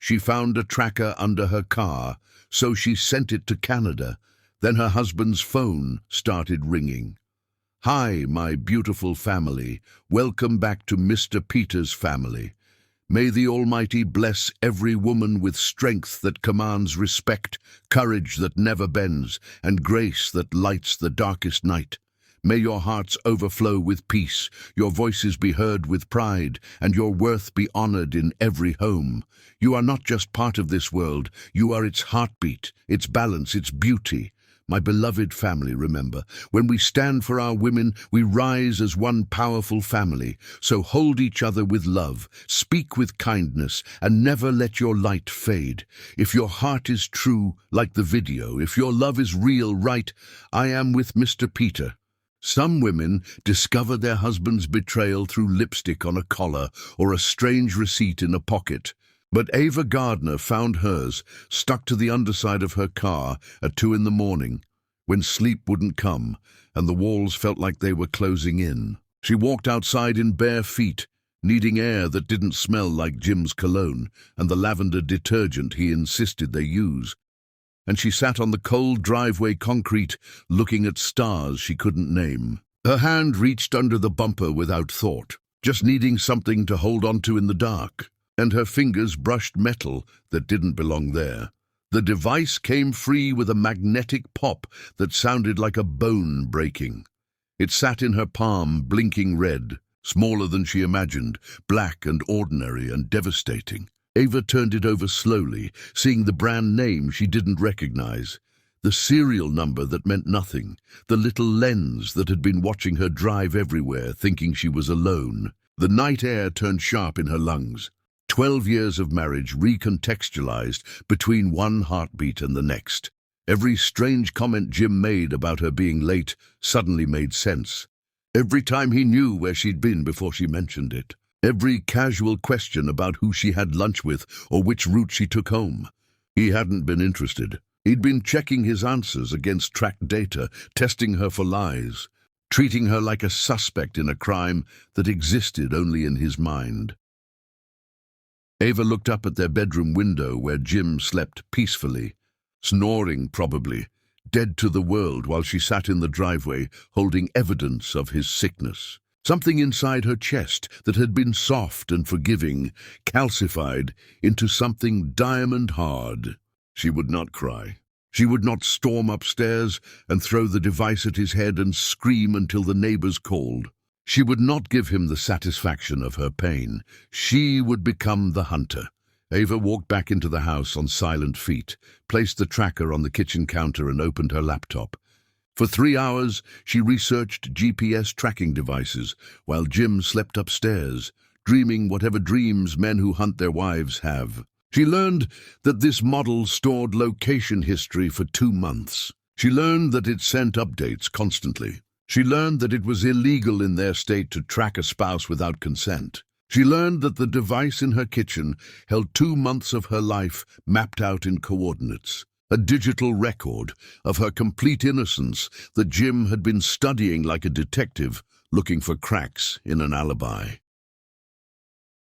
She found a tracker under her car, so she sent it to Canada. Then her husband's phone started ringing. "Hi, my beautiful family. Welcome back to Mr. Peter's family. May the Almighty bless every woman with strength that commands respect, courage that never bends, and grace that lights the darkest night. May your hearts overflow with peace, your voices be heard with pride, and your worth be honored in every home. You are not just part of this world, you are its heartbeat, its balance, its beauty. My beloved family, remember, when we stand for our women, we rise as one powerful family. So hold each other with love, speak with kindness, and never let your light fade. If your heart is true, like the video, if your love is real, write, 'I am with Mr. Peter.'" Some women discover their husband's betrayal through lipstick on a collar or a strange receipt in a pocket. But Ava Gardner found hers stuck to the underside of her car at 2 in the morning, when sleep wouldn't come and the walls felt like they were closing in. She walked outside in bare feet, needing air that didn't smell like Jim's cologne and the lavender detergent he insisted they use. And she sat on the cold driveway concrete, looking at stars she couldn't name. Her hand reached under the bumper without thought, just needing something to hold onto in the dark. And her fingers brushed metal that didn't belong there. The device came free with a magnetic pop that sounded like a bone breaking. It sat in her palm, blinking red, smaller than she imagined, black and ordinary and devastating. Ava turned it over slowly, seeing the brand name she didn't recognize, the serial number that meant nothing, the little lens that had been watching her drive everywhere, thinking she was alone. The night air turned sharp in her lungs. 12 years of marriage recontextualized between one heartbeat and the next. Every strange comment Jim made about her being late suddenly made sense. Every time he knew where she'd been before she mentioned it. Every casual question about who she had lunch with or which route she took home. He hadn't been interested. He'd been checking his answers against tracked data, testing her for lies, treating her like a suspect in a crime that existed only in his mind. Ava looked up at their bedroom window where Jim slept peacefully, snoring probably, dead to the world, while she sat in the driveway holding evidence of his sickness. Something inside her chest that had been soft and forgiving calcified into something diamond hard. She would not cry. She would not storm upstairs and throw the device at his head and scream until the neighbors called. She would not give him the satisfaction of her pain. She would become the hunter. Ava walked back into the house on silent feet, placed the tracker on the kitchen counter and opened her laptop. For 3 hours, she researched GPS tracking devices while Jim slept upstairs, dreaming whatever dreams men who hunt their wives have. She learned that this model stored location history for 2 months. She learned that it sent updates constantly. She learned that it was illegal in their state to track a spouse without consent. She learned that the device in her kitchen held 2 months of her life mapped out in coordinates, a digital record of her complete innocence that Jim had been studying like a detective looking for cracks in an alibi.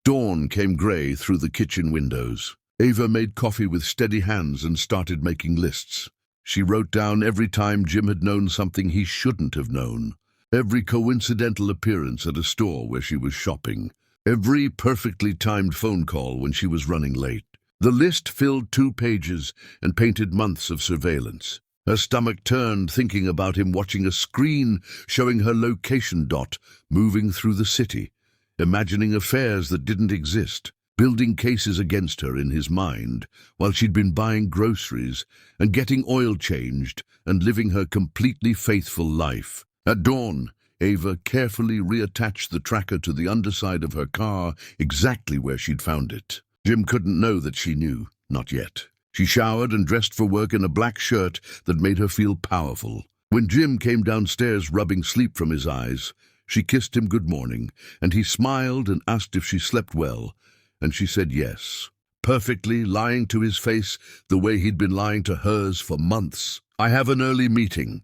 Dawn came grey through the kitchen windows. Ava made coffee with steady hands and started making lists. She wrote down every time Jim had known something he shouldn't have known, every coincidental appearance at a store where she was shopping, every perfectly timed phone call when she was running late. The list filled 2 pages and painted months of surveillance. Her stomach turned thinking about him watching a screen showing her location dot moving through the city, imagining affairs that didn't exist, building cases against her in his mind while she'd been buying groceries and getting oil changed and living her completely faithful life. At dawn, Ava carefully reattached the tracker to the underside of her car, exactly where she'd found it. Jim couldn't know that she knew, not yet. She showered and dressed for work in a black shirt that made her feel powerful. When Jim came downstairs rubbing sleep from his eyes, she kissed him good morning, and he smiled and asked if she slept well, and she said yes, perfectly, lying to his face the way he'd been lying to hers for months. "I have an early meeting,"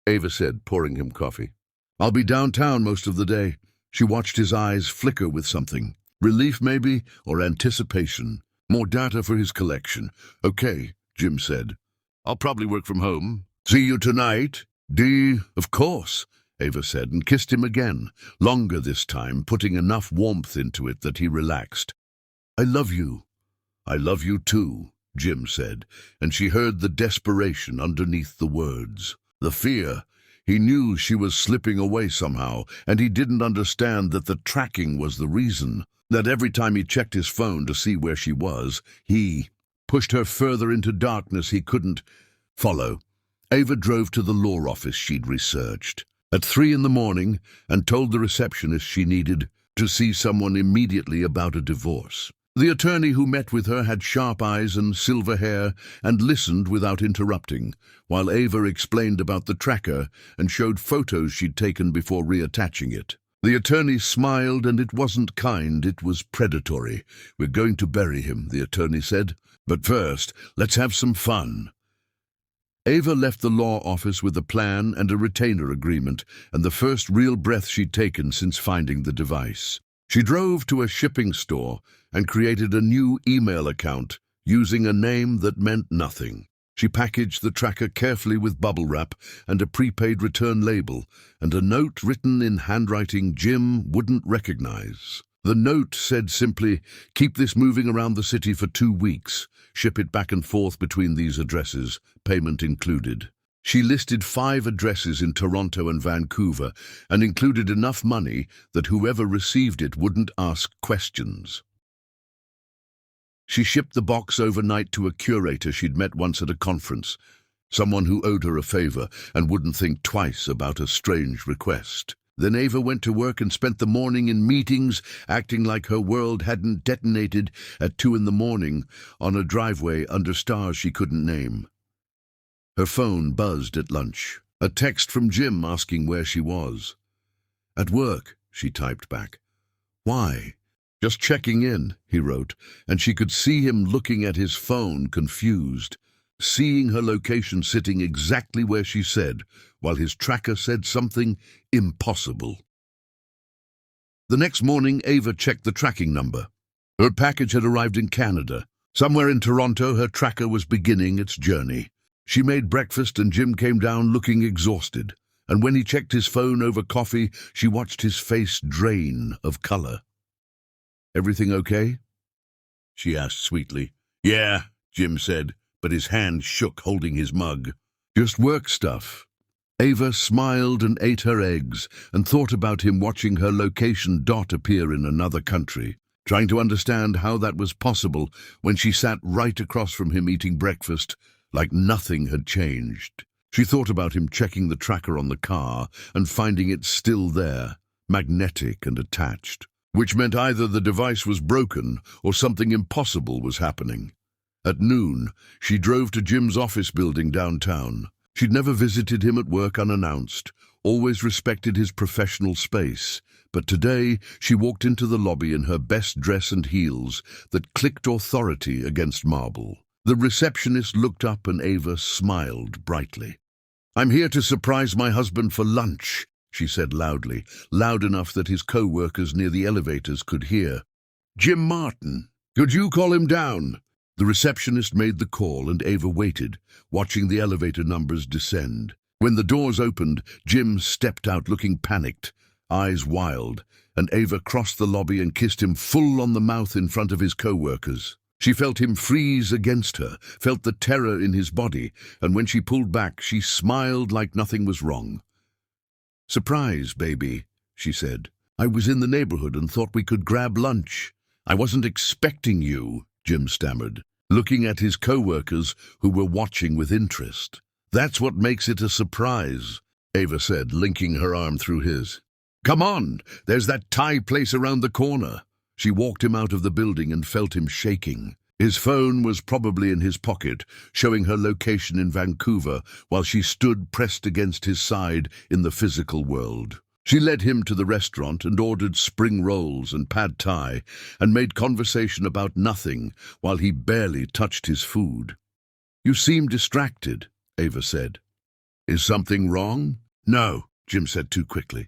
Ava said, pouring him coffee. "I'll be downtown most of the day." She watched his eyes flicker with something, relief maybe, or anticipation. More data for his collection. Okay, Jim said. I'll probably work from home. See you tonight. Of course, Ava said, and kissed him again, longer this time, putting enough warmth into it that he relaxed. I love you. I love you too, Jim said, and she heard the desperation underneath the words. The fear. He knew she was slipping away somehow, and he didn't understand that the tracking was the reason. That every time he checked his phone to see where she was, he pushed her further into darkness he couldn't follow. Ava drove to the law office she'd researched at 3 a.m. and told the receptionist she needed to see someone immediately about a divorce. The attorney who met with her had sharp eyes and silver hair and listened without interrupting, while Ava explained about the tracker and showed photos she'd taken before reattaching it. The attorney smiled, and it wasn't kind, it was predatory. We're going to bury him, the attorney said. But first, let's have some fun. Ava left the law office with a plan and a retainer agreement, and the first real breath she'd taken since finding the device. She drove to a shipping store and created a new email account using a name that meant nothing. She packaged the tracker carefully with bubble wrap and a prepaid return label, and a note written in handwriting Jim wouldn't recognize. The note said simply, keep this moving around the city for 2 weeks. Ship it back and forth between these addresses, payment included. She listed 5 addresses in Toronto and Vancouver and included enough money that whoever received it wouldn't ask questions. She shipped the box overnight to a curator she'd met once at a conference, someone who owed her a favor and wouldn't think twice about a strange request. Then Ava went to work and spent the morning in meetings, acting like her world hadn't detonated at 2 a.m. on a driveway under stars she couldn't name. Her phone buzzed at lunch. A text from Jim asking where she was. At work, she typed back. Why? Just checking in, he wrote, and she could see him looking at his phone, confused, seeing her location sitting exactly where she said, while his tracker said something impossible. The next morning, Ava checked the tracking number. Her package had arrived in Canada. Somewhere in Toronto, her tracker was beginning its journey. She made breakfast and Jim came down looking exhausted, and when he checked his phone over coffee, she watched his face drain of color. Everything okay? She asked sweetly. Yeah, Jim said, but his hand shook holding his mug. Just work stuff. Ava smiled and ate her eggs and thought about him watching her location dot appear in another country, trying to understand how that was possible when she sat right across from him eating breakfast like nothing had changed. She thought about him checking the tracker on the car and finding it still there, magnetic and attached, which meant either the device was broken or something impossible was happening. At noon, she drove to Jim's office building downtown. She'd never visited him at work unannounced, always respected his professional space, but today she walked into the lobby in her best dress and heels that clicked authority against marble. The receptionist looked up and Ava smiled brightly. I'm here to surprise my husband for lunch, she said loudly, loud enough that his co-workers near the elevators could hear. Jim Martin, could you call him down? The receptionist made the call and Ava waited, watching the elevator numbers descend. When the doors opened, Jim stepped out looking panicked, eyes wild, and Ava crossed the lobby and kissed him full on the mouth in front of his co-workers. She felt him freeze against her, felt the terror in his body, and when she pulled back, she smiled like nothing was wrong. Surprise, baby, she said. I was in the neighborhood and thought we could grab lunch. I wasn't expecting you, Jim stammered, looking at his co-workers who were watching with interest. That's what makes it a surprise, Ava said, linking her arm through his. Come on, there's that Thai place around the corner. She walked him out of the building and felt him shaking. His phone was probably in his pocket, showing her location in Vancouver while she stood pressed against his side in the physical world. She led him to the restaurant and ordered spring rolls and pad thai and made conversation about nothing while he barely touched his food. You seem distracted, Ava said. Is something wrong? No, Jim said too quickly.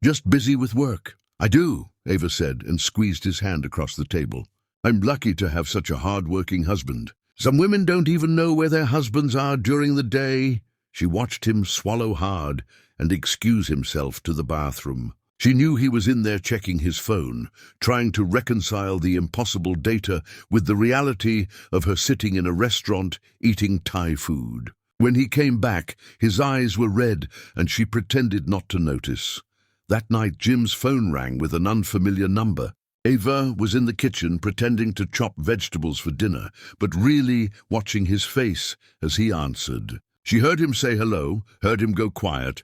Just busy with work. I do, Ava said and squeezed his hand across the table. I'm lucky to have such a hard-working husband. Some women don't even know where their husbands are during the day." She watched him swallow hard and excuse himself to the bathroom. She knew he was in there checking his phone, trying to reconcile the impossible data with the reality of her sitting in a restaurant eating Thai food. When he came back, his eyes were red and she pretended not to notice. That night, Jim's phone rang with an unfamiliar number. Ava was in the kitchen pretending to chop vegetables for dinner, but really watching his face as he answered. She heard him say hello, heard him go quiet,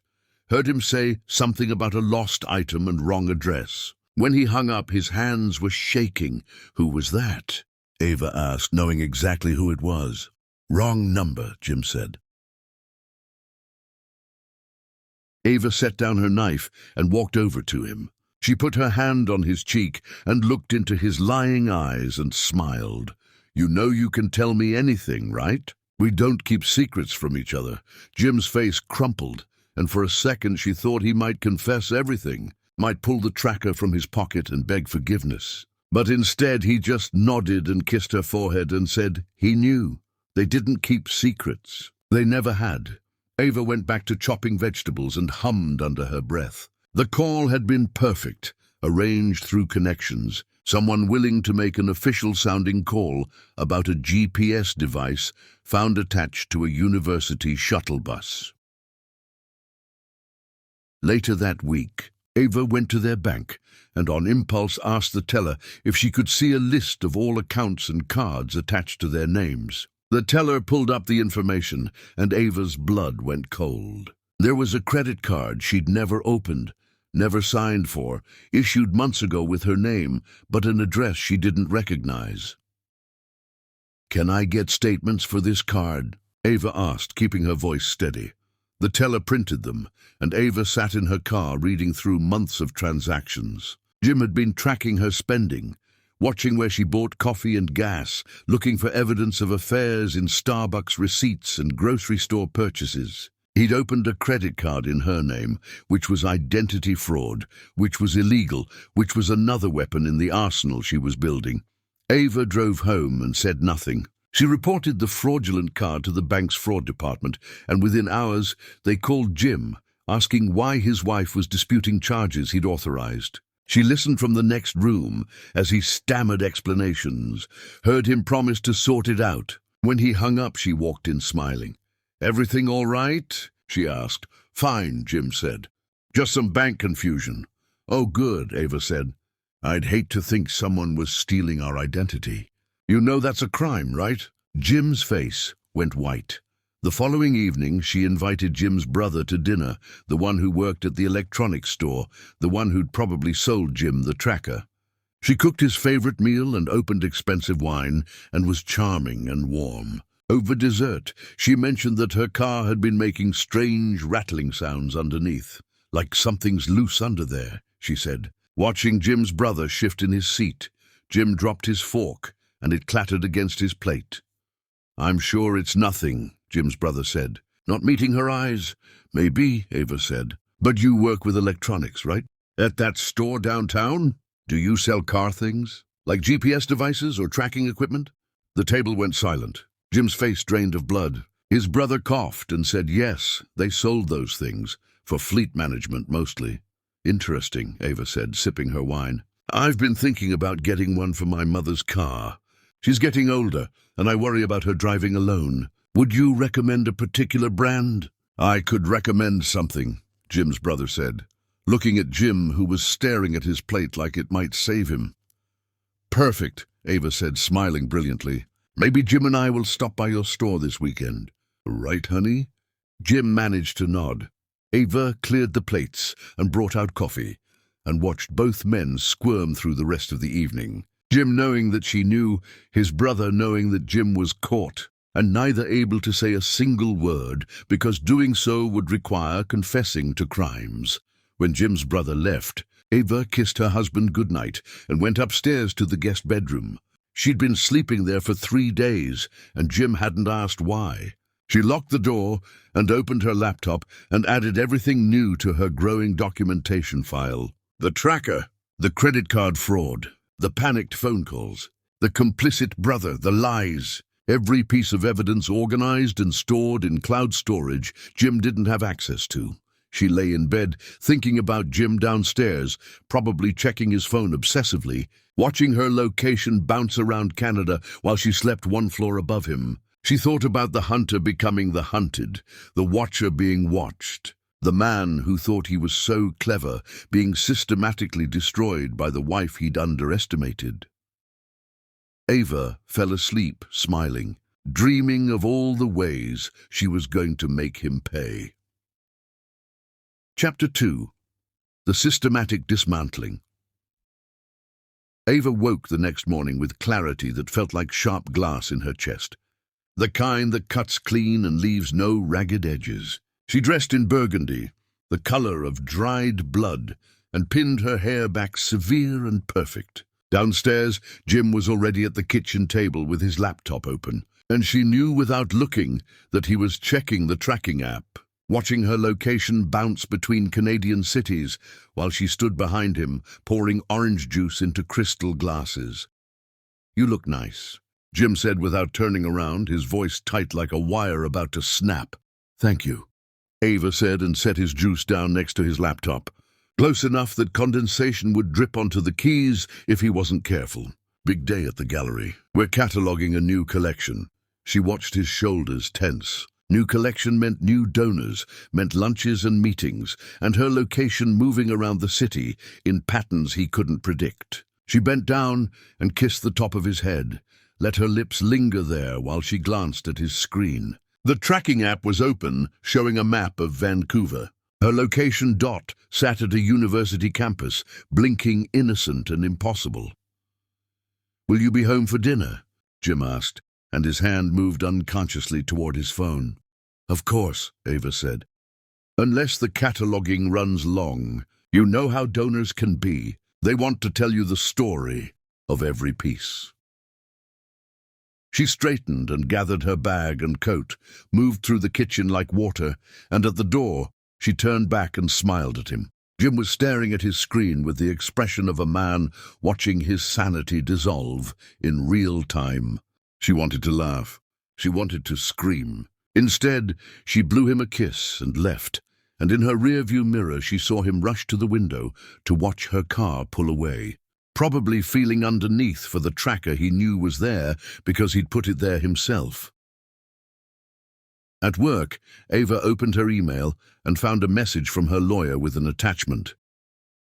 heard him say something about a lost item and wrong address. When he hung up, his hands were shaking. "Who was that?" Ava asked, knowing exactly who it was. "Wrong number," Jim said. Ava set down her knife and walked over to him. She put her hand on his cheek and looked into his lying eyes and smiled. "You know you can tell me anything, right? We don't keep secrets from each other." Jim's face crumpled, and for a second she thought he might confess everything, might pull the tracker from his pocket and beg forgiveness. But instead he just nodded and kissed her forehead and said he knew. They didn't keep secrets. They never had. Ava went back to chopping vegetables and hummed under her breath. The call had been perfect, arranged through connections, someone willing to make an official-sounding call about a GPS device found attached to a university shuttle bus. Later that week, Ava went to their bank and on impulse asked the teller if she could see a list of all accounts and cards attached to their names. The teller pulled up the information and Ava's blood went cold. There was a credit card she'd never opened, never signed for, issued months ago with her name, but an address she didn't recognize. "Can I get statements for this card?" Ava asked, keeping her voice steady. The teller printed them, and Ava sat in her car reading through months of transactions. Jim had been tracking her spending, watching where she bought coffee and gas, looking for evidence of affairs in Starbucks receipts and grocery store purchases. He'd opened a credit card in her name, which was identity fraud, which was illegal, which was another weapon in the arsenal she was building. Ava drove home and said nothing. She reported the fraudulent card to the bank's fraud department, and within hours they called Jim, asking why his wife was disputing charges he'd authorized. She listened from the next room as he stammered explanations, heard him promise to sort it out. When he hung up, she walked in smiling. "Everything all right?" she asked. "Fine," Jim said. "Just some bank confusion." "Oh, good," Ava said. "I'd hate to think someone was stealing our identity. You know that's a crime, right?" Jim's face went white. The following evening, she invited Jim's brother to dinner, the one who worked at the electronics store, the one who'd probably sold Jim the tracker. She cooked his favorite meal and opened expensive wine and was charming and warm. Over dessert, she mentioned that her car had been making strange rattling sounds underneath. "Like something's loose under there," she said. Watching Jim's brother shift in his seat, Jim dropped his fork and it clattered against his plate. "I'm sure it's nothing," Jim's brother said. "Not meeting her eyes?" "Maybe," Ava said. "But you work with electronics, right? At that store downtown? Do you sell car things? Like GPS devices or tracking equipment?" The table went silent. Jim's face drained of blood. His brother coughed and said yes, they sold those things, for fleet management mostly. "Interesting," Ava said, sipping her wine. "I've been thinking about getting one for my mother's car. She's getting older, and I worry about her driving alone. Would you recommend a particular brand?" "I could recommend something," Jim's brother said, looking at Jim, who was staring at his plate like it might save him. "Perfect," Ava said, smiling brilliantly. "Maybe Jim and I will stop by your store this weekend." "Right, honey?" Jim managed to nod. Ava cleared the plates and brought out coffee, and watched both men squirm through the rest of the evening. Jim knowing that she knew, his brother knowing that Jim was caught, and neither able to say a single word, because doing so would require confessing to crimes. When Jim's brother left, Ava kissed her husband goodnight and went upstairs to the guest bedroom. She'd been sleeping there for 3 days, and Jim hadn't asked why. She locked the door and opened her laptop and added everything new to her growing documentation file. The tracker, the credit card fraud, the panicked phone calls. The complicit brother, the lies. Every piece of evidence organized and stored in cloud storage Jim didn't have access to. She lay in bed, thinking about Jim downstairs, probably checking his phone obsessively, watching her location bounce around Canada while she slept one floor above him. She thought about the hunter becoming the hunted, the watcher being watched, the man who thought he was so clever being systematically destroyed by the wife he'd underestimated. Ava fell asleep, smiling, dreaming of all the ways she was going to make him pay. Chapter 2. The Systematic Dismantling. Ava woke the next morning with clarity that felt like sharp glass in her chest, the kind that cuts clean and leaves no ragged edges. She dressed in burgundy, the color of dried blood, and pinned her hair back severe and perfect. Downstairs, Jim was already at the kitchen table with his laptop open, and she knew without looking that he was checking the tracking app, watching her location bounce between Canadian cities while she stood behind him, pouring orange juice into crystal glasses. "You look nice," Jim said without turning around, his voice tight like a wire about to snap. "Thank you," Ava said and set his juice down next to his laptop, close enough that condensation would drip onto the keys if he wasn't careful. "Big day at the gallery. We're cataloging a new collection." She watched his shoulders tense. New collection meant new donors, meant lunches and meetings, and her location moving around the city in patterns he couldn't predict. She bent down and kissed the top of his head, let her lips linger there while she glanced at his screen. The tracking app was open, showing a map of Vancouver. Her location dot sat at a university campus, blinking innocent and impossible. "Will you be home for dinner?" Jim asked, and his hand moved unconsciously toward his phone. "Of course," Ava said. "Unless the cataloging runs long. You know how donors can be. They want to tell you the story of every piece." She straightened and gathered her bag and coat, moved through the kitchen like water, and at the door, she turned back and smiled at him. Jim was staring at his screen with the expression of a man watching his sanity dissolve in real time. She wanted to laugh. She wanted to scream. Instead, she blew him a kiss and left, and in her rearview mirror she saw him rush to the window to watch her car pull away, probably feeling underneath for the tracker he knew was there because he'd put it there himself. At work, Ava opened her email and found a message from her lawyer with an attachment.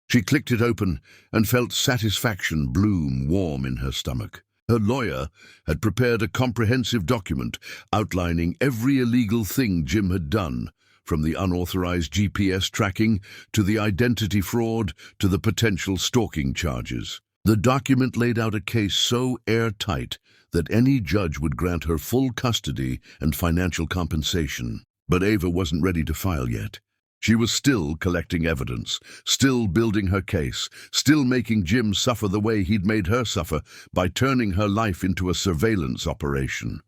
She clicked it open and felt satisfaction bloom warm in her stomach. Her lawyer had prepared a comprehensive document outlining every illegal thing Jim had done, from the unauthorized GPS tracking to the identity fraud to the potential stalking charges. The document laid out a case so airtight that any judge would grant her full custody and financial compensation. But Ava wasn't ready to file yet. She was still collecting evidence, still building her case, still making Jim suffer the way he'd made her suffer by turning her life into a surveillance operation.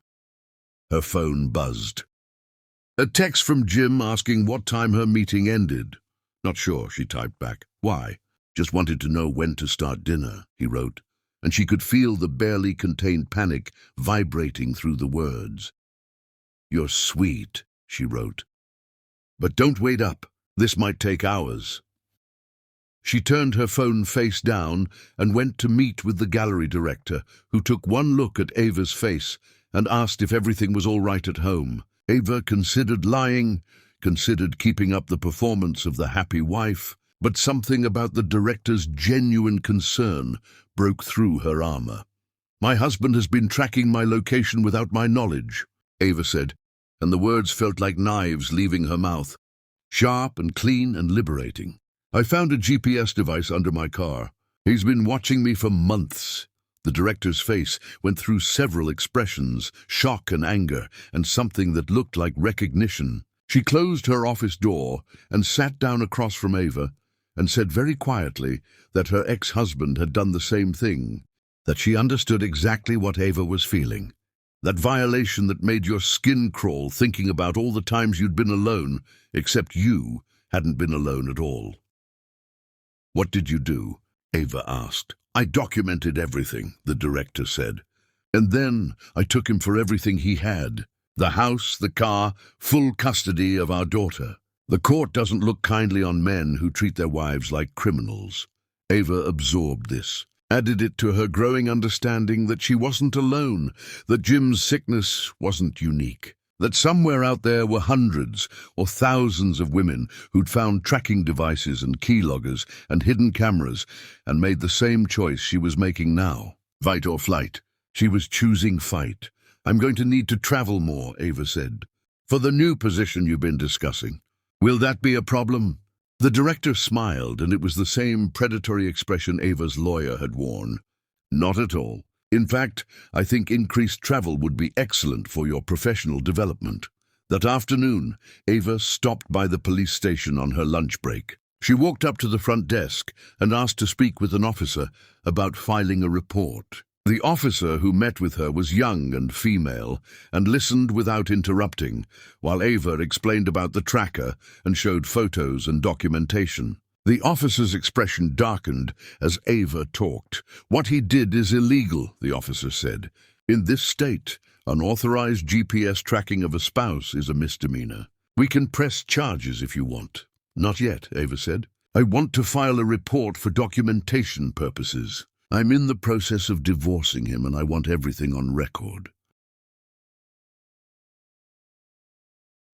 Her phone buzzed. A text from Jim asking what time her meeting ended. "Not sure," she typed back. "Why?" "Just wanted to know when to start dinner," he wrote, and she could feel the barely contained panic vibrating through the words. "You're sweet," she wrote. "But don't wait up. This might take hours." She turned her phone face down and went to meet with the gallery director, who took one look at Ava's face and asked if everything was all right at home. Ava considered lying, considered keeping up the performance of the happy wife, but something about the director's genuine concern broke through her armor. "My husband has been tracking my location without my knowledge," Ava said, and the words felt like knives leaving her mouth, sharp and clean and liberating. "I found a GPS device under my car. He's been watching me for months." The director's face went through several expressions, shock and anger, and something that looked like recognition. She closed her office door and sat down across from Ava and said very quietly that her ex-husband had done the same thing, that she understood exactly what Ava was feeling. That violation that made your skin crawl thinking about all the times you'd been alone, except you hadn't been alone at all. "What did you do?" Ava asked. I documented everything, the director said. And then I took him for everything he had. The house, the car, full custody of our daughter. The court doesn't look kindly on men who treat their wives like criminals. Ava absorbed this, added it to her growing understanding that she wasn't alone, that Jim's sickness wasn't unique, that somewhere out there were hundreds or thousands of women who'd found tracking devices and keyloggers and hidden cameras and made the same choice she was making now. Fight or flight. She was choosing fight. I'm going to need to travel more, Ava said, for the new position you've been discussing. Will that be a problem? The director smiled, and it was the same predatory expression Ava's lawyer had worn. Not at all. In fact, I think increased travel would be excellent for your professional development. That afternoon, Ava stopped by the police station on her lunch break. She walked up to the front desk and asked to speak with an officer about filing a report. The officer who met with her was young and female and listened without interrupting, while Ava explained about the tracker and showed photos and documentation. The officer's expression darkened as Ava talked. What he did is illegal, the officer said. In this state, unauthorized GPS tracking of a spouse is a misdemeanor. We can press charges if you want. Not yet, Ava said. I want to file a report for documentation purposes. I'm in the process of divorcing him and I want everything on record.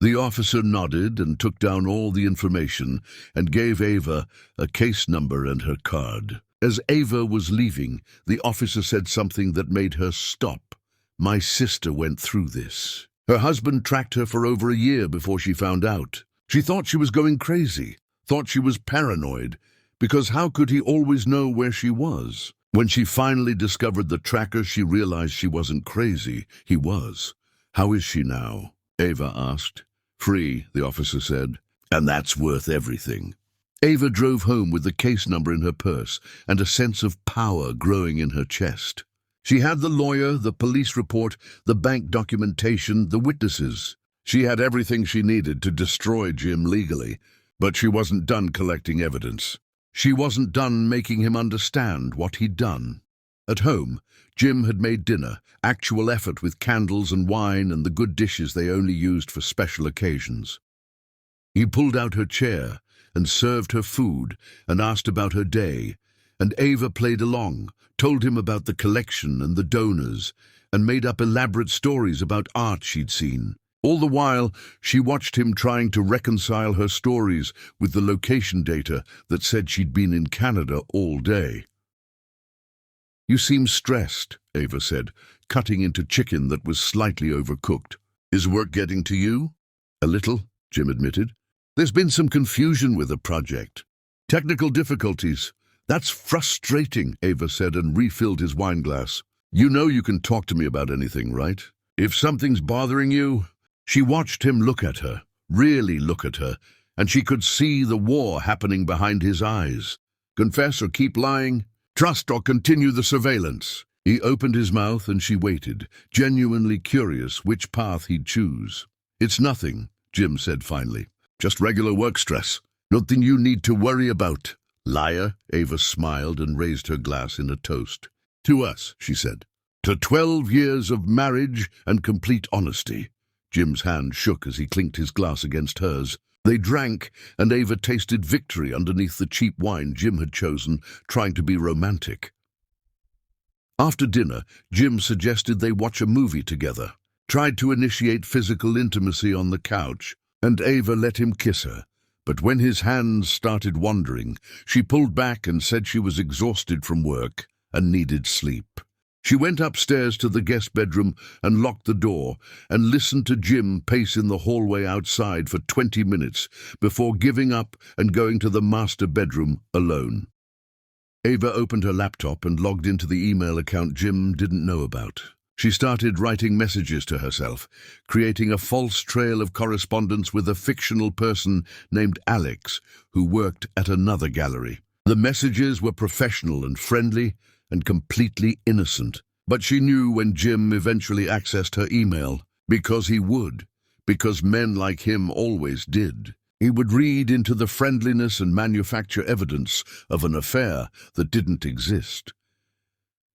The officer nodded and took down all the information and gave Ava a case number and her card. As Ava was leaving, the officer said something that made her stop. My sister went through this. Her husband tracked her for over a year before she found out. She thought she was going crazy, thought she was paranoid, because how could he always know where she was? When she finally discovered the tracker, she realized she wasn't crazy. He was. How is she now? Ava asked. Free, the officer said. And that's worth everything. Ava drove home with the case number in her purse and a sense of power growing in her chest. She had the lawyer, the police report, the bank documentation, the witnesses. She had everything she needed to destroy Jim legally, but she wasn't done collecting evidence. She wasn't done making him understand what he'd done. At home, Jim had made dinner, actual effort with candles and wine and the good dishes they only used for special occasions. He pulled out her chair and served her food and asked about her day, and Ava played along, told him about the collection and the donors, and made up elaborate stories about art she'd seen. All the while, she watched him trying to reconcile her stories with the location data that said she'd been in Canada all day. You seem stressed, Ava said, cutting into chicken that was slightly overcooked. Is work getting to you? A little, Jim admitted. There's been some confusion with the project. Technical difficulties. That's frustrating, Ava said and refilled his wine glass. You know you can talk to me about anything, right? If something's bothering you... She watched him look at her, really look at her, and she could see the war happening behind his eyes. Confess or keep lying? Trust or continue the surveillance? He opened his mouth and she waited, genuinely curious which path he'd choose. It's nothing, Jim said finally. Just regular work stress. Nothing you need to worry about. Liar, Ava smiled and raised her glass in a toast. To us, she said. To 12 years of marriage and complete honesty. Jim's hand shook as he clinked his glass against hers. They drank, and Ava tasted victory underneath the cheap wine Jim had chosen, trying to be romantic. After dinner, Jim suggested they watch a movie together, tried to initiate physical intimacy on the couch, and Ava let him kiss her. But when his hands started wandering, she pulled back and said she was exhausted from work and needed sleep. She went upstairs to the guest bedroom and locked the door and listened to Jim pace in the hallway outside for 20 minutes before giving up and going to the master bedroom alone. Ava opened her laptop and logged into the email account Jim didn't know about. She started writing messages to herself, creating a false trail of correspondence with a fictional person named Alex, who worked at another gallery. The messages were professional and friendly, and completely innocent. But she knew when Jim eventually accessed her email, because he would, because men like him always did. He would read into the friendliness and manufacture evidence of an affair that didn't exist.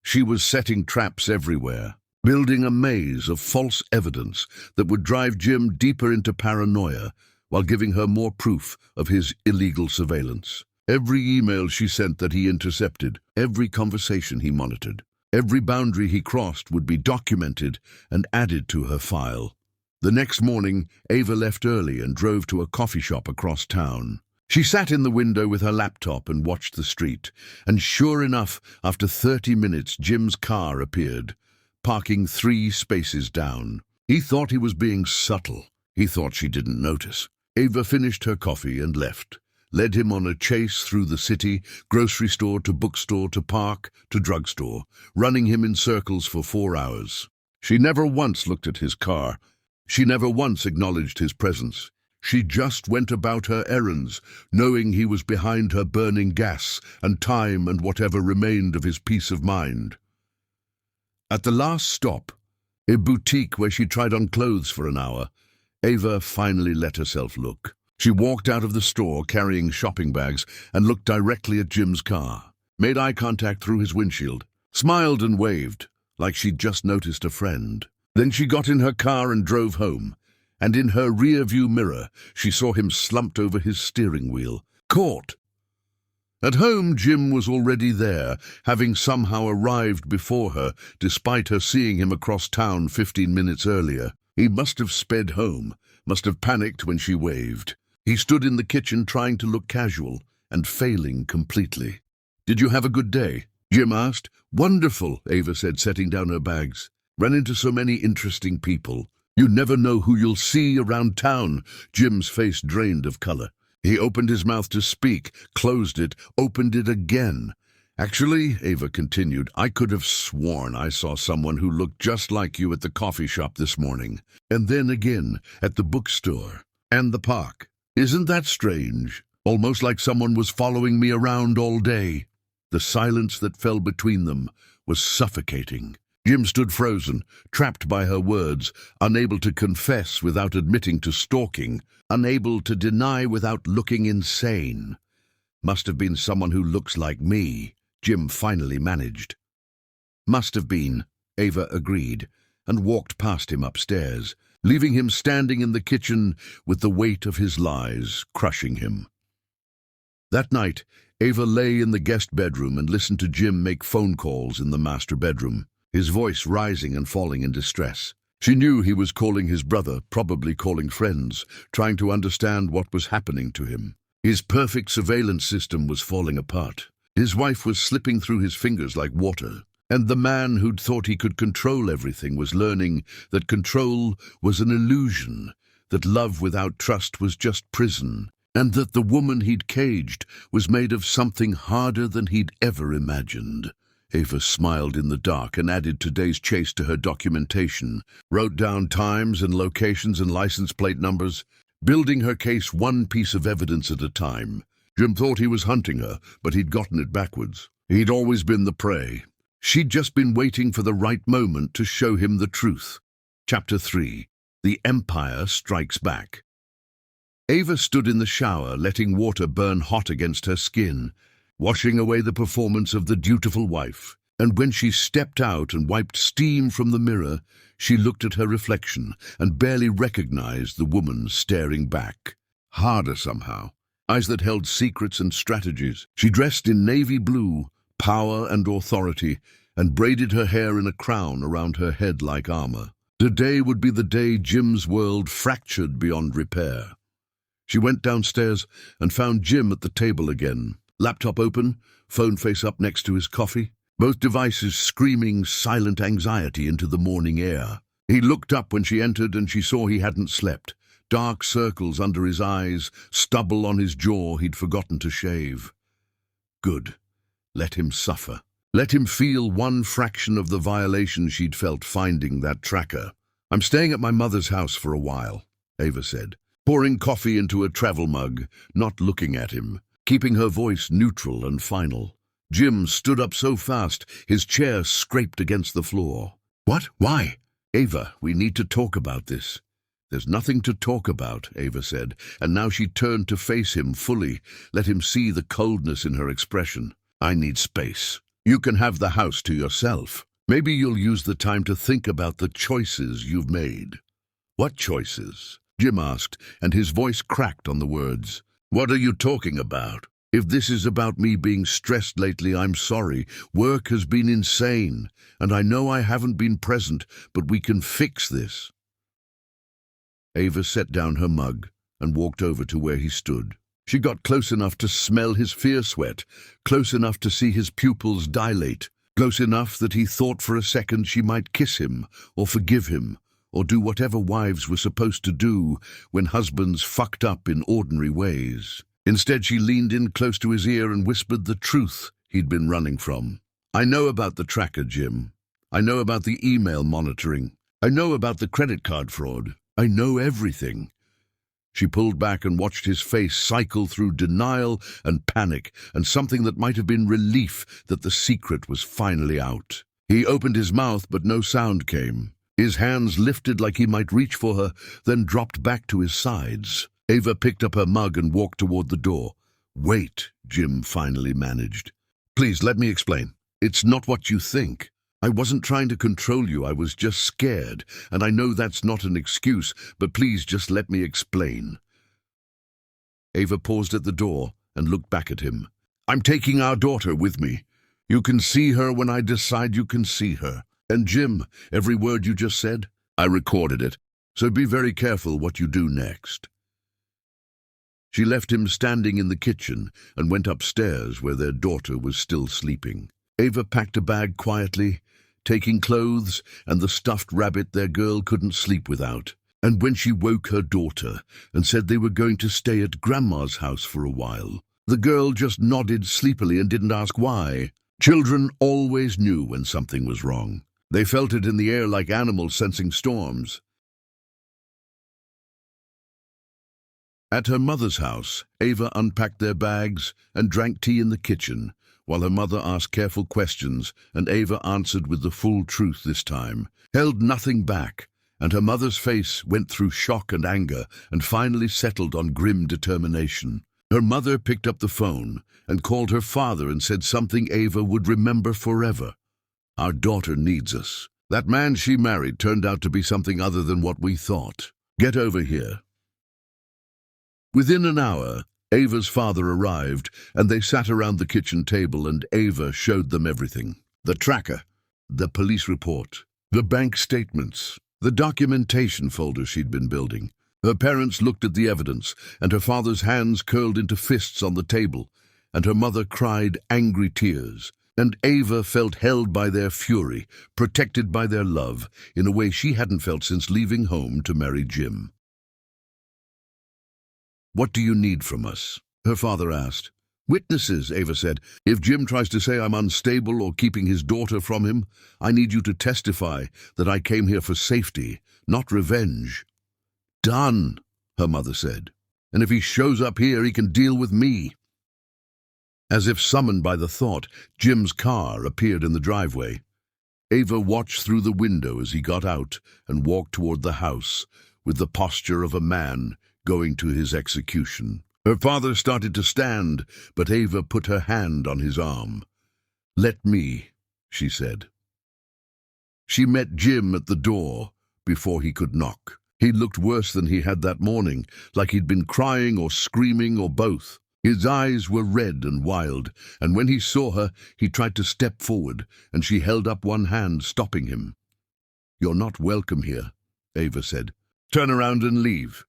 She was setting traps everywhere, building a maze of false evidence that would drive Jim deeper into paranoia while giving her more proof of his illegal surveillance. Every email she sent that he intercepted, every conversation he monitored, every boundary he crossed would be documented and added to her file. The next morning, Ava left early and drove to a coffee shop across town. She sat in the window with her laptop and watched the street, and sure enough, after 30 minutes, Jim's car appeared, parking 3 spaces down. He thought he was being subtle. He thought she didn't notice. Ava finished her coffee and left, led him on a chase through the city, grocery store to bookstore to park to drugstore, running him in circles for 4 hours. She never once looked at his car. She never once acknowledged his presence. She just went about her errands, knowing he was behind her burning gas and time and whatever remained of his peace of mind. At the last stop, a boutique where she tried on clothes for an hour, Ava finally let herself look. She walked out of the store carrying shopping bags and looked directly at Jim's car, made eye contact through his windshield, smiled and waved, like she'd just noticed a friend. Then she got in her car and drove home, and in her rear-view mirror she saw him slumped over his steering wheel. Caught! At home, Jim was already there, having somehow arrived before her, despite her seeing him across town 15 minutes earlier. He must have sped home, must have panicked when she waved. He stood in the kitchen trying to look casual and failing completely. "Did you have a good day?" Jim asked. "Wonderful," Ava said, setting down her bags. "Ran into so many interesting people. You never know who you'll see around town." Jim's face drained of color. He opened his mouth to speak, closed it, opened it again. "Actually," Ava continued, "I could have sworn I saw someone who looked just like you at the coffee shop this morning, and then again at the bookstore and the park. Isn't that strange? Almost like someone was following me around all day." The silence that fell between them was suffocating. Jim stood frozen, trapped by her words, unable to confess without admitting to stalking, unable to deny without looking insane. "Must have been someone who looks like me," Jim finally managed. "Must have been," Ava agreed, and walked past him upstairs, leaving him standing in the kitchen with the weight of his lies crushing him. That night, Ava lay in the guest bedroom and listened to Jim make phone calls in the master bedroom, his voice rising and falling in distress. She knew he was calling his brother, probably calling friends, trying to understand what was happening to him. His perfect surveillance system was falling apart. His wife was slipping through his fingers like water, and the man who'd thought he could control everything was learning that control was an illusion, that love without trust was just prison, and that the woman he'd caged was made of something harder than he'd ever imagined. Ava smiled in the dark and added today's chase to her documentation, wrote down times and locations and license plate numbers, building her case one piece of evidence at a time. Jim thought he was hunting her, but he'd gotten it backwards. He'd always been the prey. She'd just been waiting for the right moment to show him the truth. Chapter 3. The Empire Strikes Back. Ava stood in the shower, letting water burn hot against her skin, washing away the performance of the dutiful wife. And when she stepped out and wiped steam from the mirror, she looked at her reflection and barely recognized the woman staring back. Harder somehow. Eyes that held secrets and strategies. She dressed in navy blue, power and authority, and braided her hair in a crown around her head like armor. Today would be the day Jim's world fractured beyond repair. She went downstairs and found Jim at the table again. Laptop open, phone face up next to his coffee, both devices screaming silent anxiety into the morning air. He looked up when she entered and she saw he hadn't slept. Dark circles under his eyes, stubble on his jaw he'd forgotten to shave. Good. Let him suffer. Let him feel one fraction of the violation she'd felt finding that tracker. "I'm staying at my mother's house for a while," Ava said, pouring coffee into a travel mug, not looking at him, keeping her voice neutral and final. Jim stood up so fast, his chair scraped against the floor. "What? Why?" "Ava, we need to talk about this." There's nothing to talk about, Ava said, and now she turned to face him fully, let him see the coldness in her expression. I need space. You can have the house to yourself. Maybe you'll use the time to think about the choices you've made. What choices? Jim asked, and his voice cracked on the words. What are you talking about? If this is about me being stressed lately, I'm sorry. Work has been insane, and I know I haven't been present, but we can fix this. Ava set down her mug and walked over to where he stood. She got close enough to smell his fear sweat, close enough to see his pupils dilate, close enough that he thought for a second she might kiss him, or forgive him, or do whatever wives were supposed to do when husbands fucked up in ordinary ways. Instead, she leaned in close to his ear and whispered the truth he'd been running from. I know about the tracker, Jim. I know about the email monitoring. I know about the credit card fraud. I know everything. She pulled back and watched his face cycle through denial and panic and something that might have been relief that the secret was finally out. He opened his mouth, but no sound came. His hands lifted like he might reach for her, then dropped back to his sides. Ava picked up her mug and walked toward the door. Wait, Jim finally managed. Please, let me explain. It's not what you think. I wasn't trying to control you, I was just scared, and I know that's not an excuse, but please just let me explain. Ava paused at the door and looked back at him. I'm taking our daughter with me. You can see her when I decide you can see her. And Jim, every word you just said, I recorded it, so be very careful what you do next. She left him standing in the kitchen and went upstairs where their daughter was still sleeping. Ava packed a bag quietly, taking clothes and the stuffed rabbit their girl couldn't sleep without. And when she woke her daughter and said they were going to stay at Grandma's house for a while, the girl just nodded sleepily and didn't ask why. Children always knew when something was wrong. They felt it in the air like animals sensing storms. At her mother's house, Ava unpacked their bags and drank tea in the kitchen, while her mother asked careful questions, and Ava answered with the full truth this time, held nothing back, and her mother's face went through shock and anger and finally settled on grim determination. Her mother picked up the phone and called her father and said something Ava would remember forever. Our daughter needs us. That man she married turned out to be something other than what we thought. Get over here. Within an hour, Ava's father arrived, and they sat around the kitchen table, and Ava showed them everything. The tracker, the police report, the bank statements, the documentation folder she'd been building. Her parents looked at the evidence, and her father's hands curled into fists on the table, and her mother cried angry tears. And Ava felt held by their fury, protected by their love, in a way she hadn't felt since leaving home to marry Jim. What do you need from us? Her father asked. Witnesses, Ava said. If Jim tries to say I'm unstable or keeping his daughter from him, I need you to testify that I came here for safety, not revenge. Done, her mother said. And if he shows up here, he can deal with me. As if summoned by the thought, Jim's car appeared in the driveway. Ava watched through the window as he got out and walked toward the house with the posture of a man going to his execution. Her father started to stand, but Ava put her hand on his arm. Let me, she said. She met Jim at the door before he could knock. He looked worse than he had that morning, like he'd been crying or screaming or both. His eyes were red and wild, and when he saw her, he tried to step forward, and she held up one hand, stopping him. You're not welcome here, Ava said. Turn around and leave.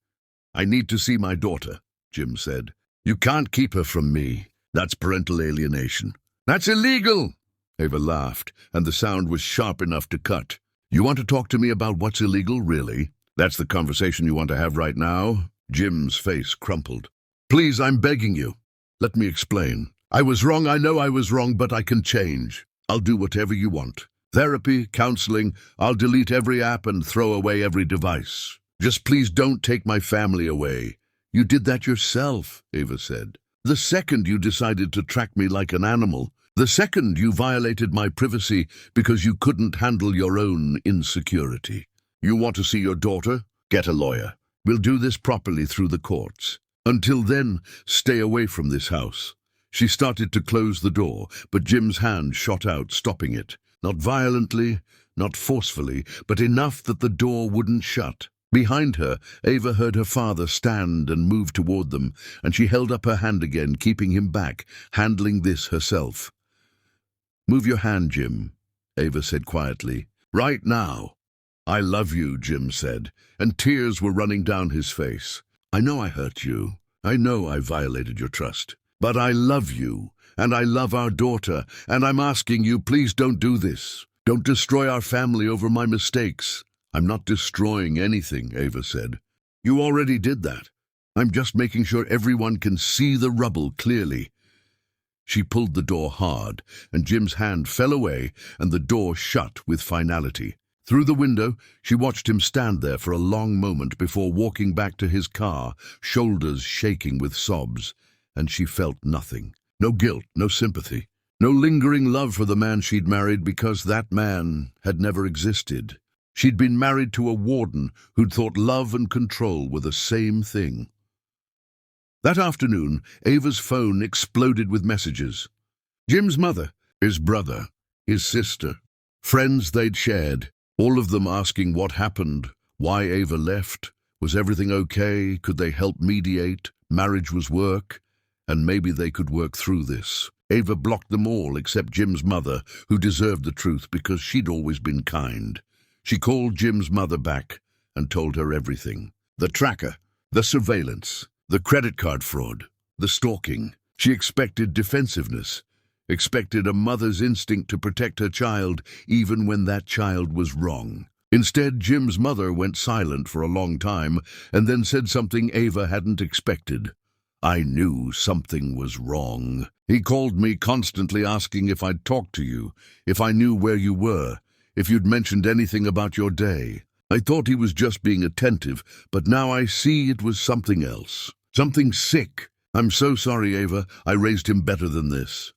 I need to see my daughter, Jim said. You can't keep her from me. That's parental alienation. That's illegal, Ava laughed, and the sound was sharp enough to cut. You want to talk to me about what's illegal, really? That's the conversation you want to have right now? Jim's face crumpled. Please, I'm begging you. Let me explain. I was wrong, I know I was wrong, but I can change. I'll do whatever you want. Therapy, counseling, I'll delete every app and throw away every device. Just please don't take my family away. You did that yourself, Ava said. The second you decided to track me like an animal, the second you violated my privacy because you couldn't handle your own insecurity. You want to see your daughter? Get a lawyer. We'll do this properly through the courts. Until then, stay away from this house." She started to close the door, but Jim's hand shot out, stopping it. Not violently, not forcefully, but enough that the door wouldn't shut. Behind her, Ava heard her father stand and move toward them, and she held up her hand again, keeping him back, handling this herself. "Move your hand, Jim," Ava said quietly. "Right now." "I love you," Jim said, and tears were running down his face. "I know I hurt you. I know I violated your trust. But I love you, and I love our daughter, and I'm asking you, please don't do this. Don't destroy our family over my mistakes." "I'm not destroying anything," Ava said. "You already did that. I'm just making sure everyone can see the rubble clearly." She pulled the door hard, and Jim's hand fell away, and the door shut with finality. Through the window, she watched him stand there for a long moment before walking back to his car, shoulders shaking with sobs, and she felt nothing. No guilt, no sympathy, no lingering love for the man she'd married because that man had never existed. She'd been married to a warden who'd thought love and control were the same thing. That afternoon, Ava's phone exploded with messages. Jim's mother, his brother, his sister, friends they'd shared, all of them asking what happened, why Ava left, was everything okay, could they help mediate, marriage was work, and maybe they could work through this. Ava blocked them all except Jim's mother, who deserved the truth because she'd always been kind. She called Jim's mother back and told her everything. The tracker, the surveillance, the credit card fraud, the stalking. She expected defensiveness, expected a mother's instinct to protect her child even when that child was wrong. Instead, Jim's mother went silent for a long time and then said something Ava hadn't expected. "I knew something was wrong. He called me constantly asking if I'd talk to you, if I knew where you were, if you'd mentioned anything about your day. I thought he was just being attentive, but now I see it was something else. Something sick. I'm so sorry, Ava. I raised him better than this."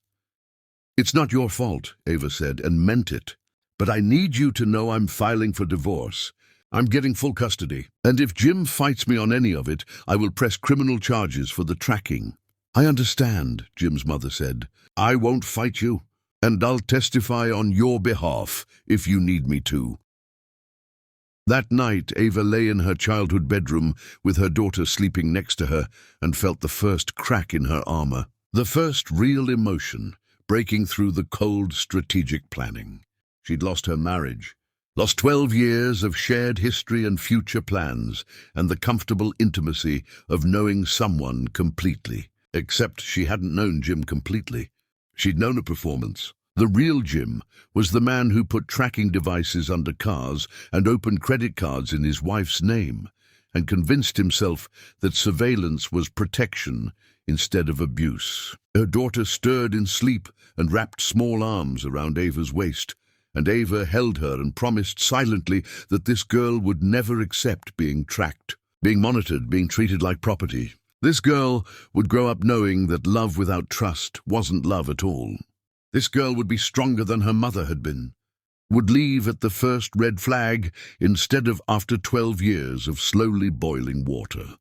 "It's not your fault," Ava said, and meant it. "But I need you to know I'm filing for divorce. I'm getting full custody, and if Jim fights me on any of it, I will press criminal charges for the tracking." "I understand," Jim's mother said. "I won't fight you, and I'll testify on your behalf if you need me to." That night, Ava lay in her childhood bedroom with her daughter sleeping next to her and felt the first crack in her armor. The first real emotion, breaking through the cold strategic planning. She'd lost her marriage, lost 12 years of shared history and future plans, and the comfortable intimacy of knowing someone completely. Except she hadn't known Jim completely. She'd known a performance. The real Jim was the man who put tracking devices under cars and opened credit cards in his wife's name, and convinced himself that surveillance was protection instead of abuse. Her daughter stirred in sleep and wrapped small arms around Ava's waist, and Ava held her and promised silently that this girl would never accept being tracked, being monitored, being treated like property. This girl would grow up knowing that love without trust wasn't love at all. This girl would be stronger than her mother had been, would leave at the first red flag instead of after 12 years of slowly boiling water.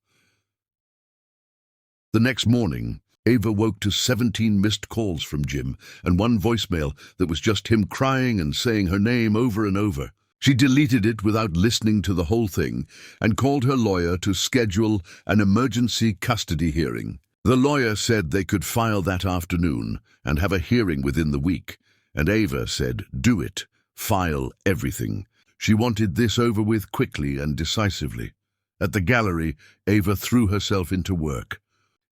The next morning, Ava woke to 17 missed calls from Jim and one voicemail that was just him crying and saying her name over and over. She deleted it without listening to the whole thing and called her lawyer to schedule an emergency custody hearing. The lawyer said they could file that afternoon and have a hearing within the week, and Ava said, "Do it. File everything." She wanted this over with quickly and decisively. At the gallery, Ava threw herself into work,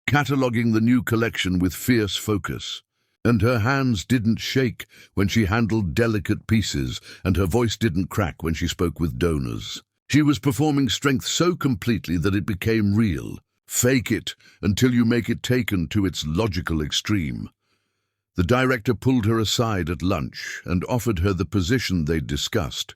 cataloguing the new collection with fierce focus. And her hands didn't shake when she handled delicate pieces, and her voice didn't crack when she spoke with donors. She was performing strength so completely that it became real. Fake it until you make it taken to its logical extreme. The director pulled her aside at lunch and offered her the position they'd discussed.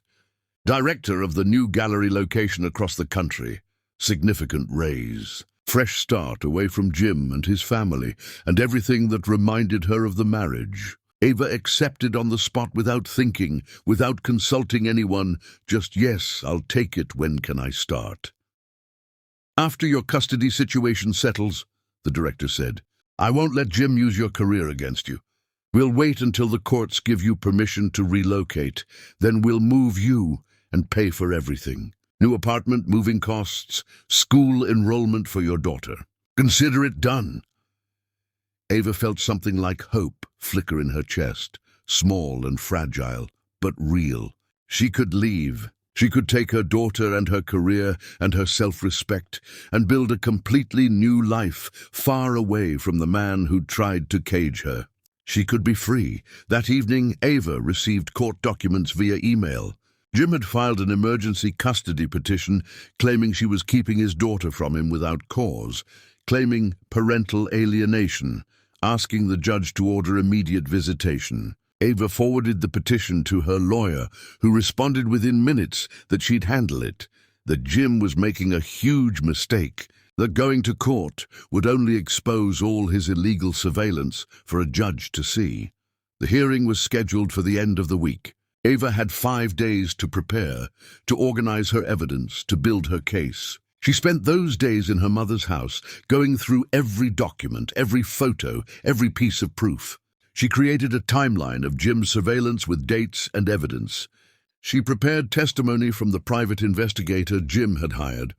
Director of the new gallery location across the country. Significant raise. Fresh start away from Jim and his family and everything that reminded her of the marriage. Ava accepted on the spot without thinking, without consulting anyone. Just, yes, I'll take it. When can I start? After your custody situation settles, the director said, I won't let Jim use your career against you. We'll wait until the courts give you permission to relocate. Then we'll move you and pay for everything. New apartment, moving costs, school enrollment for your daughter. Consider it done. Ava felt something like hope flicker in her chest, small and fragile, but real. She could leave. She could take her daughter and her career and her self-respect and build a completely new life, far away from the man who'd tried to cage her. She could be free. That evening, Ava received court documents via email. Jim had filed an emergency custody petition claiming she was keeping his daughter from him without cause, claiming parental alienation, asking the judge to order immediate visitation. Ava forwarded the petition to her lawyer, who responded within minutes that she'd handle it, that Jim was making a huge mistake, that going to court would only expose all his illegal surveillance for a judge to see. The hearing was scheduled for the end of the week. Ava had 5 days to prepare, to organize her evidence, to build her case. She spent those days in her mother's house, going through every document, every photo, every piece of proof. She created a timeline of Jim's surveillance with dates and evidence. She prepared testimony from the private investigator Jim had hired,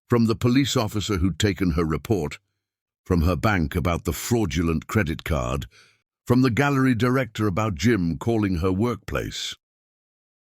from the police officer who'd taken her report, from her bank about the fraudulent credit card, from the gallery director about Jim calling her workplace.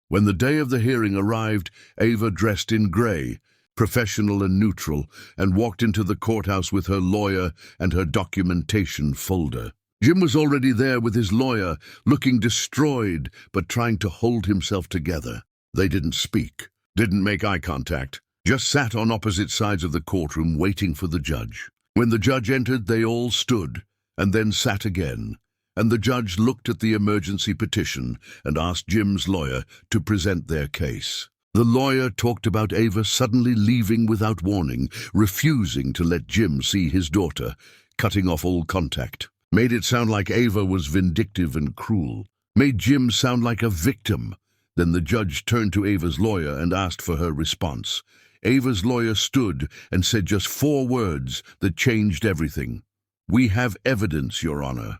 When the day of the hearing arrived, Ava dressed in grey, professional and neutral, and walked into the courthouse with her lawyer and her documentation folder. Jim was already there with his lawyer, looking destroyed, but trying to hold himself together. They didn't speak, didn't make eye contact, just sat on opposite sides of the courtroom waiting for the judge. When the judge entered, they all stood, and then sat again, and the judge looked at the emergency petition and asked Jim's lawyer to present their case. The lawyer talked about Ava suddenly leaving without warning, refusing to let Jim see his daughter, cutting off all contact. Made it sound like Ava was vindictive and cruel. Made Jim sound like a victim. Then the judge turned to Ava's lawyer and asked for her response. Ava's lawyer stood and said just 4 words that changed everything. "We have evidence, Your Honor."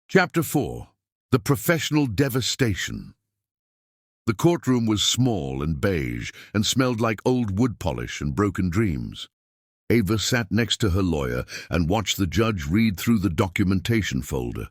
Chapter 4. The Professional Devastation. The courtroom was small and beige and smelled like old wood polish and broken dreams. Ava sat next to her lawyer and watched the judge read through the documentation folder,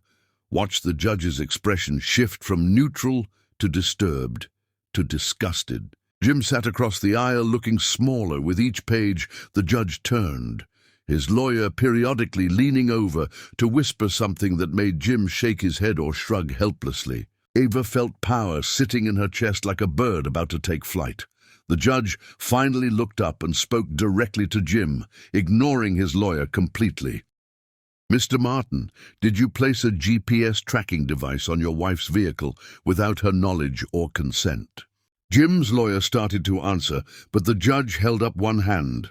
watched the judge's expression shift from neutral to disturbed to disgusted. Jim sat across the aisle looking smaller with each page the judge turned, his lawyer periodically leaning over to whisper something that made Jim shake his head or shrug helplessly. Ava felt power sitting in her chest like a bird about to take flight. The judge finally looked up and spoke directly to Jim, ignoring his lawyer completely. "Mr. Martin, did you place a GPS tracking device on your wife's vehicle without her knowledge or consent?" Jim's lawyer started to answer, but the judge held up one hand.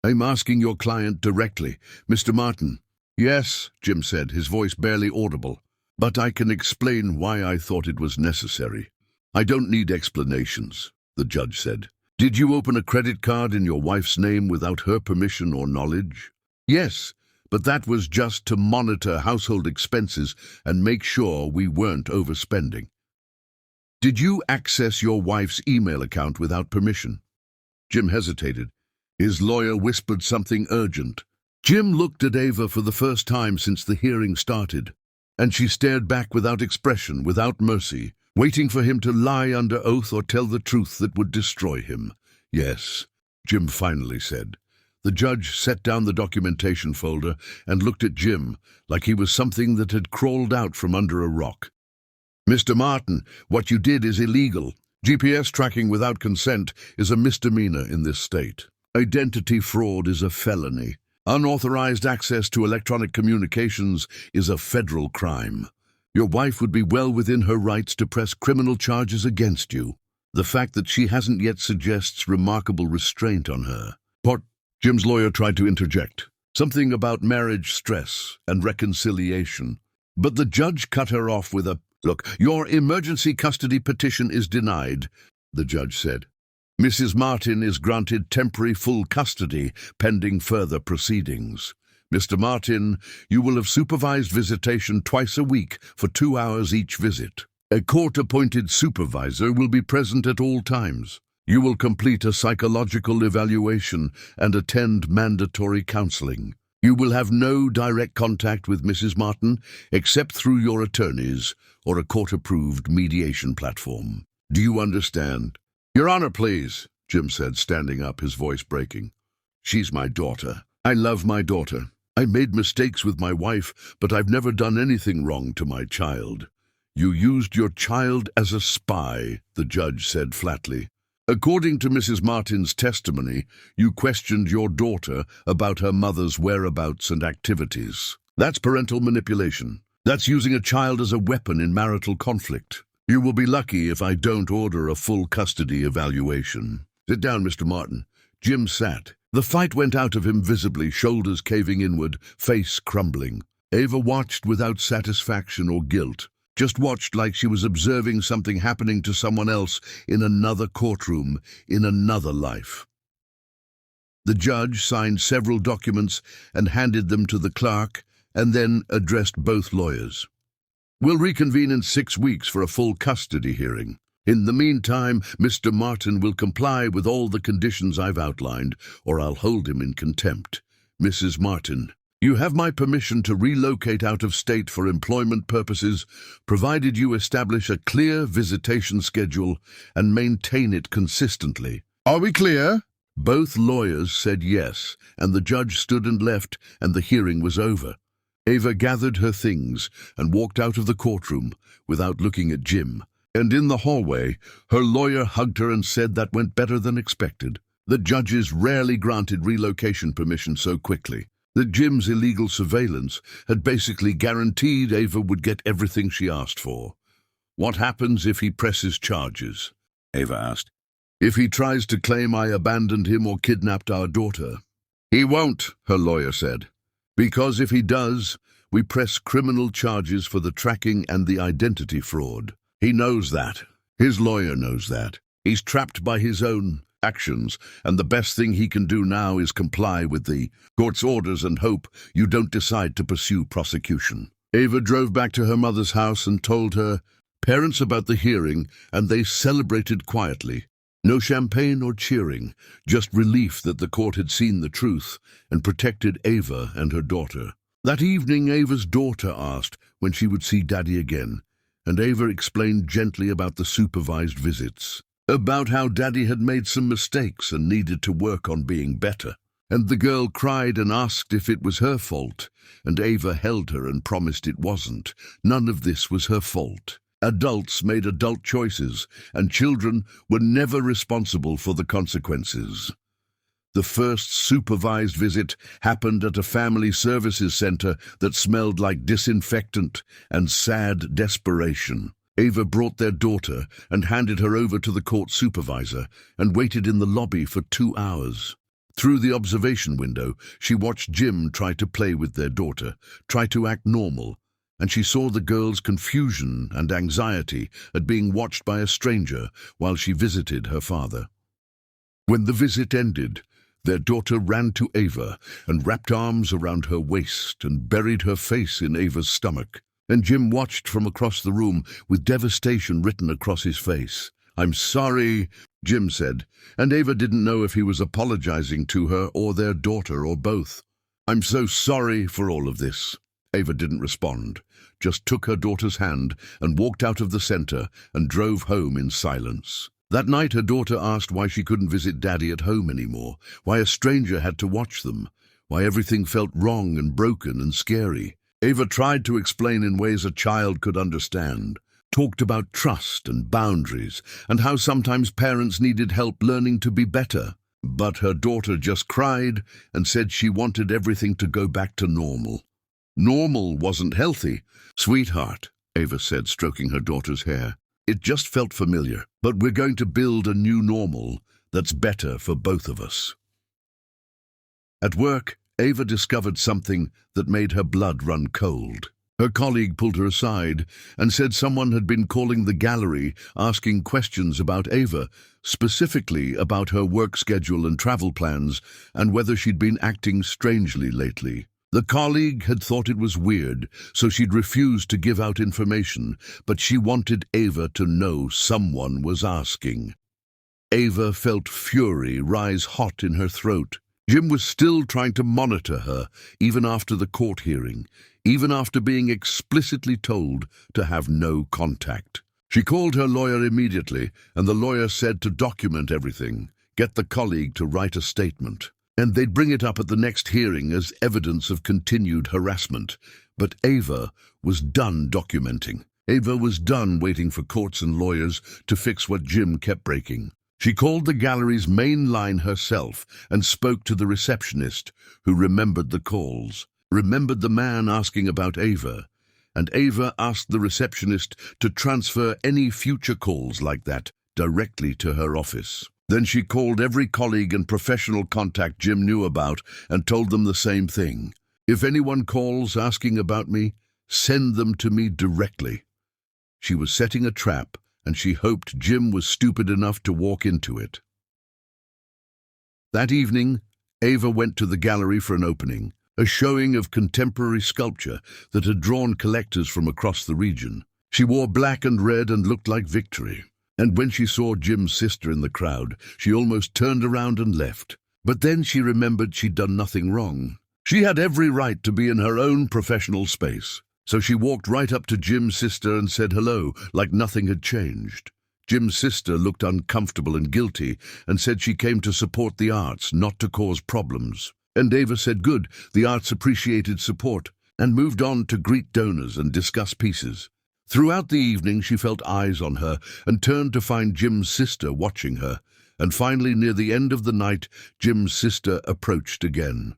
"I'm asking your client directly, Mr. Martin." "Yes," Jim said, his voice barely audible, "but I can explain why I thought it was necessary." "I don't need explanations," the judge said. "Did you open a credit card in your wife's name without her permission or knowledge?" "Yes, but that was just to monitor household expenses and make sure we weren't overspending." "Did you access your wife's email account without permission?" Jim hesitated. His lawyer whispered something urgent. Jim looked at Ava for the first time since the hearing started, and she stared back without expression, without mercy, waiting for him to lie under oath or tell the truth that would destroy him. "Yes," Jim finally said. The judge set down the documentation folder and looked at Jim like he was something that had crawled out from under a rock. "Mr. Martin, what you did is illegal. GPS tracking without consent is a misdemeanor in this state. Identity fraud is a felony. Unauthorized access to electronic communications is a federal crime. Your wife would be well within her rights to press criminal charges against you. The fact that she hasn't yet suggests remarkable restraint on her." Jim's lawyer tried to interject. Something about marriage stress and reconciliation. But the judge cut her off with a, "Look, your emergency custody petition is denied," the judge said. "Mrs. Martin is granted temporary full custody pending further proceedings. Mr. Martin, you will have supervised visitation twice a week for 2 hours each visit. A court-appointed supervisor will be present at all times. You will complete a psychological evaluation and attend mandatory counseling. You will have no direct contact with Mrs. Martin except through your attorneys or a court-approved mediation platform. Do you understand?" "Your Honor, please," Jim said, standing up, his voice breaking. "She's my daughter. I love my daughter. I made mistakes with my wife, but I've never done anything wrong to my child." "You used your child as a spy," the judge said flatly. "According to Mrs. Martin's testimony, you questioned your daughter about her mother's whereabouts and activities. That's parental manipulation. That's using a child as a weapon in marital conflict. You will be lucky if I don't order a full custody evaluation." "Sit down, Mr. Martin." Jim sat. The fight went out of him visibly, shoulders caving inward, face crumbling. Ava watched without satisfaction or guilt. Just watched like she was observing something happening to someone else in another courtroom, in another life. The judge signed several documents and handed them to the clerk, and then addressed both lawyers. "We'll reconvene in 6 weeks for a full custody hearing. In the meantime, Mr. Martin will comply with all the conditions I've outlined, or I'll hold him in contempt. Mrs. Martin, you have my permission to relocate out of state for employment purposes, provided you establish a clear visitation schedule and maintain it consistently. Are we clear?" Both lawyers said yes, and the judge stood and left, and the hearing was over. Ava gathered her things and walked out of the courtroom without looking at Jim. And in the hallway, her lawyer hugged her and said that went better than expected. The judges rarely granted relocation permission so quickly. That Jim's illegal surveillance had basically guaranteed Ava would get everything she asked for. "What happens if he presses charges?" Ava asked. "If he tries to claim I abandoned him or kidnapped our daughter?" "He won't," her lawyer said. "Because if he does, we press criminal charges for the tracking and the identity fraud. He knows that. His lawyer knows that. He's trapped by his own actions, and the best thing he can do now is comply with the court's orders and hope you don't decide to pursue prosecution." Ava drove back to her mother's house and told her parents about the hearing, and they celebrated quietly. No champagne or cheering, just relief that the court had seen the truth and protected Ava and her daughter. That evening, Ava's daughter asked when she would see Daddy again, and Ava explained gently about the supervised visits, about how Daddy had made some mistakes and needed to work on being better. And the girl cried and asked if it was her fault, and Ava held her and promised it wasn't. None of this was her fault. Adults made adult choices, and children were never responsible for the consequences. The first supervised visit happened at a family services center that smelled like disinfectant and sad desperation. Ava brought their daughter and handed her over to the court supervisor and waited in the lobby for 2 hours. Through the observation window, she watched Jim try to play with their daughter, try to act normal, and she saw the girl's confusion and anxiety at being watched by a stranger while she visited her father. When the visit ended, their daughter ran to Ava and wrapped arms around her waist and buried her face in Ava's stomach. And Jim watched from across the room with devastation written across his face. "I'm sorry," Jim said, and Ava didn't know if he was apologizing to her or their daughter or both. "I'm so sorry for all of this." Ava didn't respond, just took her daughter's hand and walked out of the center and drove home in silence. That night her daughter asked why she couldn't visit Daddy at home anymore, why a stranger had to watch them, why everything felt wrong and broken and scary. Ava tried to explain in ways a child could understand, talked about trust and boundaries and how sometimes parents needed help learning to be better. But her daughter just cried and said she wanted everything to go back to normal. Normal wasn't healthy. "Sweetheart," Ava said, stroking her daughter's hair, "it just felt familiar, but we're going to build a new normal that's better for both of us." At work, Ava discovered something that made her blood run cold. Her colleague pulled her aside and said someone had been calling the gallery asking questions about Ava, specifically about her work schedule and travel plans, and whether she'd been acting strangely lately. The colleague had thought it was weird, so she'd refused to give out information, but she wanted Ava to know someone was asking. Ava felt fury rise hot in her throat. Jim was still trying to monitor her, even after the court hearing, even after being explicitly told to have no contact. She called her lawyer immediately, and the lawyer said to document everything, get the colleague to write a statement, and they'd bring it up at the next hearing as evidence of continued harassment. But Ava was done documenting. Ava was done waiting for courts and lawyers to fix what Jim kept breaking. She called the gallery's main line herself and spoke to the receptionist, who remembered the calls, remembered the man asking about Ava, and Ava asked the receptionist to transfer any future calls like that directly to her office. Then she called every colleague and professional contact Jim knew about and told them the same thing. If anyone calls asking about me, send them to me directly. She was setting a trap, and she hoped Jim was stupid enough to walk into it. That evening, Ava went to the gallery for an opening, a showing of contemporary sculpture that had drawn collectors from across the region. She wore black and red and looked like victory. And when she saw Jim's sister in the crowd, she almost turned around and left. But then she remembered she'd done nothing wrong. She had every right to be in her own professional space. So she walked right up to Jim's sister and said hello, like nothing had changed. Jim's sister looked uncomfortable and guilty and said she came to support the arts, not to cause problems. And Ava said good, the arts appreciated support, and moved on to greet donors and discuss pieces. Throughout the evening she felt eyes on her and turned to find Jim's sister watching her, and finally near the end of the night Jim's sister approached again.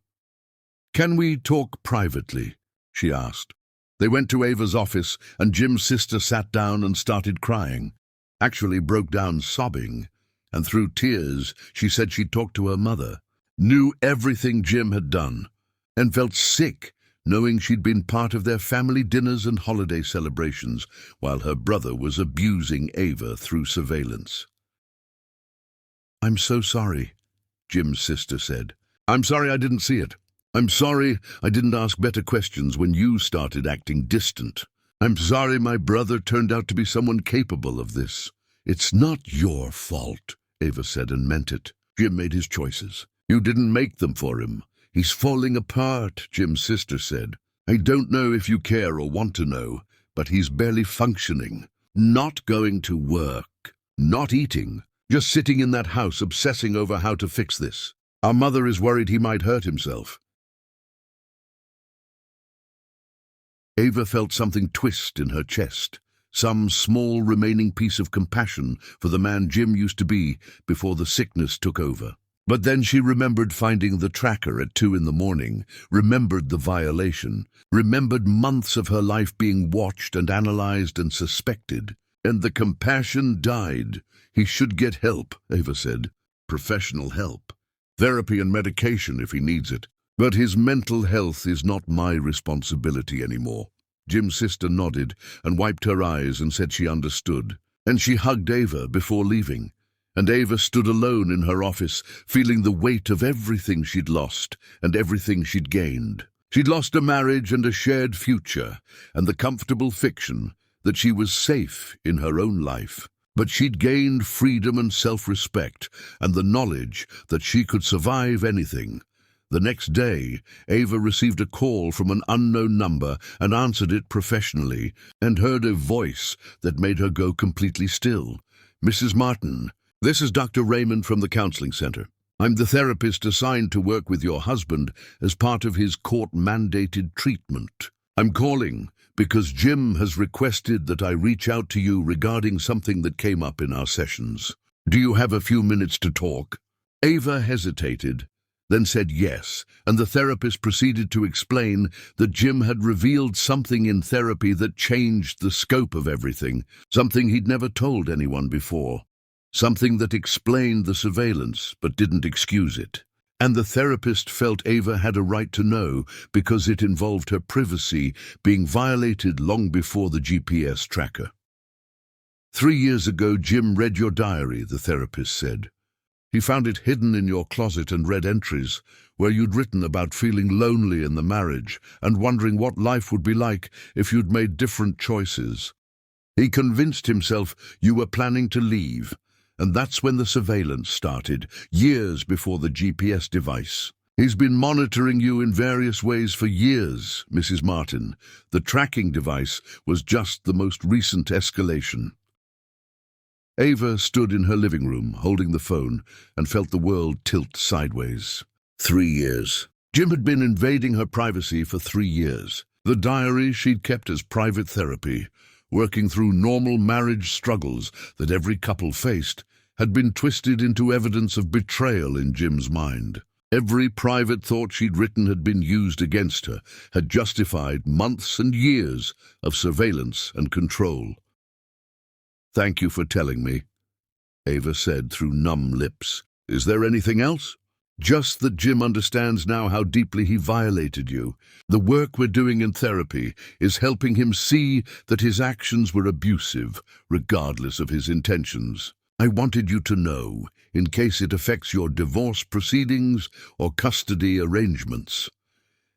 "Can we talk privately?" she asked. They went to Ava's office, and Jim's sister sat down and started crying, actually broke down sobbing, and through tears she said she'd talked to her mother, knew everything Jim had done, and felt sick knowing she'd been part of their family dinners and holiday celebrations while her brother was abusing Ava through surveillance. "I'm so sorry," Jim's sister said. "I'm sorry I didn't see it. I'm sorry I didn't ask better questions when you started acting distant. I'm sorry my brother turned out to be someone capable of this. It's not your fault," Ava said, and meant it. "Jim made his choices. You didn't make them for him. He's falling apart," Jim's sister said. "I don't know if you care or want to know, but he's barely functioning. Not going to work, not eating, just sitting in that house obsessing over how to fix this. Our mother is worried he might hurt himself." Ava felt something twist in her chest, some small remaining piece of compassion for the man Jim used to be before the sickness took over. But then she remembered finding the tracker at 2 a.m, remembered the violation, remembered months of her life being watched and analyzed and suspected. And the compassion died. "He should get help," Ava said. "Professional help. Therapy and medication if he needs it. But his mental health is not my responsibility anymore." Jim's sister nodded and wiped her eyes and said she understood. And she hugged Ava before leaving. And Ava stood alone in her office, feeling the weight of everything she'd lost and everything she'd gained. She'd lost a marriage and a shared future, and the comfortable fiction that she was safe in her own life. But she'd gained freedom and self-respect, and the knowledge that she could survive anything. The next day, Ava received a call from an unknown number and answered it professionally, and heard a voice that made her go completely still. "Mrs. Martin, this is Dr. Raymond from the counseling center. I'm the therapist assigned to work with your husband as part of his court-mandated treatment. I'm calling because Jim has requested that I reach out to you regarding something that came up in our sessions. Do you have a few minutes to talk?" Ava hesitated, then said yes, and the therapist proceeded to explain that Jim had revealed something in therapy that changed the scope of everything, something he'd never told anyone before, something that explained the surveillance but didn't excuse it. And the therapist felt Ava had a right to know because it involved her privacy being violated long before the GPS tracker. 3 years ago, Jim read your diary, the therapist said. He found it hidden in your closet and read entries where you'd written about feeling lonely in the marriage and wondering what life would be like if you'd made different choices. He convinced himself you were planning to leave, and that's when the surveillance started, years before the GPS device. He's been monitoring you in various ways for years, Mrs. Martin. The tracking device was just the most recent escalation. Ava stood in her living room, holding the phone, and felt the world tilt sideways. 3 years. Jim had been invading her privacy for 3 years. The diary she'd kept as private therapy, working through normal marriage struggles that every couple faced, had been twisted into evidence of betrayal in Jim's mind. Every private thought she'd written had been used against her, had justified months and years of surveillance and control. "Thank you for telling me," Ava said through numb lips. "Is there anything else?" "Just that Jim understands now how deeply he violated you. The work we're doing in therapy is helping him see that his actions were abusive, regardless of his intentions. I wanted you to know, in case it affects your divorce proceedings or custody arrangements."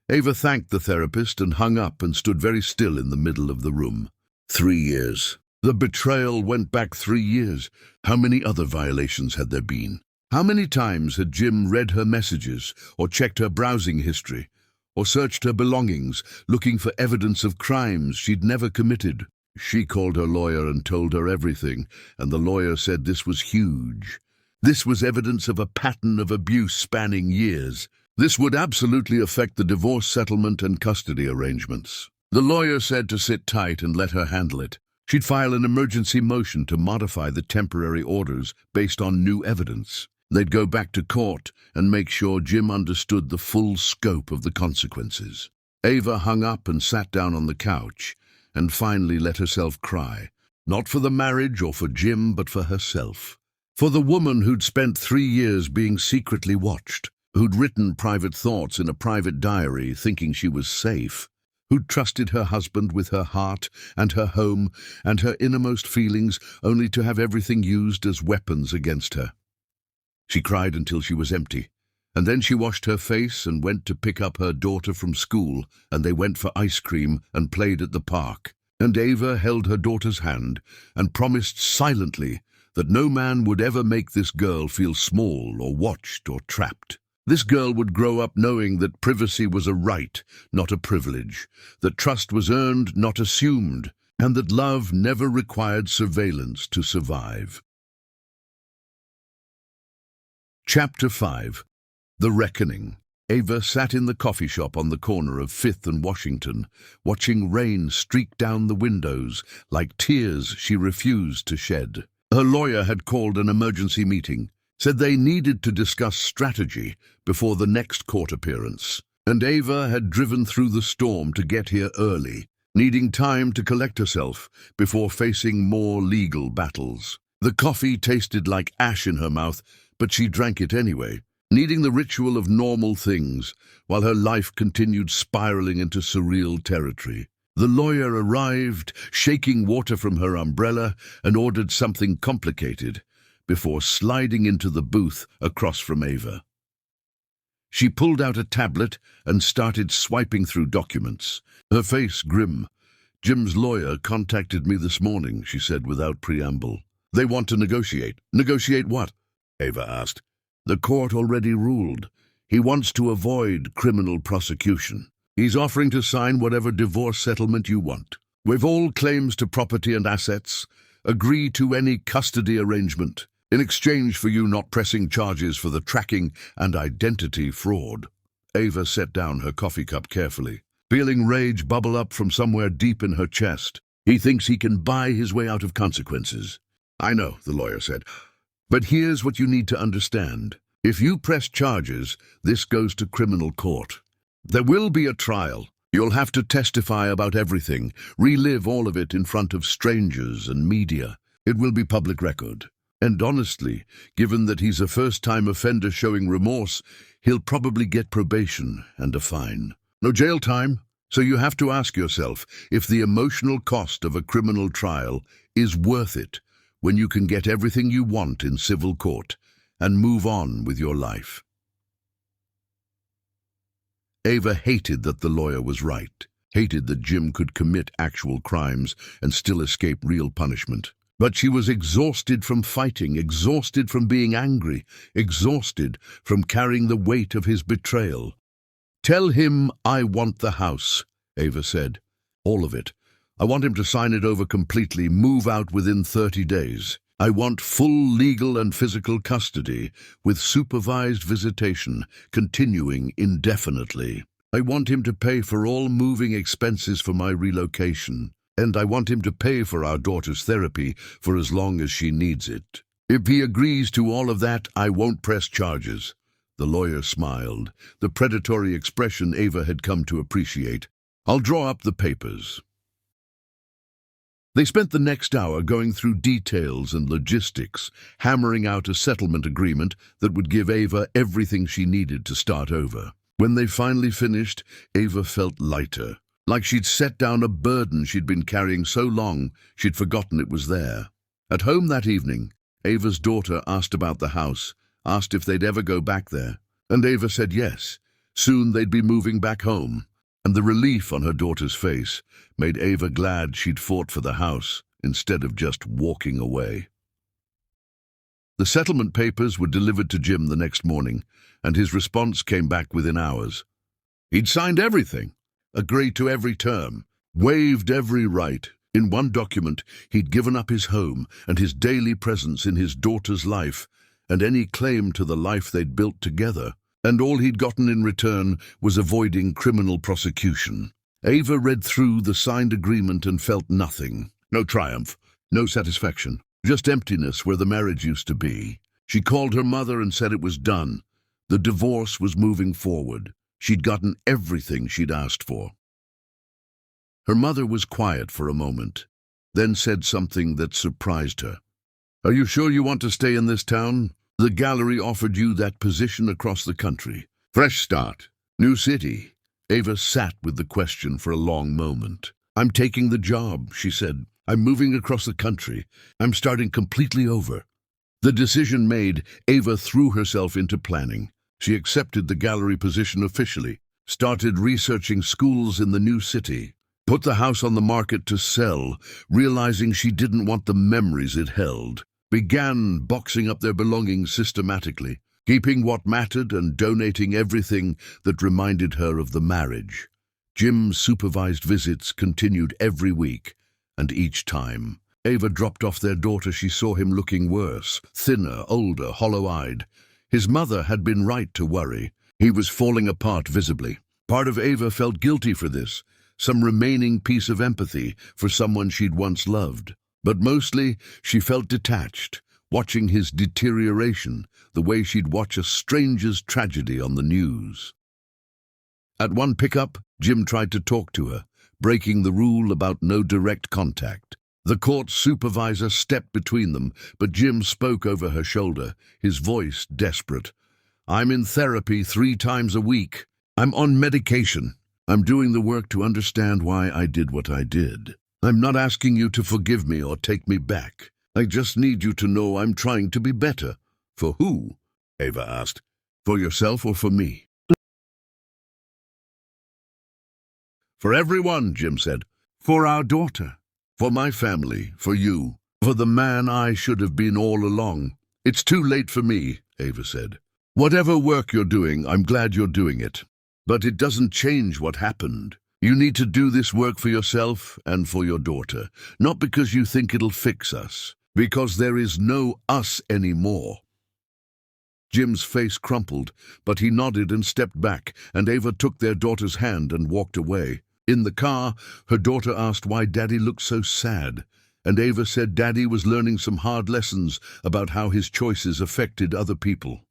Ava thanked the therapist and hung up and stood very still in the middle of the room. 3 years. The betrayal went back 3 years. How many other violations had there been? How many times had Jim read her messages, or checked her browsing history, or searched her belongings, looking for evidence of crimes she'd never committed? She called her lawyer and told her everything, and the lawyer said this was huge. This was evidence of a pattern of abuse spanning years. This would absolutely affect the divorce settlement and custody arrangements. The lawyer said to sit tight and let her handle it. She'd file an emergency motion to modify the temporary orders based on new evidence. They'd go back to court and make sure Jim understood the full scope of the consequences. Ava hung up and sat down on the couch and finally let herself cry. Not for the marriage or for Jim, but for herself. For the woman who'd spent 3 years being secretly watched, who'd written private thoughts in a private diary thinking she was safe, who'd trusted her husband with her heart and her home and her innermost feelings only to have everything used as weapons against her. She cried until she was empty, and then she washed her face and went to pick up her daughter from school, and they went for ice cream and played at the park. And Ava held her daughter's hand and promised silently that no man would ever make this girl feel small or watched or trapped. This girl would grow up knowing that privacy was a right, not a privilege, that trust was earned, not assumed, and that love never required surveillance to survive. Chapter 5. The Reckoning. Ava sat in the coffee shop on the corner of 5th and Washington, watching rain streak down the windows like tears she refused to shed. Her lawyer had called an emergency meeting, said they needed to discuss strategy before the next court appearance, and Ava had driven through the storm to get here early, needing time to collect herself before facing more legal battles. The coffee tasted like ash in her mouth, but she drank it anyway, needing the ritual of normal things, while her life continued spiraling into surreal territory. The lawyer arrived, shaking water from her umbrella, and ordered something complicated, before sliding into the booth across from Ava. She pulled out a tablet and started swiping through documents, her face grim. "Jim's lawyer contacted me this morning," she said without preamble. "They want to negotiate." "Negotiate what?" Ava asked. "The court already ruled. He wants to avoid criminal prosecution. He's offering to sign whatever divorce settlement you want. Waive all claims to property and assets. Agree to any custody arrangement, in exchange for you not pressing charges for the tracking and identity fraud." Ava set down her coffee cup carefully, feeling rage bubble up from somewhere deep in her chest. "He thinks he can buy his way out of consequences." "I know," the lawyer said. "But here's what you need to understand. If you press charges, this goes to criminal court. There will be a trial. You'll have to testify about everything, relive all of it in front of strangers and media. It will be public record. And honestly, given that he's a first-time offender showing remorse, he'll probably get probation and a fine. No jail time. So you have to ask yourself if the emotional cost of a criminal trial is worth it when you can get everything you want in civil court and move on with your life. Ava hated that the lawyer was right, hated that Jim could commit actual crimes and still escape real punishment. But she was exhausted from fighting, exhausted from being angry, exhausted from carrying the weight of his betrayal. "Tell him I want the house," Ava said. "All of it. I want him to sign it over completely, move out within 30 days. I want full legal and physical custody, with supervised visitation, continuing indefinitely. I want him to pay for all moving expenses for my relocation, and I want him to pay for our daughter's therapy for as long as she needs it. If he agrees to all of that, I won't press charges." The lawyer smiled, the predatory expression Ava had come to appreciate. "I'll draw up the papers." They spent the next hour going through details and logistics, hammering out a settlement agreement that would give Ava everything she needed to start over. When they finally finished, Ava felt lighter, like she'd set down a burden she'd been carrying so long she'd forgotten it was there. At home that evening, Ava's daughter asked about the house, asked if they'd ever go back there, and Ava said yes. Soon they'd be moving back home, and the relief on her daughter's face made Ava glad she'd fought for the house instead of just walking away. The settlement papers were delivered to Jim the next morning, and his response came back within hours. He'd signed everything, agreed to every term, waived every right. In one document, he'd given up his home and his daily presence in his daughter's life, and any claim to the life they'd built together, and all he'd gotten in return was avoiding criminal prosecution. Ava read through the signed agreement and felt nothing. No triumph, no satisfaction, just emptiness where the marriage used to be. She called her mother and said it was done. The divorce was moving forward. She'd gotten everything she'd asked for. Her mother was quiet for a moment, then said something that surprised her. "Are you sure you want to stay in this town? The gallery offered you that position across the country. Fresh start, new city." Ava sat with the question for a long moment. "I'm taking the job," she said. "I'm moving across the country. I'm starting completely over." The decision made, Ava threw herself into planning. She accepted the gallery position officially, started researching schools in the new city, put the house on the market to sell, realizing she didn't want the memories it held, began boxing up their belongings systematically, keeping what mattered and donating everything that reminded her of the marriage. Jim's supervised visits continued every week, and each time Ava dropped off their daughter, she saw him looking worse, thinner, older, hollow-eyed. His mother had been right to worry. He was falling apart visibly. Part of Ava felt guilty for this, some remaining piece of empathy for someone she'd once loved. But mostly, she felt detached, watching his deterioration the way she'd watch a stranger's tragedy on the news. At one pickup, Jim tried to talk to her, breaking the rule about no direct contact. The court supervisor stepped between them, but Jim spoke over her shoulder, his voice desperate. "I'm in therapy 3 times a week. I'm on medication. I'm doing the work to understand why I did what I did. I'm not asking you to forgive me or take me back. I just need you to know I'm trying to be better." "For who?" Ava asked. "For yourself or for me?" "For everyone," Jim said. "For our daughter. For my family, for you, for the man I should have been all along." "It's too late for me," Ava said. "Whatever work you're doing, I'm glad you're doing it. But it doesn't change what happened. You need to do this work for yourself and for your daughter, not because you think it'll fix us, because there is no us anymore." Jim's face crumpled, but he nodded and stepped back, and Ava took their daughter's hand and walked away. In the car, her daughter asked why Daddy looked so sad, and Ava said Daddy was learning some hard lessons about how his choices affected other people.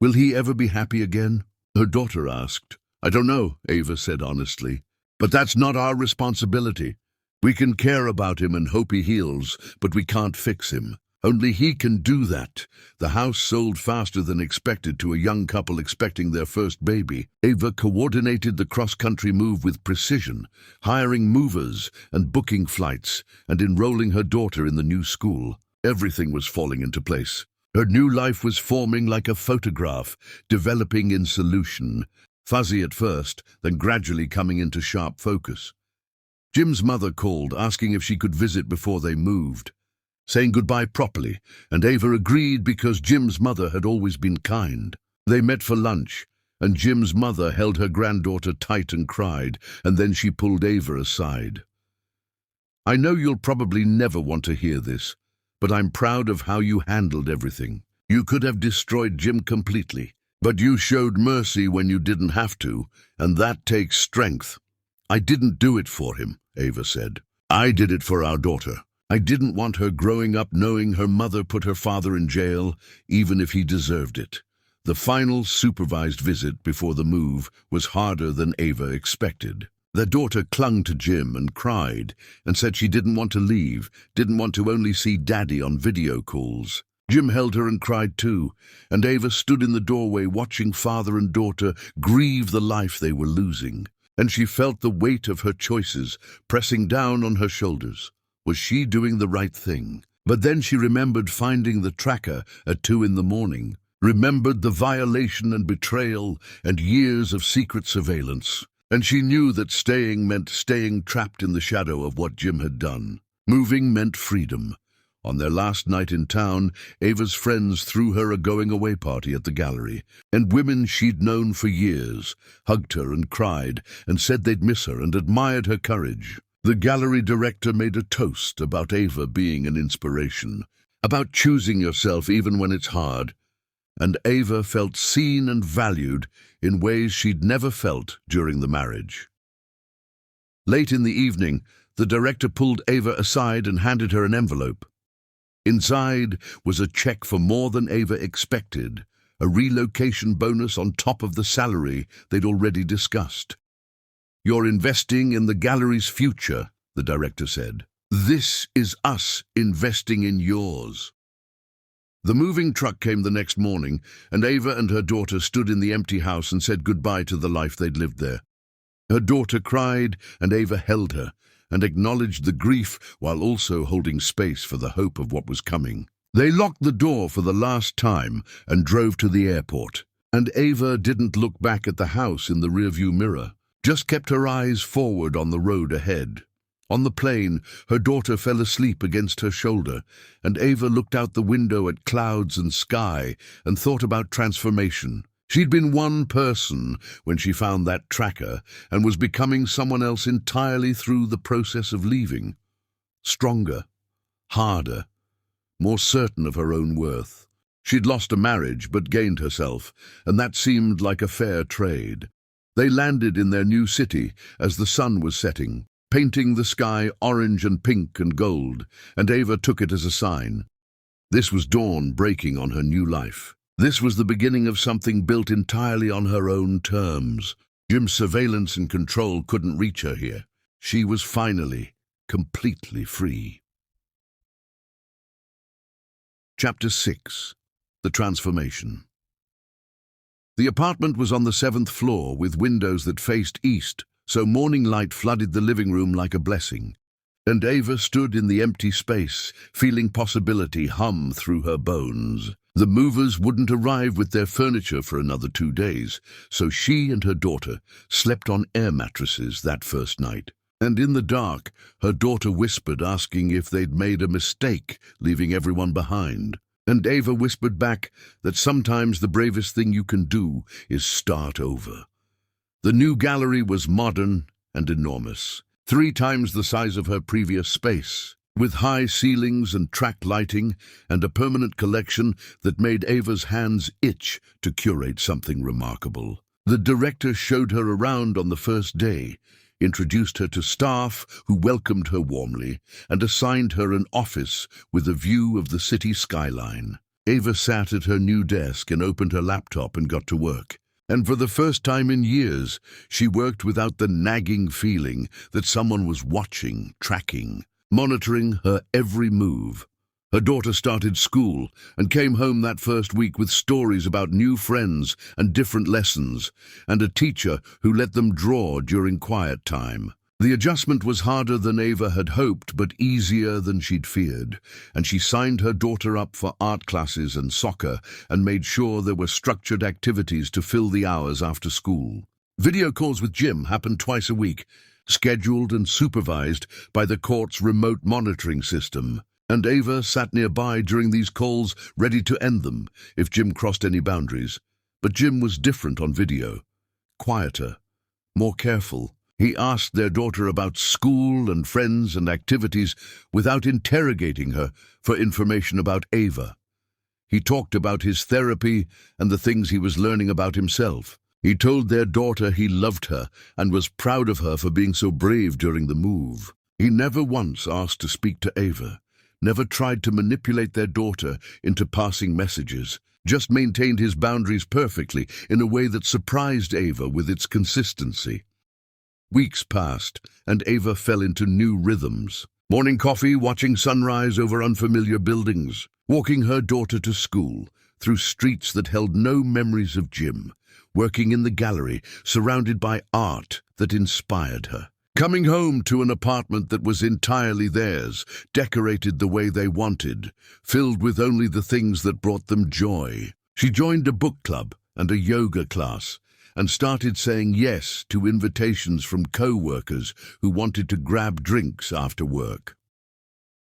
"Will he ever be happy again?" her daughter asked. "I don't know," Ava said honestly. "But that's not our responsibility. We can care about him and hope he heals, but we can't fix him. Only he can do that. The house sold faster than expected to a young couple expecting their first baby. Ava coordinated the cross-country move with precision, hiring movers and booking flights and enrolling her daughter in the new school. Everything was falling into place. Her new life was forming like a photograph, developing in solution, fuzzy at first, then gradually coming into sharp focus. Jim's mother called, asking if she could visit before they moved, saying goodbye properly, and Ava agreed because Jim's mother had always been kind. They met for lunch, and Jim's mother held her granddaughter tight and cried, and then she pulled Ava aside. "I know you'll probably never want to hear this, but I'm proud of how you handled everything. You could have destroyed Jim completely, but you showed mercy when you didn't have to, and that takes strength." "I didn't do it for him," Ava said. "I did it for our daughter. I didn't want her growing up knowing her mother put her father in jail, even if he deserved it." The final supervised visit before the move was harder than Ava expected. Their daughter clung to Jim and cried and said she didn't want to leave, didn't want to only see Daddy on video calls. Jim held her and cried too, and Ava stood in the doorway watching father and daughter grieve the life they were losing. And she felt the weight of her choices pressing down on her shoulders. Was she doing the right thing? But then she remembered finding the tracker at 2 a.m, remembered the violation and betrayal and years of secret surveillance. And she knew that staying meant staying trapped in the shadow of what Jim had done. Moving meant freedom. On their last night in town, Ava's friends threw her a going-away party at the gallery, and women she'd known for years hugged her and cried and said they'd miss her and admired her courage. The gallery director made a toast about Ava being an inspiration, about choosing yourself even when it's hard, and Ava felt seen and valued in ways she'd never felt during the marriage. Late in the evening, the director pulled Ava aside and handed her an envelope. Inside was a check for more than Ava expected, a relocation bonus on top of the salary they'd already discussed. "You're investing in the gallery's future," the director said. "This is us investing in yours." The moving truck came the next morning, and Ava and her daughter stood in the empty house and said goodbye to the life they'd lived there. Her daughter cried, and Ava held her and acknowledged the grief while also holding space for the hope of what was coming. They locked the door for the last time and drove to the airport, and Ava didn't look back at the house in the rearview mirror, just kept her eyes forward on the road ahead. On the plane, her daughter fell asleep against her shoulder, and Ava looked out the window at clouds and sky and thought about transformation. She'd been one person when she found that tracker and was becoming someone else entirely through the process of leaving. Stronger, harder, more certain of her own worth. She'd lost a marriage but gained herself, and that seemed like a fair trade. They landed in their new city as the sun was setting, painting the sky orange and pink and gold, and Ava took it as a sign. This was dawn breaking on her new life. This was the beginning of something built entirely on her own terms. Jim's surveillance and control couldn't reach her here. She was finally, completely free. Chapter 6. The Transformation. The apartment was on the 7th floor with windows that faced east, so morning light flooded the living room like a blessing. And Ava stood in the empty space, feeling possibility hum through her bones. The movers wouldn't arrive with their furniture for another 2 days, so she and her daughter slept on air mattresses that first night. And in the dark, her daughter whispered, asking if they'd made a mistake, leaving everyone behind. And Ava whispered back that sometimes the bravest thing you can do is start over. The new gallery was modern and enormous, 3 times the size of her previous space, with high ceilings and track lighting and a permanent collection that made Ava's hands itch to curate something remarkable. The director showed her around on the first day, introduced her to staff who welcomed her warmly, and assigned her an office with a view of the city skyline. Ava sat at her new desk and opened her laptop and got to work. And for the first time in years, she worked without the nagging feeling that someone was watching, tracking, monitoring her every move. Her daughter started school and came home that first week with stories about new friends and different lessons, and a teacher who let them draw during quiet time. The adjustment was harder than Ava had hoped, but easier than she'd feared, and she signed her daughter up for art classes and soccer and made sure there were structured activities to fill the hours after school. Video calls with Jim happened twice a week, scheduled and supervised by the court's remote monitoring system, and Ava sat nearby during these calls, ready to end them if Jim crossed any boundaries. But Jim was different on video, quieter, more careful. He asked their daughter about school and friends and activities without interrogating her for information about Ava. He talked about his therapy and the things he was learning about himself. He told their daughter he loved her and was proud of her for being so brave during the move. He never once asked to speak to Ava, never tried to manipulate their daughter into passing messages, just maintained his boundaries perfectly in a way that surprised Ava with its consistency. Weeks passed, and Ava fell into new rhythms. Morning coffee, watching sunrise over unfamiliar buildings, walking her daughter to school, through streets that held no memories of Jim, working in the gallery, surrounded by art that inspired her. Coming home to an apartment that was entirely theirs, decorated the way they wanted, filled with only the things that brought them joy. She joined a book club and a yoga class, and started saying yes to invitations from co-workers who wanted to grab drinks after work.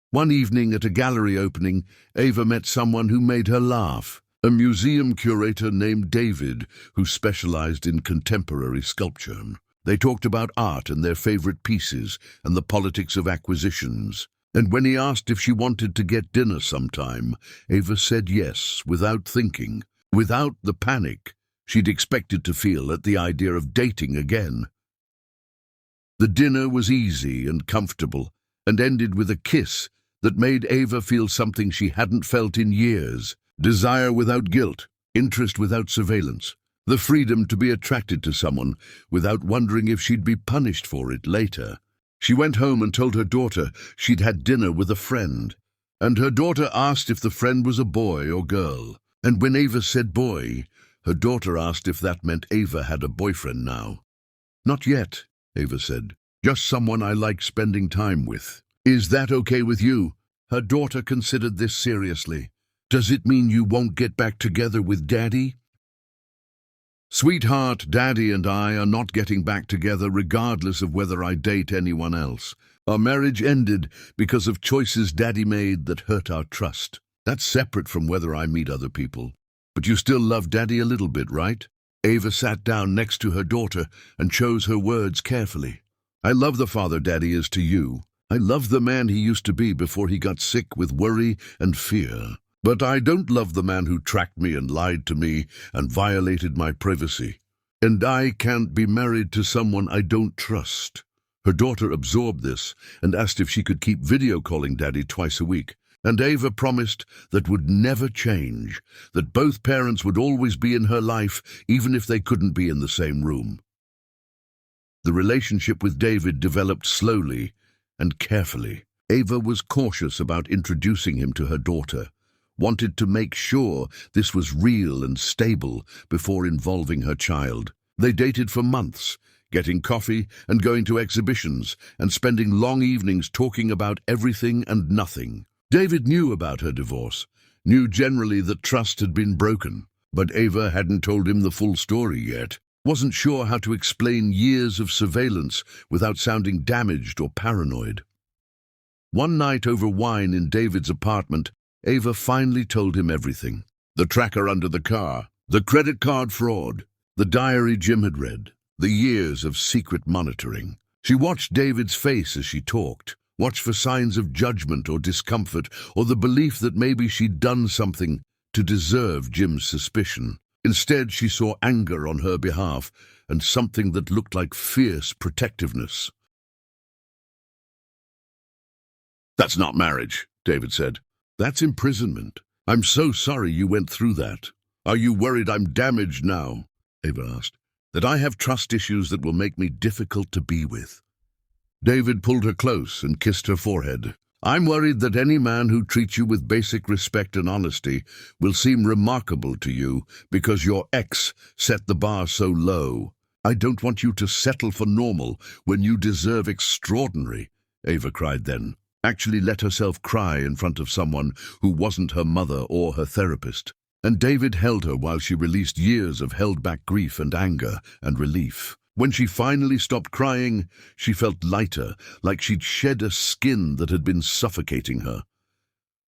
One evening at a gallery opening, Ava met someone who made her laugh, a museum curator named David who specialized in contemporary sculpture. They talked about art and their favorite pieces and the politics of acquisitions. And when he asked if she wanted to get dinner sometime, Ava said yes, without thinking, without the panic she'd expected to feel at the idea of dating again. The dinner was easy and comfortable, and ended with a kiss that made Ava feel something she hadn't felt in years: desire without guilt, interest without surveillance, the freedom to be attracted to someone without wondering if she'd be punished for it later. She went home and told her daughter she'd had dinner with a friend, and her daughter asked if the friend was a boy or girl. And when Ava said boy, her daughter asked if that meant Ava had a boyfriend now. "Not yet," Ava said. "Just someone I like spending time with." "Is that okay with you?" Her daughter considered this seriously. "Does it mean you won't get back together with Daddy?" "Sweetheart, Daddy and I are not getting back together regardless of whether I date anyone else. Our marriage ended because of choices Daddy made that hurt our trust. That's separate from whether I meet other people. But you still love Daddy a little bit, right?" Ava sat down next to her daughter and chose her words carefully. "I love the father Daddy is to you. I love the man he used to be before he got sick with worry and fear. But I don't love the man who tracked me and lied to me and violated my privacy. And I can't be married to someone I don't trust." Her daughter absorbed this and asked if she could keep video calling Daddy twice a week. And Ava promised that would never change, that both parents would always be in her life, even if they couldn't be in the same room. The relationship with David developed slowly and carefully. Ava was cautious about introducing him to her daughter, wanted to make sure this was real and stable before involving her child. They dated for months, getting coffee and going to exhibitions and spending long evenings talking about everything and nothing. David knew about her divorce, knew generally that trust had been broken, but Ava hadn't told him the full story yet, wasn't sure how to explain years of surveillance without sounding damaged or paranoid. One night over wine in David's apartment, Ava finally told him everything. The tracker under the car, the credit card fraud, the diary Jim had read, the years of secret monitoring. She watched David's face as she talked, watched for signs of judgment or discomfort, or the belief that maybe she'd done something to deserve Jim's suspicion. Instead, she saw anger on her behalf and something that looked like fierce protectiveness. "That's not marriage," David said. "That's imprisonment. I'm so sorry you went through that." "Are you worried I'm damaged now?" Ava asked. "That I have trust issues that will make me difficult to be with." David pulled her close and kissed her forehead. I'm worried that any man who treats you with basic respect and honesty will seem remarkable to you because your ex set the bar so low. I don't want you to settle for normal when you deserve extraordinary, Ava cried then. Actually let herself cry in front of someone who wasn't her mother or her therapist. And David held her while she released years of held-back grief and anger and relief. When she finally stopped crying, she felt lighter, like she'd shed a skin that had been suffocating her.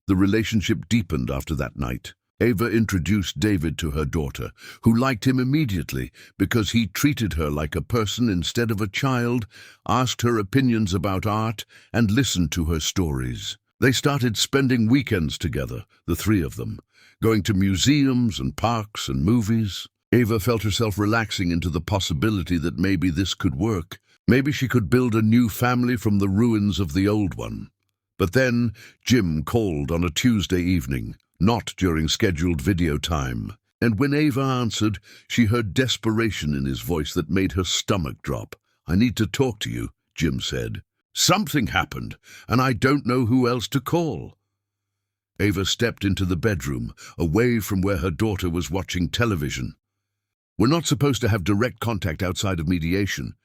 The relationship deepened after that night. Ava introduced David to her daughter, who liked him immediately because he treated her like a person instead of a child, asked her opinions about art, and listened to her stories. They started spending weekends together, the three of them, going to museums and parks and movies. Ava felt herself relaxing into the possibility that maybe this could work. Maybe she could build a new family from the ruins of the old one. But then Jim called on a Tuesday evening, not during scheduled video time. And when Ava answered, she heard desperation in his voice that made her stomach drop. "I need to talk to you," Jim said. "Something happened, and I don't know who else to call." Ava stepped into the bedroom, away from where her daughter was watching television. "We're not supposed to have direct contact outside of mediation."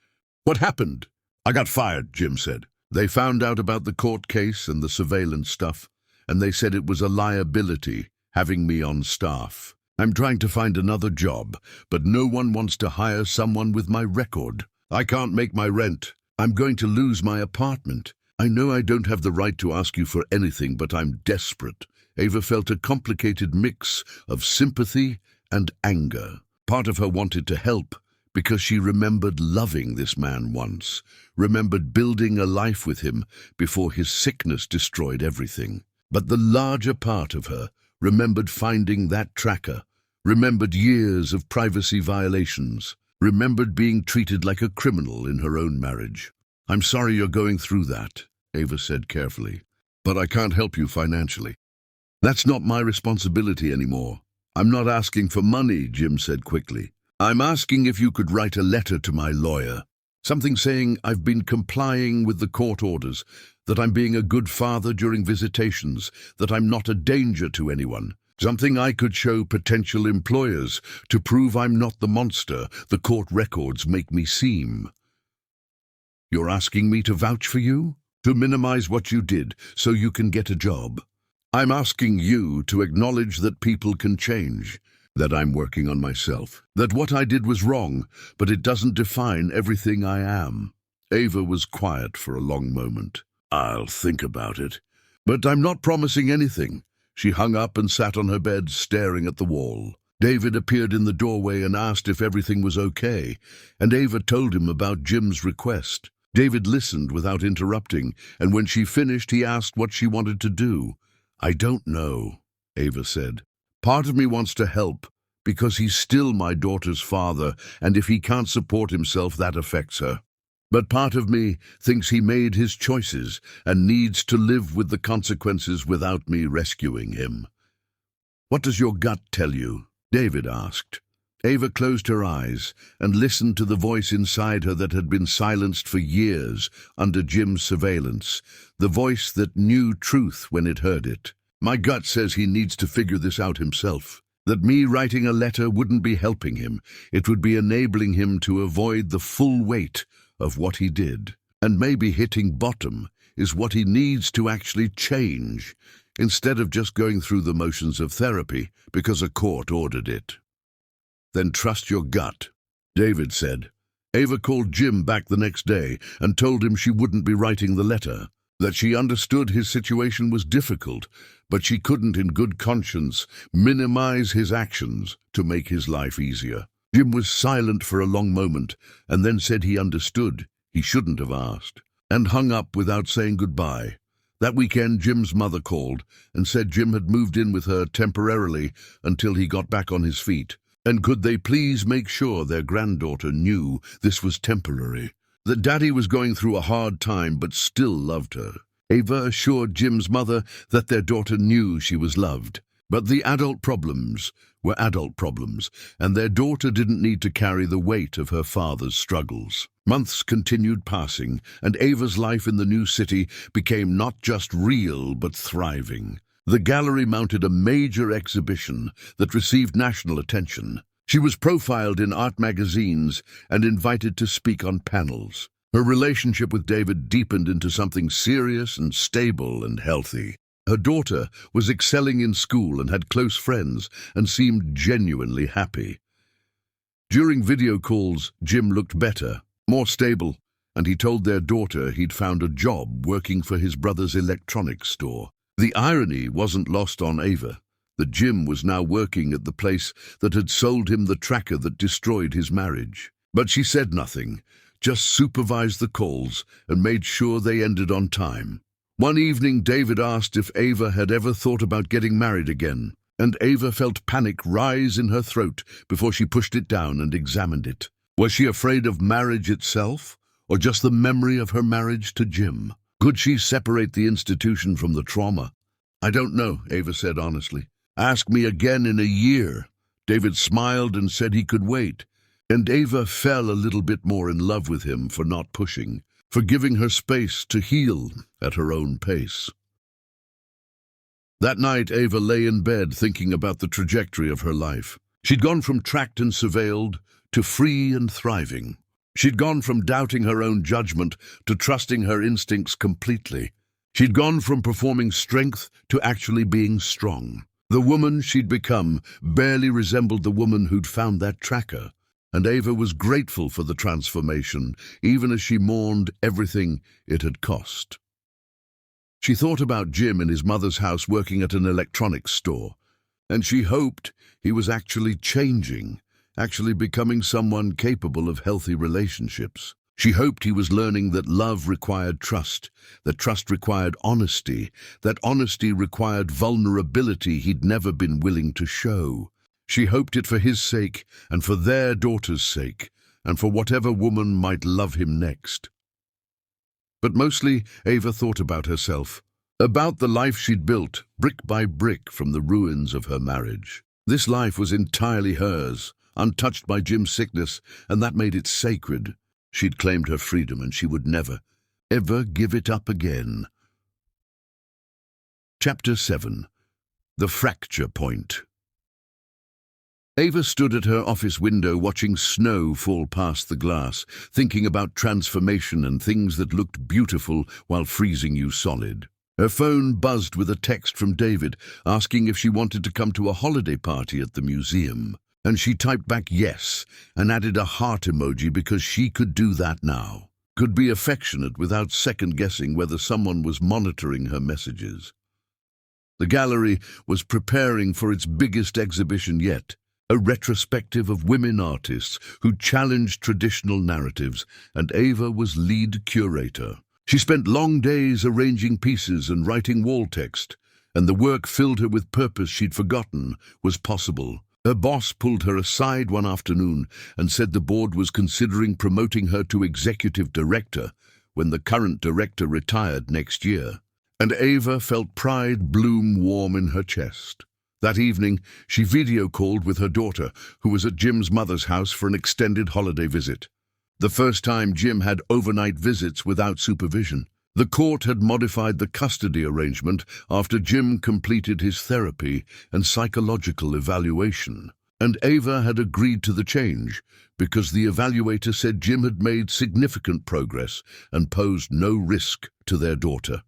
"What happened?" "I got fired," Jim said. "They found out about the court case and the surveillance stuff, and they said it was a liability, having me on staff. I'm trying to find another job, but no one wants to hire someone with my record. I can't make my rent. I'm going to lose my apartment. I know I don't have the right to ask you for anything, but I'm desperate." Ava felt a complicated mix of sympathy and anger. Part of her wanted to help because she remembered loving this man once, remembered building a life with him before his sickness destroyed everything. But the larger part of her remembered finding that tracker, remembered years of privacy violations, remembered being treated like a criminal in her own marriage. "I'm sorry you're going through that," Ava said carefully, "but I can't help you financially." "That's not my responsibility anymore." "I'm not asking for money," Jim said quickly. "I'm asking if you could write a letter to my lawyer. Something saying I've been complying with the court orders, that I'm being a good father during visitations, that I'm not a danger to anyone. Something I could show potential employers to prove I'm not the monster the court records make me seem." "You're asking me to vouch for you? To minimize what you did so you can get a job?" "I'm asking you to acknowledge that people can change, that I'm working on myself, that what I did was wrong, but it doesn't define everything I am." Ava was quiet for a long moment. "I'll think about it, but I'm not promising anything." She hung up and sat on her bed, staring at the wall. David appeared in the doorway and asked if everything was okay, and Ava told him about Jim's request. David listened without interrupting, and when she finished, he asked what she wanted to do. "I don't know," Ava said. "Part of me wants to help, because he's still my daughter's father, and if he can't support himself, that affects her. But part of me thinks he made his choices and needs to live with the consequences without me rescuing him." "What does your gut tell you?" David asked. Ava closed her eyes and listened to the voice inside her that had been silenced for years under Jim's surveillance, the voice that knew truth when it heard it. "My gut says he needs to figure this out himself. That me writing a letter wouldn't be helping him. It would be enabling him to avoid the full weight of what he did. And maybe hitting bottom is what he needs to actually change, instead of just going through the motions of therapy because a court ordered it." "Then trust your gut," David said. Ava called Jim back the next day and told him she wouldn't be writing the letter, that she understood his situation was difficult, but she couldn't in good conscience minimize his actions to make his life easier. Jim was silent for a long moment and then said he understood. He shouldn't have asked, and hung up without saying goodbye. That weekend, Jim's mother called and said Jim had moved in with her temporarily until he got back on his feet. And could they please make sure their granddaughter knew this was temporary, that Daddy was going through a hard time but still loved her. Ava assured Jim's mother that their daughter knew she was loved, But the adult problems were adult problems, and their daughter didn't need to carry the weight of her father's struggles. Months continued passing, and Ava's life in the new city became not just real, but thriving. The gallery mounted a major exhibition that received national attention. She was profiled in art magazines and invited to speak on panels. Her relationship with David deepened into something serious and stable and healthy. Her daughter was excelling in school and had close friends and seemed genuinely happy. During video calls, Jim looked better, more stable, and he told their daughter he'd found a job working for his brother's electronics store. The irony wasn't lost on Ava, that Jim was now working at the place that had sold him the tracker that destroyed his marriage. But she said nothing, just supervised the calls and made sure they ended on time. One evening, David asked if Ava had ever thought about getting married again, and Ava felt panic rise in her throat before she pushed it down and examined it. Was she afraid of marriage itself, or just the memory of her marriage to Jim? Could she separate the institution from the trauma? I don't know, Ava said honestly. Ask me again in a year. David smiled and said he could wait, and Ava fell a little bit more in love with him for not pushing, for giving her space to heal at her own pace. That night, Ava lay in bed thinking about the trajectory of her life. She'd gone from tracked and surveilled to free and thriving. She'd gone from doubting her own judgment to trusting her instincts completely. She'd gone from performing strength to actually being strong. The woman she'd become barely resembled the woman who'd found that tracker, and Ava was grateful for the transformation, even as she mourned everything it had cost. She thought about Jim in his mother's house working at an electronics store, and she hoped he was actually changing, actually becoming someone capable of healthy relationships. She hoped he was learning that love required trust, that trust required honesty, that honesty required vulnerability he'd never been willing to show. She hoped it for his sake, and for their daughter's sake, and for whatever woman might love him next. But mostly, Ava thought about herself, about the life she'd built, brick by brick, from the ruins of her marriage. This life was entirely hers, untouched by Jim's sickness, and that made it sacred. She'd claimed her freedom, and she would never, ever give it up again. Chapter 7. The Fracture Point. Ava stood at her office window watching snow fall past the glass, thinking about transformation and things that looked beautiful while freezing you solid. Her phone buzzed with a text from David asking if she wanted to come to a holiday party at the museum, and she typed back yes and added a heart emoji because she could do that now, could be affectionate without second-guessing whether someone was monitoring her messages. The gallery was preparing for its biggest exhibition yet, a retrospective of women artists who challenged traditional narratives, and Ava was lead curator. She spent long days arranging pieces and writing wall text, and the work filled her with purpose she'd forgotten was possible. Her boss pulled her aside one afternoon and said the board was considering promoting her to executive director when the current director retired next year, and Ava felt pride bloom warm in her chest. That evening, she video-called with her daughter, who was at Jim's mother's house for an extended holiday visit. The first time Jim had overnight visits without supervision. The court had modified the custody arrangement after Jim completed his therapy and psychological evaluation, and Ava had agreed to the change because the evaluator said Jim had made significant progress and posed no risk to their daughter.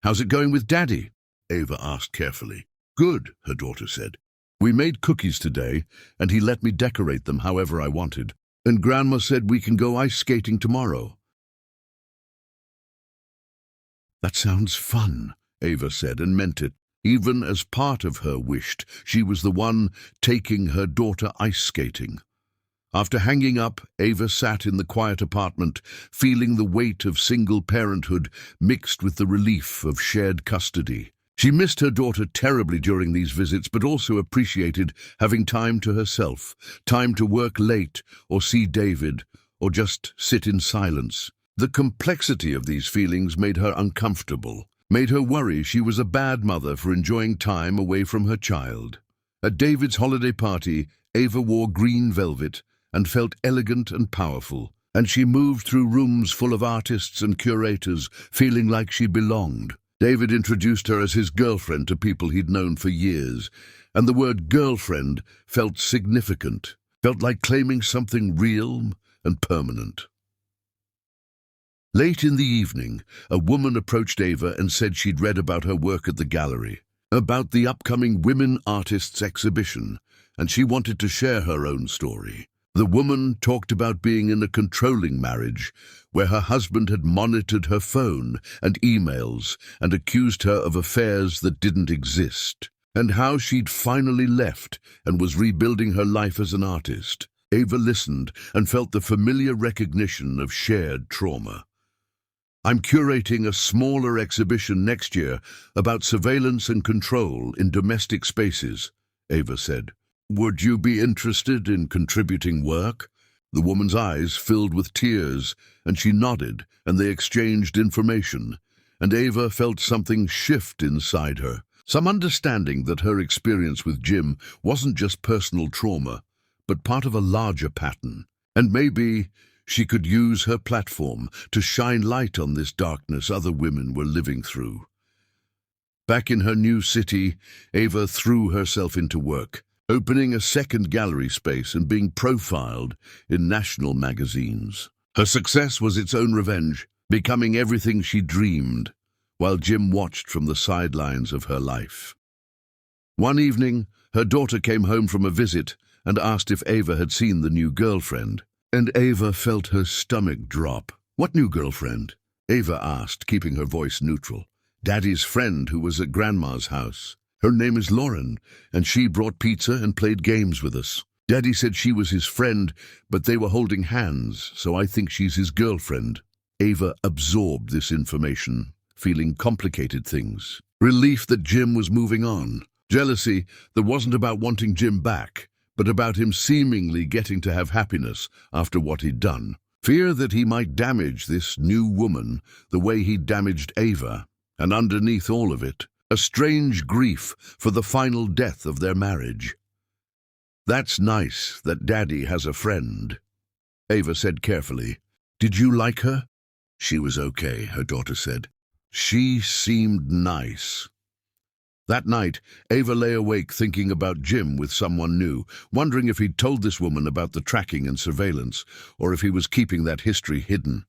"How's it going with Daddy?" Ava asked carefully. "Good," her daughter said. "We made cookies today, and he let me decorate them however I wanted. And Grandma said we can go ice skating tomorrow." "That sounds fun," Ava said, and meant it. Even as part of her wished she was the one taking her daughter ice skating. After hanging up, Ava sat in the quiet apartment, feeling the weight of single parenthood mixed with the relief of shared custody. She missed her daughter terribly during these visits, but also appreciated having time to herself, time to work late or see David, or just sit in silence. The complexity of these feelings made her uncomfortable. made her worry she was a bad mother for enjoying time away from her child. At David's holiday party, Ava wore green velvet and felt elegant and powerful, and she moved through rooms full of artists and curators, feeling like she belonged. David introduced her as his girlfriend to people he'd known for years, and the word girlfriend felt significant, felt like claiming something real and permanent. Late in the evening, a woman approached Ava and said she'd read about her work at the gallery, about the upcoming Women Artists exhibition, and she wanted to share her own story. The woman talked about being in a controlling marriage where her husband had monitored her phone and emails and accused her of affairs that didn't exist, and how she'd finally left and was rebuilding her life as an artist. Ava listened and felt the familiar recognition of shared trauma. "I'm curating a smaller exhibition next year about surveillance and control in domestic spaces," Ava said. "Would you be interested in contributing work?" The woman's eyes filled with tears, and she nodded, and they exchanged information, and Ava felt something shift inside her, some understanding that her experience with Jim wasn't just personal trauma, but part of a larger pattern, and maybe she could use her platform to shine light on this darkness other women were living through. Back in her new city, Ava threw herself into work, opening a second gallery space and being profiled in national magazines. Her success was its own revenge, becoming everything she dreamed, while Jim watched from the sidelines of her life. One evening, her daughter came home from a visit and asked if Ava had seen the new girlfriend, and Ava felt her stomach drop. "What new girlfriend?" Ava asked, keeping her voice neutral. "Daddy's friend who was at Grandma's house. Her name is Lauren, and she brought pizza and played games with us. Daddy said she was his friend, but they were holding hands, so I think she's his girlfriend." Ava absorbed this information, feeling complicated things. Relief that Jim was moving on. Jealousy that wasn't about wanting Jim back, but about him seemingly getting to have happiness after what he'd done. Fear that he might damage this new woman the way he'd damaged Ava, and underneath all of it, a strange grief for the final death of their marriage. "That's nice that Daddy has a friend," Ava said carefully. "Did you like her?" "She was okay," her daughter said. "She seemed nice." That night, Ava lay awake thinking about Jim with someone new, wondering if he'd told this woman about the tracking and surveillance, or if he was keeping that history hidden.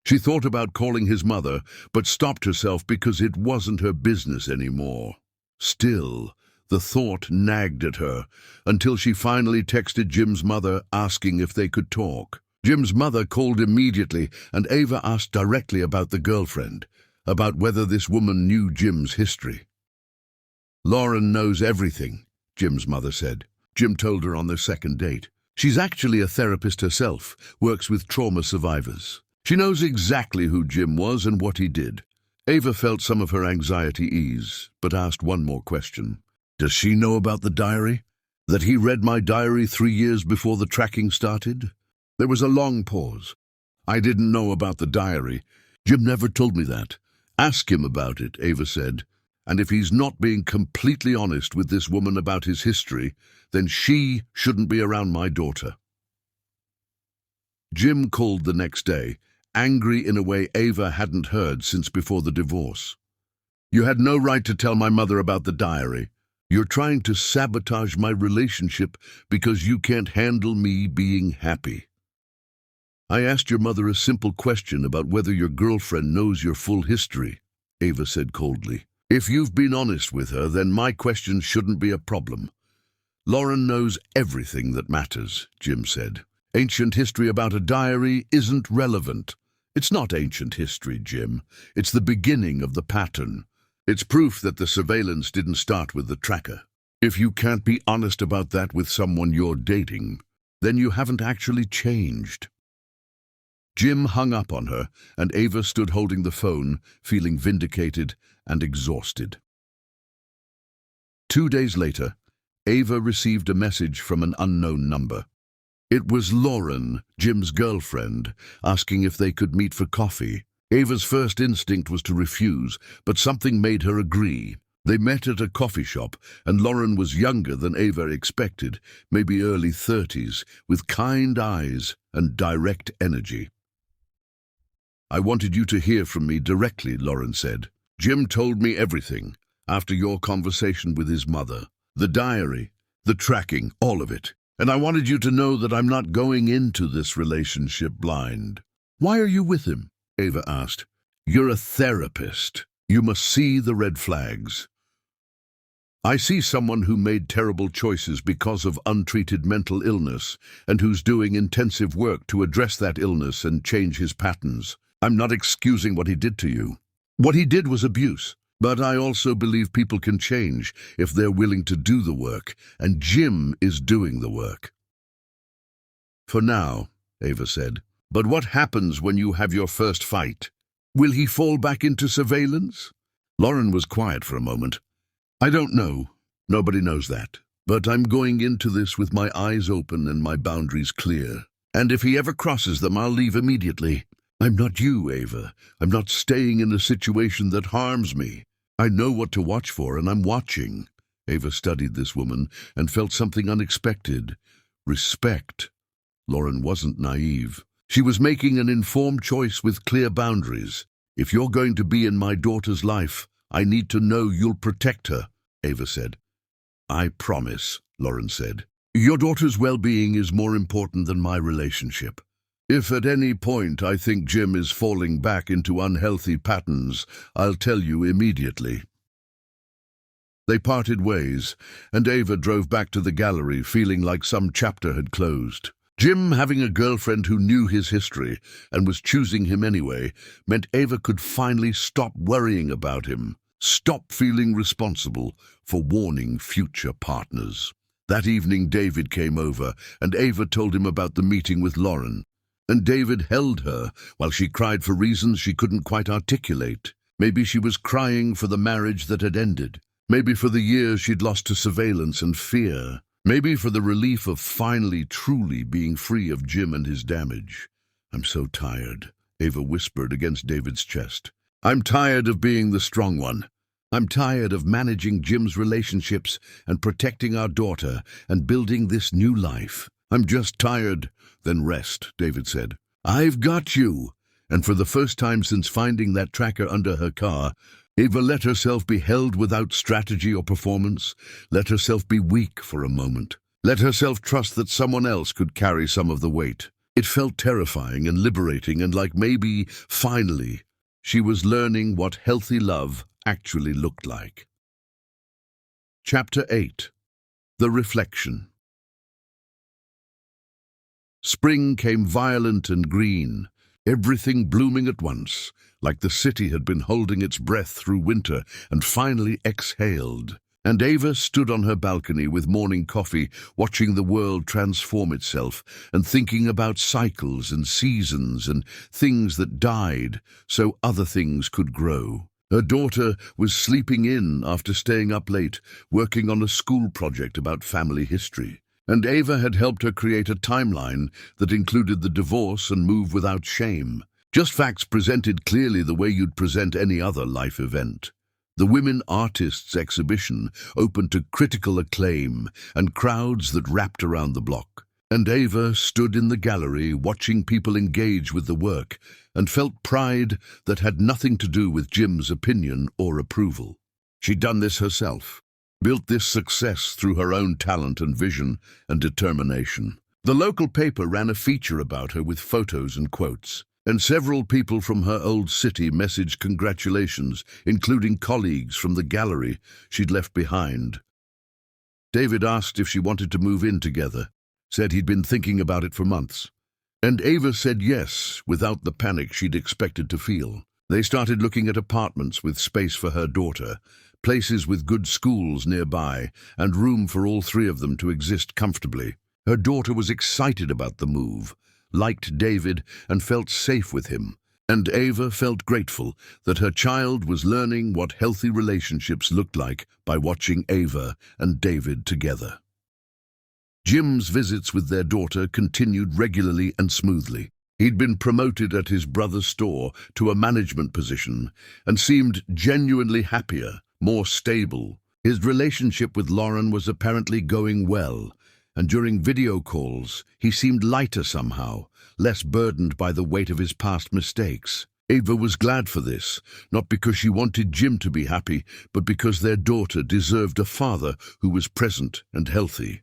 She thought about calling his mother, but stopped herself because it wasn't her business anymore. Still, the thought nagged at her, until she finally texted Jim's mother asking if they could talk. Jim's mother called immediately, and Ava asked directly about the girlfriend, about whether this woman knew Jim's history. "Lauren knows everything," Jim's mother said. Jim told her on their second date. "She's actually a therapist herself, works with trauma survivors. She knows exactly who Jim was and what he did." Ava felt some of her anxiety ease, but asked one more question. "Does she know about the diary? That he read my diary 3 years before the tracking started?" There was a long pause. "I didn't know about the diary. Jim never told me that." "Ask him about it," Ava said. "And if he's not being completely honest with this woman about his history, then she shouldn't be around my daughter." Jim called the next day, angry in a way Ava hadn't heard since before the divorce. "You had no right to tell my mother about the diary. You're trying to sabotage my relationship because you can't handle me being happy." "I asked your mother a simple question about whether your girlfriend knows your full history," Ava said coldly. "If you've been honest with her, then my question shouldn't be a problem." "Lauren knows everything that matters," Jim said. "Ancient history about a diary isn't relevant." "It's not ancient history, Jim. It's the beginning of the pattern. It's proof that the surveillance didn't start with the tracker. If you can't be honest about that with someone you're dating, then you haven't actually changed." Jim hung up on her, and Ava stood holding the phone, feeling vindicated and exhausted. 2 days later, Ava received a message from an unknown number. It was Lauren, Jim's girlfriend, asking if they could meet for coffee. Ava's first instinct was to refuse, but something made her agree. They met at a coffee shop, and Lauren was younger than Ava expected, maybe early 30s, with kind eyes and direct energy. "I wanted you to hear from me directly," Lauren said. "Jim told me everything, after your conversation with his mother. The diary, the tracking, all of it. And I wanted you to know that I'm not going into this relationship blind." "Why are you with him?" Ava asked. "You're a therapist. You must see the red flags. I see someone who made terrible choices because of untreated mental illness and who's doing intensive work to address that illness and change his patterns. I'm not excusing what he did to you. What he did was abuse. But I also believe people can change if they're willing to do the work, and Jim is doing the work." "For now," Ava said. "But what happens when you have your first fight? Will he fall back into surveillance?" Lauren was quiet for a moment. "I don't know. Nobody knows that. But I'm going into this with my eyes open and my boundaries clear. And if he ever crosses them, I'll leave immediately. I'm not you, Ava. I'm not staying in a situation that harms me. I know what to watch for, and I'm watching." Ava studied this woman and felt something unexpected. Respect. Lauren wasn't naive. She was making an informed choice with clear boundaries. "If you're going to be in my daughter's life, I need to know you'll protect her," Ava said. "I promise," Lauren said. "Your daughter's well-being is more important than my relationship. If at any point I think Jim is falling back into unhealthy patterns, I'll tell you immediately." They parted ways, and Ava drove back to the gallery feeling like some chapter had closed. Jim having a girlfriend who knew his history and was choosing him anyway meant Ava could finally stop worrying about him, stop feeling responsible for warning future partners. That evening David came over, and Ava told him about the meeting with Lauren. And David held her while she cried for reasons she couldn't quite articulate. Maybe she was crying for the marriage that had ended. Maybe for the years she'd lost to surveillance and fear. Maybe for the relief of finally truly being free of Jim and his damage. "I'm so tired," Ava whispered against David's chest. "I'm tired of being the strong one. I'm tired of managing Jim's relationships and protecting our daughter and building this new life. I'm just tired." "Then rest," David said. "I've got you." And for the first time since finding that tracker under her car, Ava let herself be held without strategy or performance, let herself be weak for a moment, let herself trust that someone else could carry some of the weight. It felt terrifying and liberating, and like maybe, finally, she was learning what healthy love actually looked like. Chapter 8. The Reflection. Spring came violent and green, everything blooming at once, like the city had been holding its breath through winter and finally exhaled. And Ava stood on her balcony with morning coffee, watching the world transform itself and thinking about cycles and seasons and things that died so other things could grow. Her daughter was sleeping in after staying up late, working on a school project about family history. And Ava had helped her create a timeline that included the divorce and move without shame. Just facts presented clearly the way you'd present any other life event. The Women Artists exhibition opened to critical acclaim and crowds that wrapped around the block. And Ava stood in the gallery watching people engage with the work and felt pride that had nothing to do with Jim's opinion or approval. She'd done this herself, built this success through her own talent and vision and determination. The local paper ran a feature about her with photos and quotes, and several people from her old city messaged congratulations, including colleagues from the gallery she'd left behind. David asked if she wanted to move in together, said he'd been thinking about it for months. And Ava said yes, without the panic she'd expected to feel. They started looking at apartments with space for her daughter, places with good schools nearby, and room for all three of them to exist comfortably. Her daughter was excited about the move, liked David, and felt safe with him. And Ava felt grateful that her child was learning what healthy relationships looked like by watching Ava and David together. Jim's visits with their daughter continued regularly and smoothly. He'd been promoted at his brother's store to a management position and seemed genuinely happier, more stable. His relationship with Lauren was apparently going well, and during video calls, he seemed lighter somehow, less burdened by the weight of his past mistakes. Ava was glad for this, not because she wanted Jim to be happy, but because their daughter deserved a father who was present and healthy.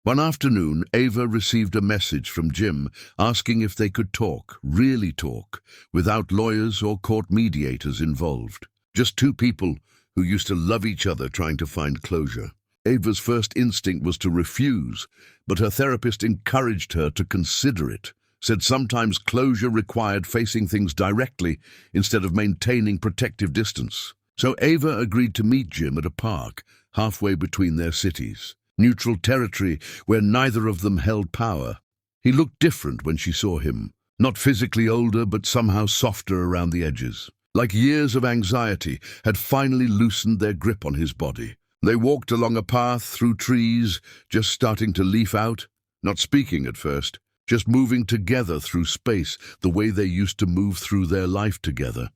One afternoon, Ava received a message from Jim asking if they could talk, really talk, without lawyers or court mediators involved. Just two people who used to love each other trying to find closure. Ava's first instinct was to refuse, but her therapist encouraged her to consider it, said sometimes closure required facing things directly instead of maintaining protective distance. So Ava agreed to meet Jim at a park halfway between their cities. Neutral territory where neither of them held power. He looked different when she saw him, not physically older but somehow softer around the edges, like years of anxiety had finally loosened their grip on his body. They walked along a path through trees, just starting to leaf out, not speaking at first, just moving together through space the way they used to move through their life together.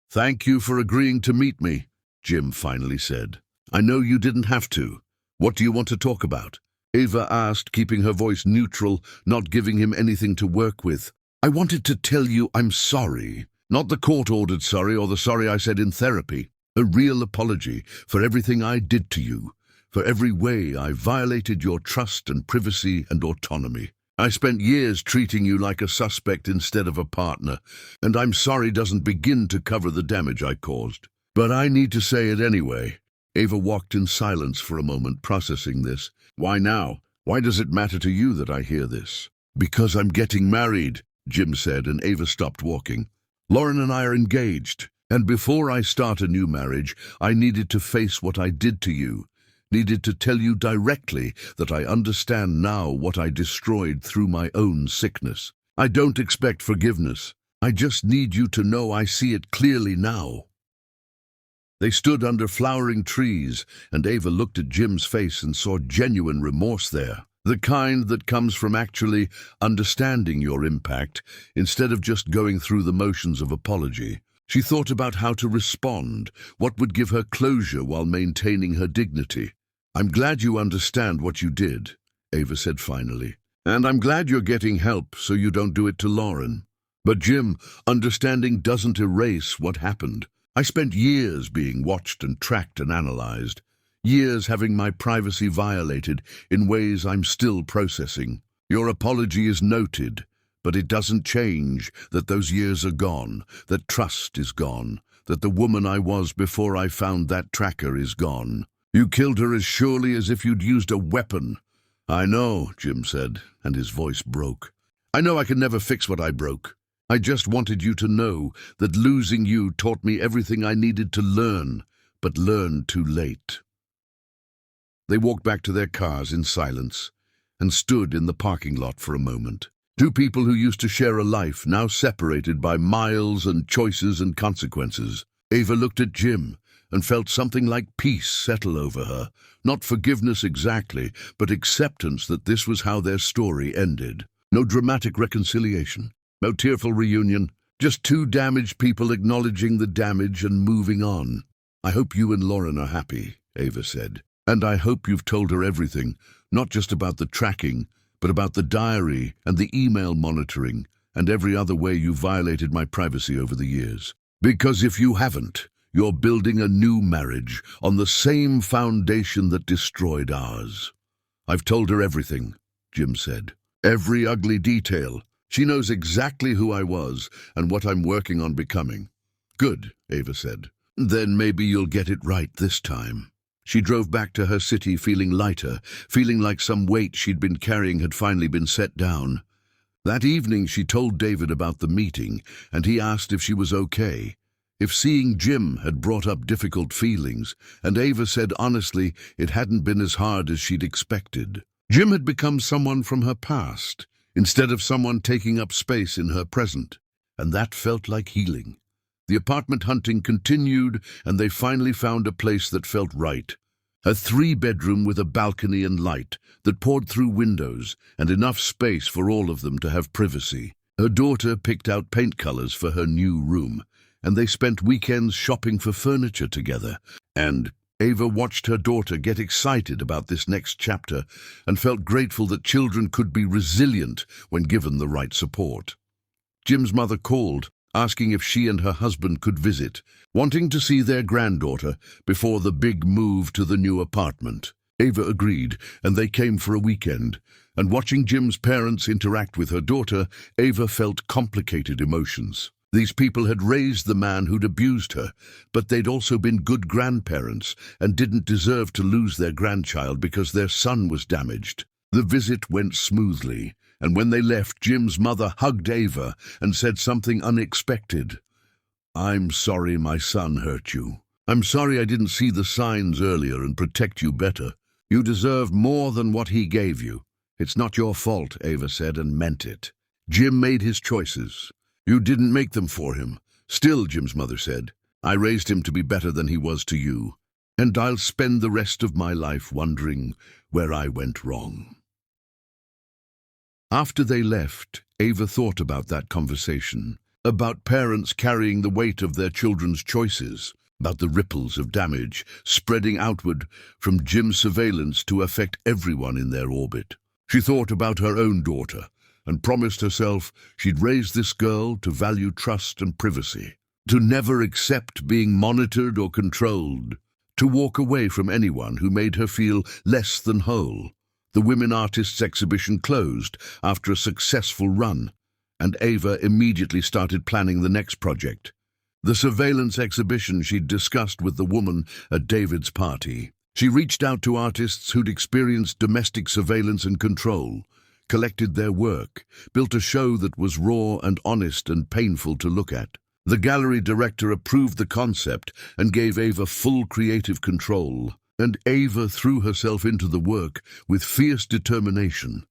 "Thank you for agreeing to meet me," Jim finally said. "I know you didn't have to. What do you want to talk about?" Ava asked, keeping her voice neutral, not giving him anything to work with. "I wanted to tell you I'm sorry. Not the court-ordered sorry or the sorry I said in therapy. A real apology for everything I did to you, for every way I violated your trust and privacy and autonomy. I spent years treating you like a suspect instead of a partner, and I'm sorry doesn't begin to cover the damage I caused. But I need to say it anyway." Ava walked in silence for a moment, processing this. "Why now? Why does it matter to you that I hear this?" "Because I'm getting married," Jim said, and Ava stopped walking. "Lauren and I are engaged, and before I start a new marriage, I needed to face what I did to you. Needed to tell you directly that I understand now what I destroyed through my own sickness. I don't expect forgiveness. I just need you to know I see it clearly now." They stood under flowering trees, and Ava looked at Jim's face and saw genuine remorse there. The kind that comes from actually understanding your impact, instead of just going through the motions of apology. She thought about how to respond, what would give her closure while maintaining her dignity. "I'm glad you understand what you did," Ava said finally. "And I'm glad you're getting help so you don't do it to Lauren. But Jim, understanding doesn't erase what happened. I spent years being watched and tracked and analyzed, years having my privacy violated in ways I'm still processing. Your apology is noted, but it doesn't change that those years are gone, that trust is gone, that the woman I was before I found that tracker is gone. You killed her as surely as if you'd used a weapon." "I know," Jim said, and his voice broke. "I know I can never fix what I broke. I just wanted you to know that losing you taught me everything I needed to learn, but learned too late." They walked back to their cars in silence and stood in the parking lot for a moment. Two people who used to share a life, now separated by miles and choices and consequences. Ava looked at Jim and felt something like peace settle over her. Not forgiveness exactly, but acceptance that this was how their story ended. No dramatic reconciliation. No tearful reunion, just two damaged people acknowledging the damage and moving on. "I hope you and Lauren are happy," Ava said. "And I hope you've told her everything, not just about the tracking, but about the diary and the email monitoring and every other way you violated my privacy over the years. Because if you haven't, you're building a new marriage on the same foundation that destroyed ours." "I've told her everything," Jim said. "Every ugly detail. She knows exactly who I was and what I'm working on becoming." "Good," Ava said. "Then maybe you'll get it right this time." She drove back to her city feeling lighter, feeling like some weight she'd been carrying had finally been set down. That evening she told David about the meeting, and he asked if she was okay, if seeing Jim had brought up difficult feelings, and Ava said honestly it hadn't been as hard as she'd expected. Jim had become someone from her past, instead of someone taking up space in her present, and that felt like healing. The apartment hunting continued, and they finally found a place that felt right. A three-bedroom with a balcony and light that poured through windows and enough space for all of them to have privacy. Her daughter picked out paint colors for her new room, and they spent weekends shopping for furniture together. And Ava watched her daughter get excited about this next chapter and felt grateful that children could be resilient when given the right support. Jim's mother called, asking if she and her husband could visit, wanting to see their granddaughter before the big move to the new apartment. Ava agreed, and they came for a weekend. And watching Jim's parents interact with her daughter, Ava felt complicated emotions. These people had raised the man who'd abused her, but they'd also been good grandparents and didn't deserve to lose their grandchild because their son was damaged. The visit went smoothly, and when they left, Jim's mother hugged Ava and said something unexpected. "I'm sorry my son hurt you. I'm sorry I didn't see the signs earlier and protect you better. You deserve more than what he gave you. It's not your fault," Ava said, and meant it. Jim made his choices. "You didn't make them for him. Still," Jim's mother said, "I raised him to be better than he was to you, and I'll spend the rest of my life wondering where I went wrong." After they left, Ava thought about that conversation, about parents carrying the weight of their children's choices, about the ripples of damage spreading outward from Jim's surveillance to affect everyone in their orbit. She thought about her own daughter and promised herself she'd raise this girl to value trust and privacy, to never accept being monitored or controlled, to walk away from anyone who made her feel less than whole. The Women Artists exhibition closed after a successful run, and Ava immediately started planning the next project, the surveillance exhibition she'd discussed with the woman at David's party. She reached out to artists who'd experienced domestic surveillance and control, collected their work, built a show that was raw and honest and painful to look at. The gallery director approved the concept and gave Ava full creative control, and Ava threw herself into the work with fierce determination.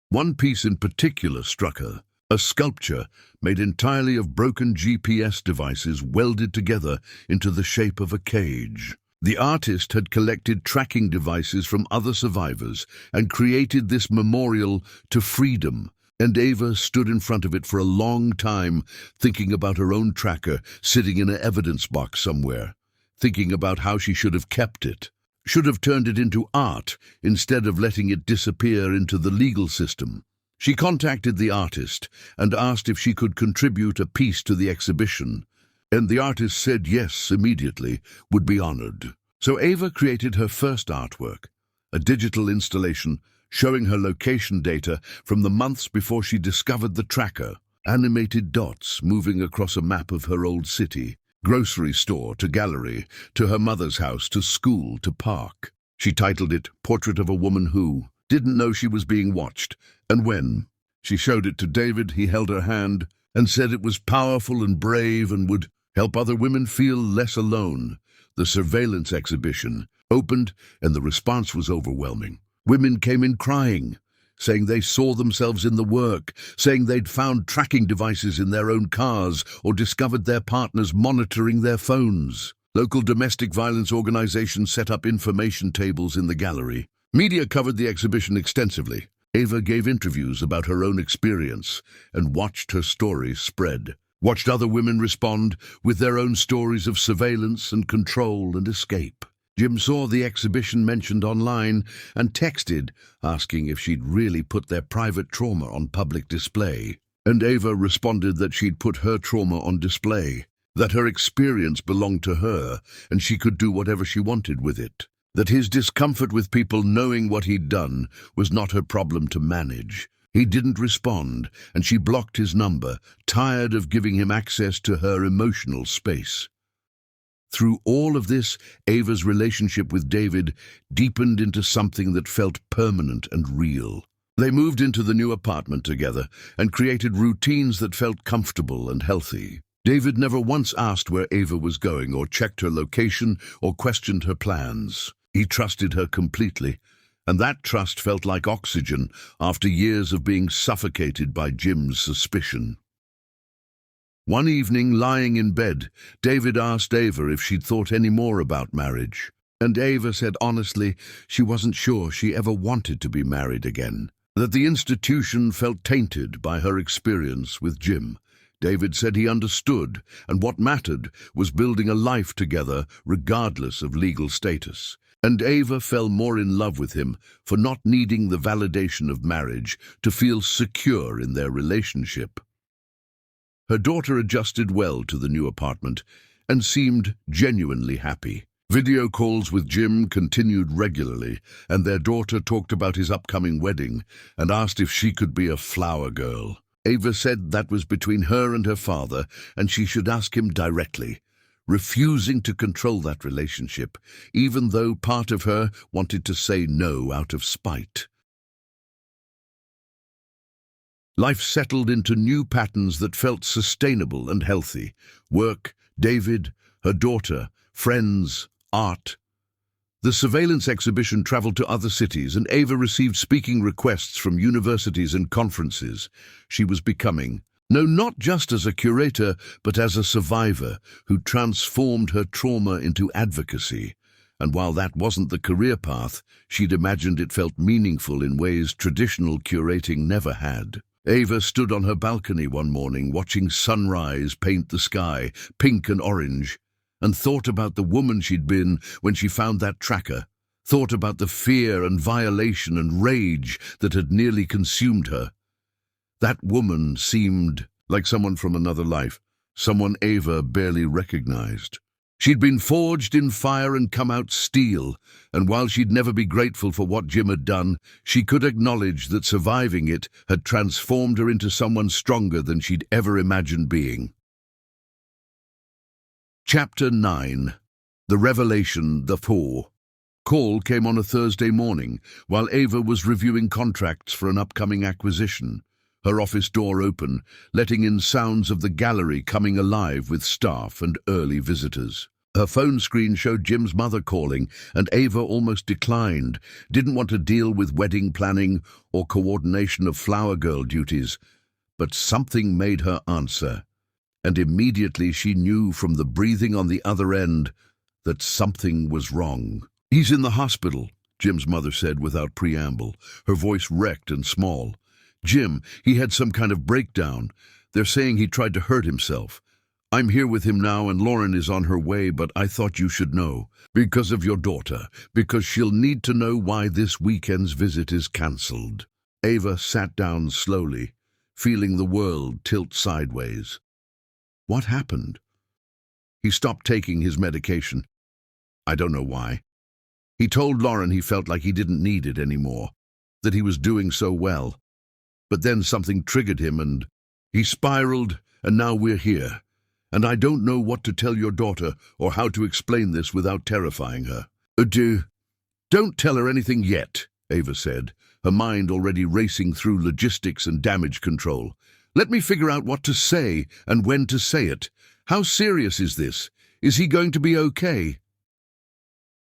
One piece in particular struck her, a sculpture made entirely of broken GPS devices welded together into the shape of a cage. The artist had collected tracking devices from other survivors and created this memorial to freedom, and Ava stood in front of it for a long time, thinking about her own tracker sitting in an evidence box somewhere, thinking about how she should have kept it, should have turned it into art instead of letting it disappear into the legal system. She contacted the artist and asked if she could contribute a piece to the exhibition, and the artist said yes immediately, would be honored. So Ava created her first artwork, a digital installation showing her location data from the months before she discovered the tracker, animated dots moving across a map of her old city, grocery store to gallery, to her mother's house, to school, to park. She titled it Portrait of a Woman Who Didn't Know She Was Being Watched, and when she showed it to David, he held her hand and said it was powerful and brave and would help other women feel less alone. The surveillance exhibition opened, and the response was overwhelming. Women came in crying, saying they saw themselves in the work, saying they'd found tracking devices in their own cars or discovered their partners monitoring their phones. Local domestic violence organizations set up information tables in the gallery. Media covered the exhibition extensively. Ava gave interviews about her own experience and watched her stories spread, watched other women respond with their own stories of surveillance and control and escape. Jim saw the exhibition mentioned online and texted, asking if she'd really put their private trauma on public display. And Ava responded that she'd put her trauma on display, that her experience belonged to her and she could do whatever she wanted with it, that his discomfort with people knowing what he'd done was not her problem to manage. He didn't respond, and she blocked his number, tired of giving him access to her emotional space. Through all of this, Ava's relationship with David deepened into something that felt permanent and real. They moved into the new apartment together and created routines that felt comfortable and healthy. David never once asked where Ava was going or checked her location or questioned her plans. He trusted her completely, and that trust felt like oxygen after years of being suffocated by Jim's suspicion. One evening, lying in bed, David asked Ava if she'd thought any more about marriage. And Ava said honestly she wasn't sure she ever wanted to be married again, that the institution felt tainted by her experience with Jim. David said he understood, and what mattered was building a life together regardless of legal status. And Ava fell more in love with him for not needing the validation of marriage to feel secure in their relationship. Her daughter adjusted well to the new apartment and seemed genuinely happy. Video calls with Jim continued regularly, and their daughter talked about his upcoming wedding and asked if she could be a flower girl. Ava said that was between her and her father, and she should ask him directly, refusing to control that relationship, even though part of her wanted to say no out of spite. Life settled into new patterns that felt sustainable and healthy. Work, David, her daughter, friends, art. The surveillance exhibition traveled to other cities, and Ava received speaking requests from universities and conferences. She was becoming, no, not just as a curator, but as a survivor who transformed her trauma into advocacy. And while that wasn't the career path, she'd imagined it felt meaningful in ways traditional curating never had. Ava stood on her balcony one morning watching sunrise paint the sky, pink and orange, and thought about the woman she'd been when she found that tracker, thought about the fear and violation and rage that had nearly consumed her. That woman seemed like someone from another life, someone Ava barely recognized. She'd been forged in fire and come out steel, and while she'd never be grateful for what Jim had done, she could acknowledge that surviving it had transformed her into someone stronger than she'd ever imagined being. Chapter 9. The Revelation, the Four. Call came on a Thursday morning, while Ava was reviewing contracts for an upcoming acquisition. Her office door open, letting in sounds of the gallery coming alive with staff and early visitors. Her phone screen showed Jim's mother calling, and Ava almost declined, didn't want to deal with wedding planning or coordination of flower girl duties. But something made her answer, and immediately she knew from the breathing on the other end that something was wrong. "He's in the hospital," Jim's mother said without preamble, her voice wrecked and small. "Jim, he had some kind of breakdown. They're saying he tried to hurt himself. I'm here with him now, and Lauren is on her way, but I thought you should know. Because of your daughter, because she'll need to know why this weekend's visit is cancelled." Ava sat down slowly, feeling the world tilt sideways. What happened? He stopped taking his medication. I don't know why. He told Lauren he felt like he didn't need it anymore, that he was doing so well. But then something triggered him and he spiraled, and now we're here. And I don't know what to tell your daughter or how to explain this without terrifying her. Don't tell her anything yet, Ava said, her mind already racing through logistics and damage control. Let me figure out what to say and when to say it. How serious is this? Is he going to be okay?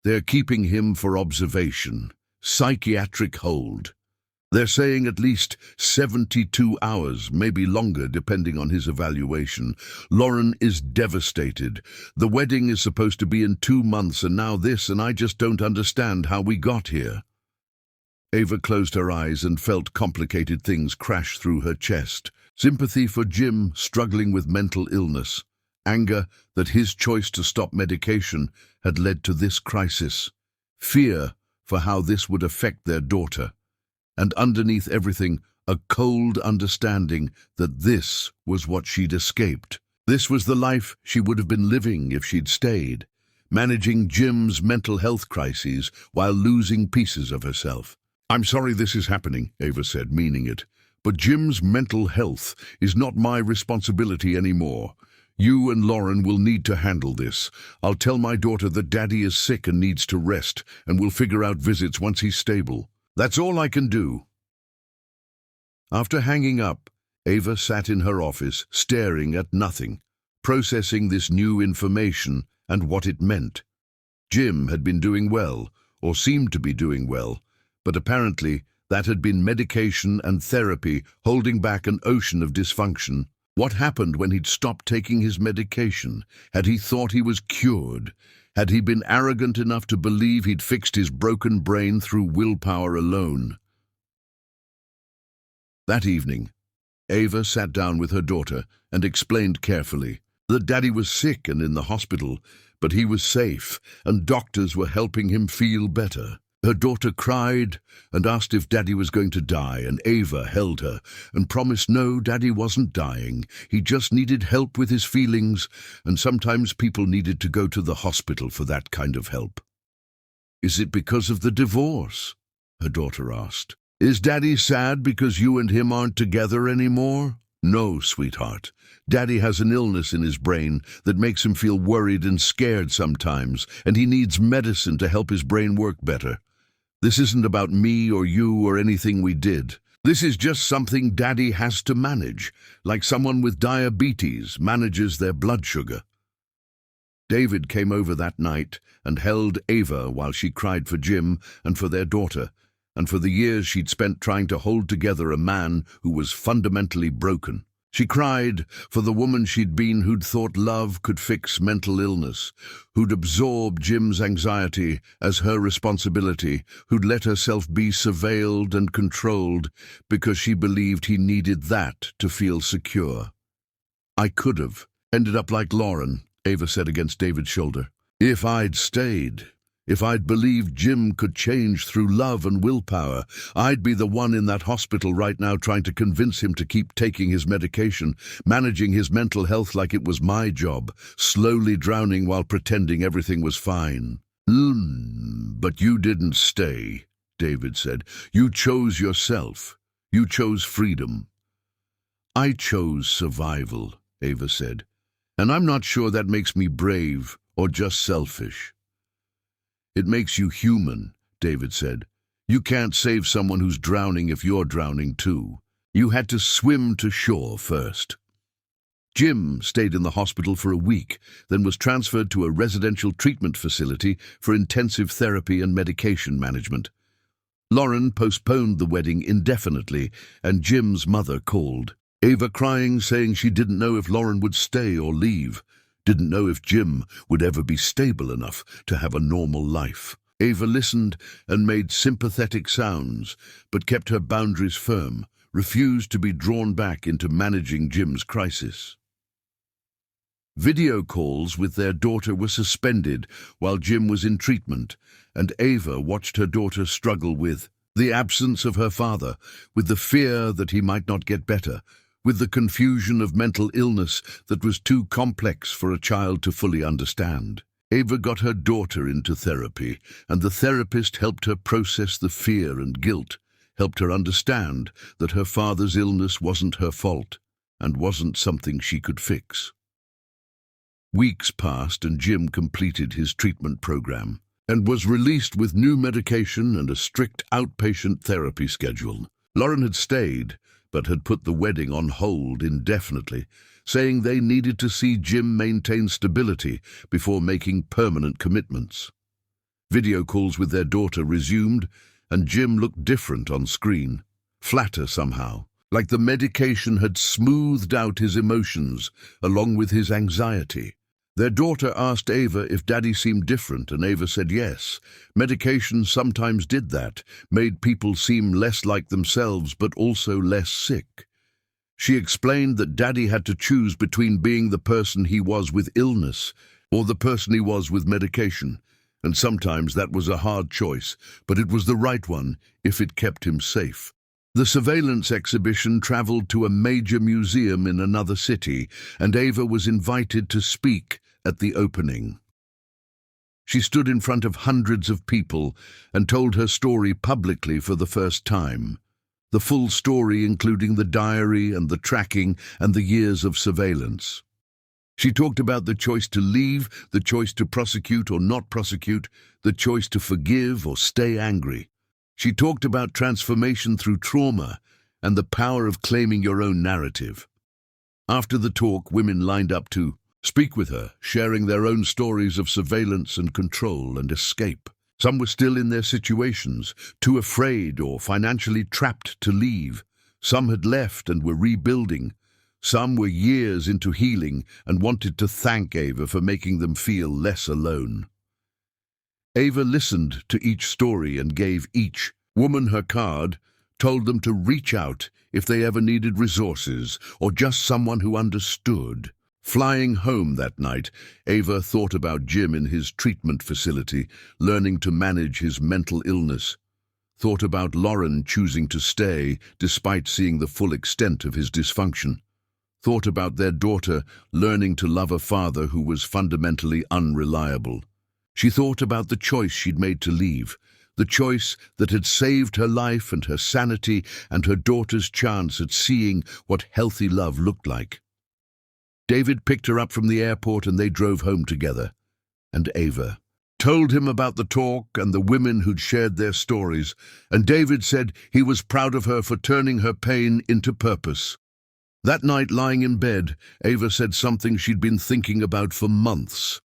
They're keeping him for observation, psychiatric hold. They're saying at least 72 hours, maybe longer, depending on his evaluation. Lauren is devastated. The wedding is supposed to be in 2 months, and now this, and I just don't understand how we got here. Ava closed her eyes and felt complicated things crash through her chest. Sympathy for Jim struggling with mental illness. Anger that his choice to stop medication had led to this crisis. Fear for how this would affect their daughter. And underneath everything, a cold understanding that this was what she'd escaped. This was the life she would have been living if she'd stayed, managing Jim's mental health crises while losing pieces of herself. I'm sorry this is happening, Ava said, meaning it, but Jim's mental health is not my responsibility anymore. You and Lauren will need to handle this. I'll tell my daughter that Daddy is sick and needs to rest, and we'll figure out visits once he's stable. That's all I can do. After hanging up, Ava sat in her office, staring at nothing, processing this new information and what it meant. Jim had been doing well, or seemed to be doing well, but apparently that had been medication and therapy holding back an ocean of dysfunction. What happened when he'd stopped taking his medication? Had he thought he was cured? Had he been arrogant enough to believe he'd fixed his broken brain through willpower alone? That evening, Ava sat down with her daughter and explained carefully that Daddy was sick and in the hospital, but he was safe and doctors were helping him feel better. Her daughter cried and asked if Daddy was going to die, and Ava held her and promised no, Daddy wasn't dying. He just needed help with his feelings, and sometimes people needed to go to the hospital for that kind of help. Is it because of the divorce? Her daughter asked. Is Daddy sad because you and him aren't together anymore? No, sweetheart. Daddy has an illness in his brain that makes him feel worried and scared sometimes, and he needs medicine to help his brain work better. This isn't about me or you or anything we did. This is just something Daddy has to manage, like someone with diabetes manages their blood sugar. David came over that night and held Ava while she cried for Jim and for their daughter, and for the years she'd spent trying to hold together a man who was fundamentally broken. She cried for the woman she'd been who'd thought love could fix mental illness, who'd absorbed Jim's anxiety as her responsibility, who'd let herself be surveilled and controlled because she believed he needed that to feel secure. I could have ended up like Lauren, Ava said against David's shoulder. If I'd stayed. If I'd believed Jim could change through love and willpower, I'd be the one in that hospital right now trying to convince him to keep taking his medication, managing his mental health like it was my job, slowly drowning while pretending everything was fine. But you didn't stay, David said. You chose yourself. You chose freedom. I chose survival, Ava said. And I'm not sure that makes me brave or just selfish. It makes you human, David said. You can't save someone who's drowning if you're drowning too. You had to swim to shore first. Jim stayed in the hospital for a week, then was transferred to a residential treatment facility for intensive therapy and medication management. Lauren postponed the wedding indefinitely, and Jim's mother called. Ava crying, saying she didn't know if Lauren would stay or leave. Didn't know if Jim would ever be stable enough to have a normal life. Ava listened and made sympathetic sounds, but kept her boundaries firm, refused to be drawn back into managing Jim's crisis. Video calls with their daughter were suspended while Jim was in treatment, and Ava watched her daughter struggle with the absence of her father, with the fear that he might not get better, with the confusion of mental illness that was too complex for a child to fully understand. Ava got her daughter into therapy, and the therapist helped her process the fear and guilt, helped her understand that her father's illness wasn't her fault and wasn't something she could fix. Weeks passed and Jim completed his treatment program and was released with new medication and a strict outpatient therapy schedule. Lauren had stayed, but had put the wedding on hold indefinitely, saying they needed to see Jim maintain stability before making permanent commitments. Video calls with their daughter resumed, and Jim looked different on screen, flatter somehow, like the medication had smoothed out his emotions along with his anxiety. Their daughter asked Ava if Daddy seemed different, and Ava said yes. Medication sometimes did that, made people seem less like themselves but also less sick. She explained that Daddy had to choose between being the person he was with illness or the person he was with medication, and sometimes that was a hard choice, but it was the right one if it kept him safe. The surveillance exhibition traveled to a major museum in another city, and Ava was invited to speak at the opening. She stood in front of hundreds of people and told her story publicly for the first time. The full story, including the diary and the tracking and the years of surveillance. She talked about the choice to leave, the choice to prosecute or not prosecute, the choice to forgive or stay angry. She talked about transformation through trauma and the power of claiming your own narrative. After the talk, women lined up to speak with her, sharing their own stories of surveillance and control and escape. Some were still in their situations, too afraid or financially trapped to leave. Some had left and were rebuilding. Some were years into healing and wanted to thank Ava for making them feel less alone. Ava listened to each story and gave each woman her card, told them to reach out if they ever needed resources or just someone who understood. Flying home that night, Ava thought about Jim in his treatment facility, learning to manage his mental illness. Thought about Lauren choosing to stay despite seeing the full extent of his dysfunction. Thought about their daughter learning to love a father who was fundamentally unreliable. She thought about the choice she'd made to leave, the choice that had saved her life and her sanity and her daughter's chance at seeing what healthy love looked like. David picked her up from the airport and they drove home together. And Ava told him about the talk and the women who'd shared their stories, and David said he was proud of her for turning her pain into purpose. That night, lying in bed, Ava said something she'd been thinking about for months.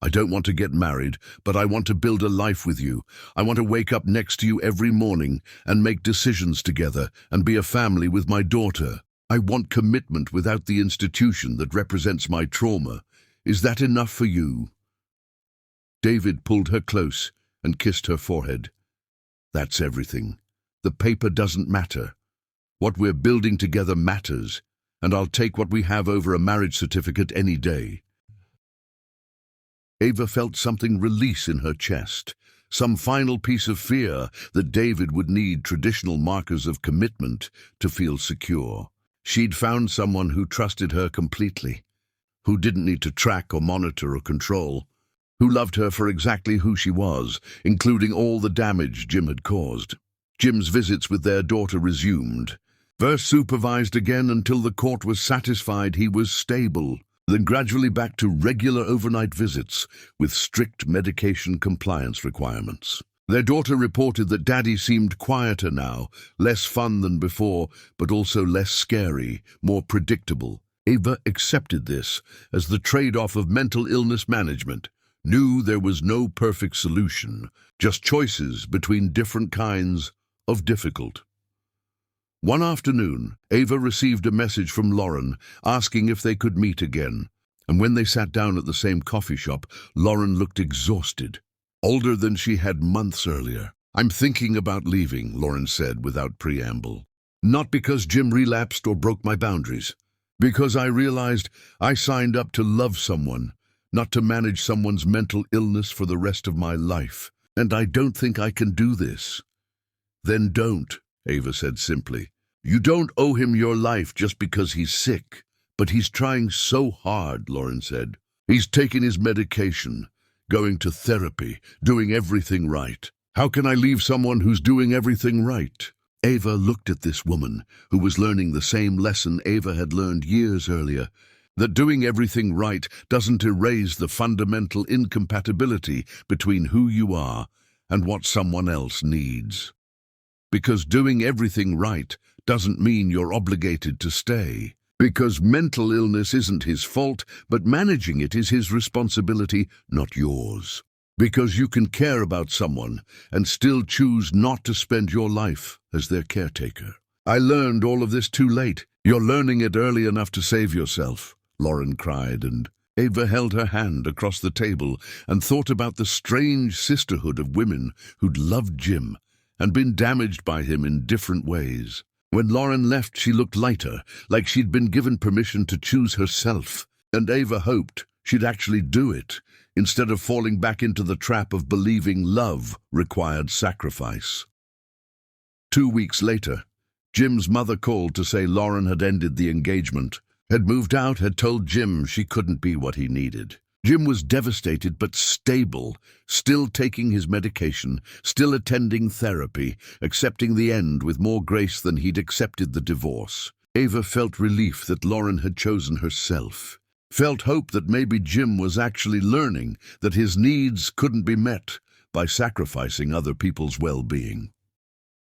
"I don't want to get married, but I want to build a life with you. I want to wake up next to you every morning and make decisions together and be a family with my daughter. I want commitment without the institution that represents my trauma. Is that enough for you?" David pulled her close and kissed her forehead. "That's everything. The paper doesn't matter. What we're building together matters, and I'll take what we have over a marriage certificate any day." Ava felt something release in her chest, some final piece of fear that David would need traditional markers of commitment to feel secure. She'd found someone who trusted her completely, who didn't need to track or monitor or control, who loved her for exactly who she was, including all the damage Jim had caused. Jim's visits with their daughter resumed. First supervised again until the court was satisfied he was stable, then gradually back to regular overnight visits with strict medication compliance requirements. Their daughter reported that Daddy seemed quieter now, less fun than before, but also less scary, more predictable. Ava accepted this as the trade-off of mental illness management, knew there was no perfect solution, just choices between different kinds of difficult. One afternoon, Ava received a message from Lauren asking if they could meet again, and when they sat down at the same coffee shop, Lauren looked exhausted, older than she had months earlier. "I'm thinking about leaving," Lauren said without preamble. "Not because Jim relapsed or broke my boundaries, because I realized I signed up to love someone, not to manage someone's mental illness for the rest of my life, and I don't think I can do this." "Then don't," Ava said simply. "You don't owe him your life just because he's sick." "But he's trying so hard," Lauren said. "He's taking his medication, going to therapy, doing everything right. How can I leave someone who's doing everything right?" Ava looked at this woman, who was learning the same lesson Ava had learned years earlier, that doing everything right doesn't erase the fundamental incompatibility between who you are and what someone else needs. Because doing everything right doesn't mean you're obligated to stay. Because mental illness isn't his fault, but managing it is his responsibility, not yours. Because you can care about someone and still choose not to spend your life as their caretaker. "I learned all of this too late. You're learning it early enough to save yourself," Lauren cried, and Ava held her hand across the table and thought about the strange sisterhood of women who'd loved Jim and been damaged by him in different ways. When Lauren left, she looked lighter, like she'd been given permission to choose herself, and Ava hoped she'd actually do it, instead of falling back into the trap of believing love required sacrifice. 2 weeks later, Jim's mother called to say Lauren had ended the engagement, had moved out, had told Jim she couldn't be what he needed. Jim was devastated but stable, still taking his medication, still attending therapy, accepting the end with more grace than he'd accepted the divorce. Ava felt relief that Lauren had chosen herself, felt hope that maybe Jim was actually learning that his needs couldn't be met by sacrificing other people's well-being.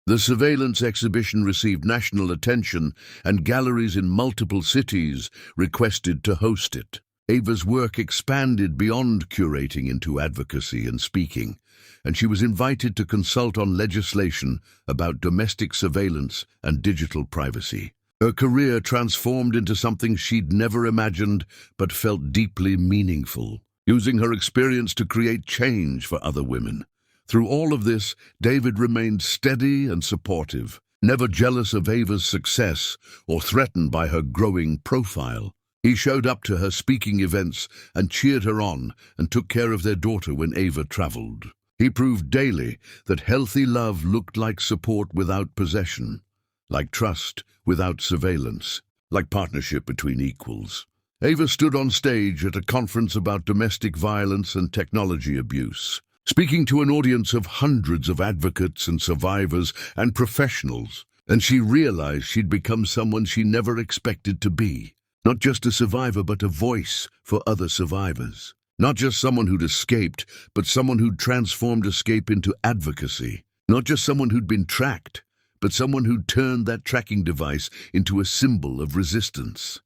The surveillance exhibition received national attention, and galleries in multiple cities requested to host it. Ava's work expanded beyond curating into advocacy and speaking, and she was invited to consult on legislation about domestic surveillance and digital privacy. Her career transformed into something she'd never imagined but felt deeply meaningful. using her experience to create change for other women. Through all of this, David remained steady and supportive, never jealous of Ava's success or threatened by her growing profile. He showed up to her speaking events and cheered her on and took care of their daughter when Ava traveled. He proved daily that healthy love looked like support without possession, like trust without surveillance, like partnership between equals. Ava stood on stage at a conference about domestic violence and technology abuse, speaking to an audience of hundreds of advocates and survivors and professionals, and she realized she'd become someone she never expected to be. Not just a survivor, but a voice for other survivors. Not just someone who'd escaped, but someone who'd transformed escape into advocacy. Not just someone who'd been tracked, but someone who'd turned that tracking device into a symbol of resistance.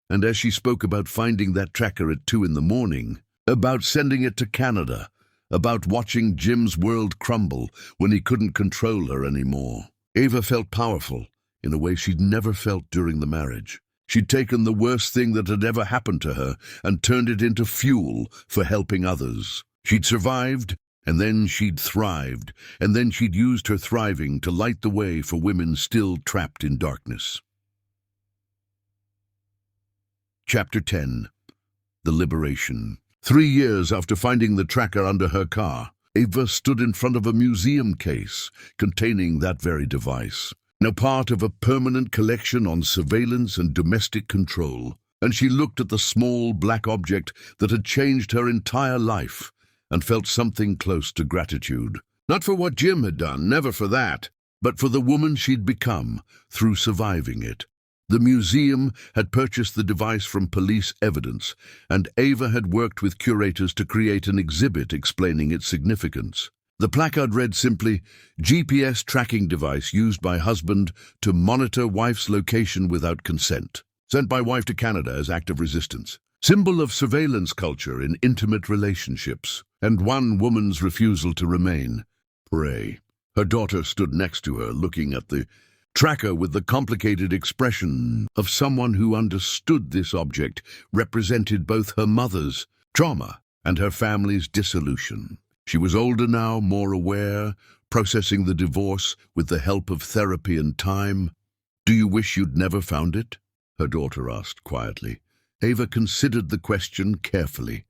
And as she spoke about finding that tracker at 2 in the morning, about sending it to Canada, about watching Jim's world crumble when he couldn't control her anymore, Ava felt powerful in a way she'd never felt during the marriage. She'd taken the worst thing that had ever happened to her and turned it into fuel for helping others. She'd survived, and then she'd thrived, and then she'd used her thriving to light the way for women still trapped in darkness. Chapter 10. The Liberation. 3 years after finding the tracker under her car, Ava stood in front of a museum case containing that very device, now part of a permanent collection on surveillance and domestic control, and she looked at the small black object that had changed her entire life and felt something close to gratitude. Not for what Jim had done, never for that, but for the woman she'd become through surviving it. The museum had purchased the device from police evidence, and Ava had worked with curators to create an exhibit explaining its significance. The placard read simply, "GPS tracking device used by husband to monitor wife's location without consent. Sent by wife to Canada as act of resistance. Symbol of surveillance culture in intimate relationships. And one woman's refusal to remain. Pray." Her daughter stood next to her, looking at the tracker with the complicated expression of someone who understood this object represented both her mother's trauma and her family's dissolution. She was older now, more aware, processing the divorce with the help of therapy and time. "Do you wish you'd never found it?" her daughter asked quietly. Ava considered the question carefully.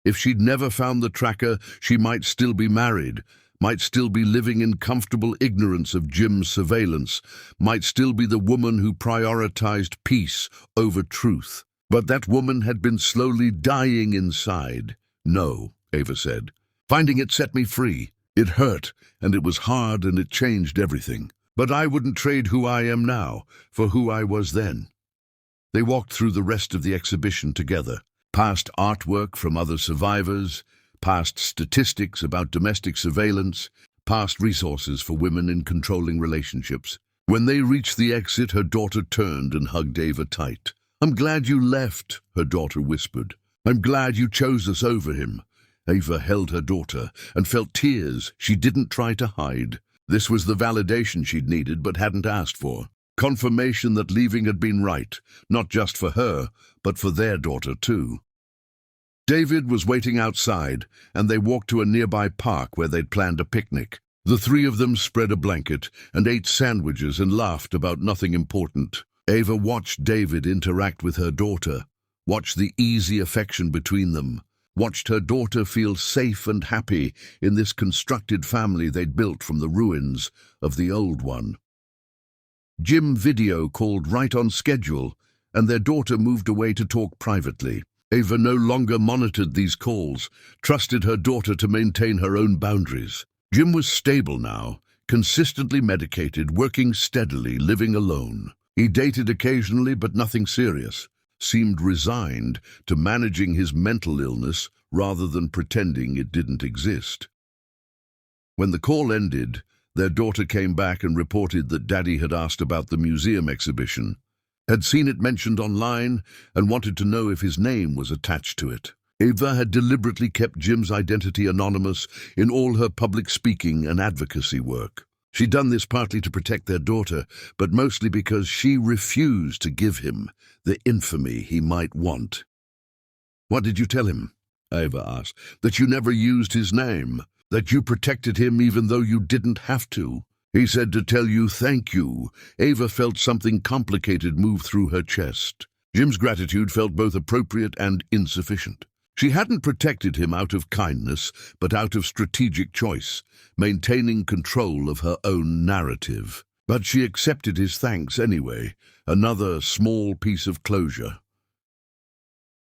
If she'd never found the tracker, she might still be married, might still be living in comfortable ignorance of Jim's surveillance, might still be the woman who prioritized peace over truth. But that woman had been slowly dying inside. "No," Ava said. "Finding it set me free. It hurt, and it was hard, and it changed everything. But I wouldn't trade who I am now for who I was then." They walked through the rest of the exhibition together, past artwork from other survivors, past statistics about domestic surveillance, past resources for women in controlling relationships. When they reached the exit, her daughter turned and hugged Ava tight. "I'm glad you left," her daughter whispered. "I'm glad you chose us over him." Ava held her daughter and felt tears she didn't try to hide. This was the validation she'd needed but hadn't asked for. Confirmation that leaving had been right, not just for her, but for their daughter too. David was waiting outside, and they walked to a nearby park where they'd planned a picnic. The three of them spread a blanket and ate sandwiches and laughed about nothing important. Ava watched David interact with her daughter, watched the easy affection between them, watched her daughter feel safe and happy in this constructed family they'd built from the ruins of the old one. Jim video called right on schedule, and their daughter moved away to talk privately. Ava no longer monitored these calls, trusted her daughter to maintain her own boundaries. Jim was stable now, consistently medicated, working steadily, living alone. He dated occasionally, but nothing serious. Seemed resigned to managing his mental illness rather than pretending it didn't exist. When the call ended, their daughter came back and reported that Daddy had asked about the museum exhibition, had seen it mentioned online, and wanted to know if his name was attached to it. Ava had deliberately kept Jim's identity anonymous in all her public speaking and advocacy work. She'd done this partly to protect their daughter, but mostly because she refused to give him the infamy he might want. "What did you tell him?" Ava asked. That you never used his name, that you protected him even though you didn't have to. He said to tell you thank you. Ava felt something complicated move through her chest. Jim's gratitude felt both appropriate and insufficient. She hadn't protected him out of kindness, but out of strategic choice, maintaining control of her own narrative. But she accepted his thanks anyway, another small piece of closure.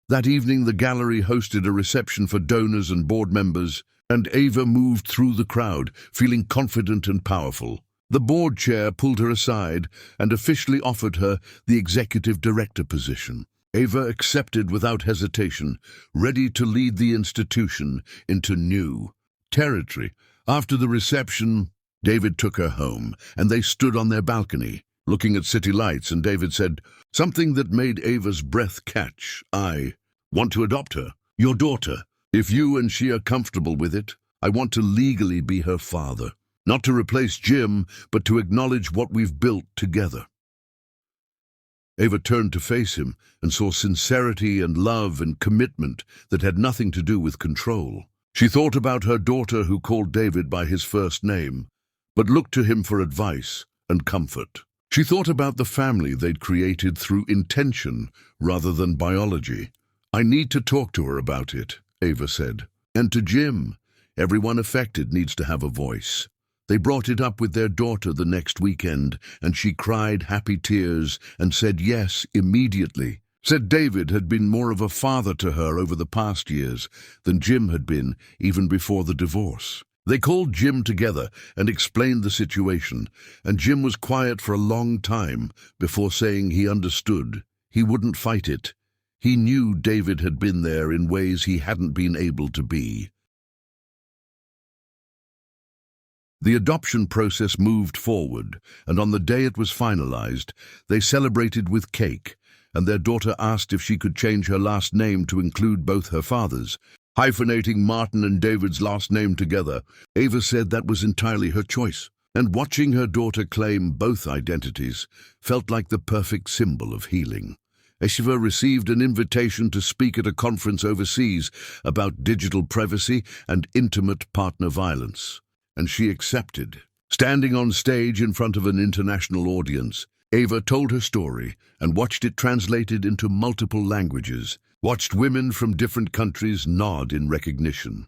That evening, the gallery hosted a reception for donors and board members, and Ava moved through the crowd, feeling confident and powerful. The board chair pulled her aside and officially offered her the executive director position. Ava accepted without hesitation, ready to lead the institution into new territory. After the reception, David took her home, and they stood on their balcony, looking at city lights, and David said something that made Ava's breath catch. I want to adopt her, your daughter. If you and she are comfortable with it, I want to legally be her father. Not to replace Jim, but to acknowledge what we've built together. Ava turned to face him and saw sincerity and love and commitment that had nothing to do with control. She thought about her daughter who called David by his first name, but looked to him for advice and comfort. She thought about the family they'd created through intention rather than biology. I need to talk to her about it, Ava said. And to Jim, everyone affected needs to have a voice. They brought it up with their daughter the next weekend, and she cried happy tears and said yes immediately. Said David had been more of a father to her over the past years than Jim had been even before the divorce. They called Jim together and explained the situation, and Jim was quiet for a long time before saying he understood. He wouldn't fight it. He knew David had been there in ways he hadn't been able to be. The adoption process moved forward, and on the day it was finalized, they celebrated with cake, and their daughter asked if she could change her last name to include both her fathers, hyphenating Martin and David's last name together. Ava said that was entirely her choice, and watching her daughter claim both identities felt like the perfect symbol of healing. Ava received an invitation to speak at a conference overseas about digital privacy and intimate partner violence, and she accepted. Standing on stage in front of an international audience, Ava told her story and watched it translated into multiple languages, watched women from different countries nod in recognition.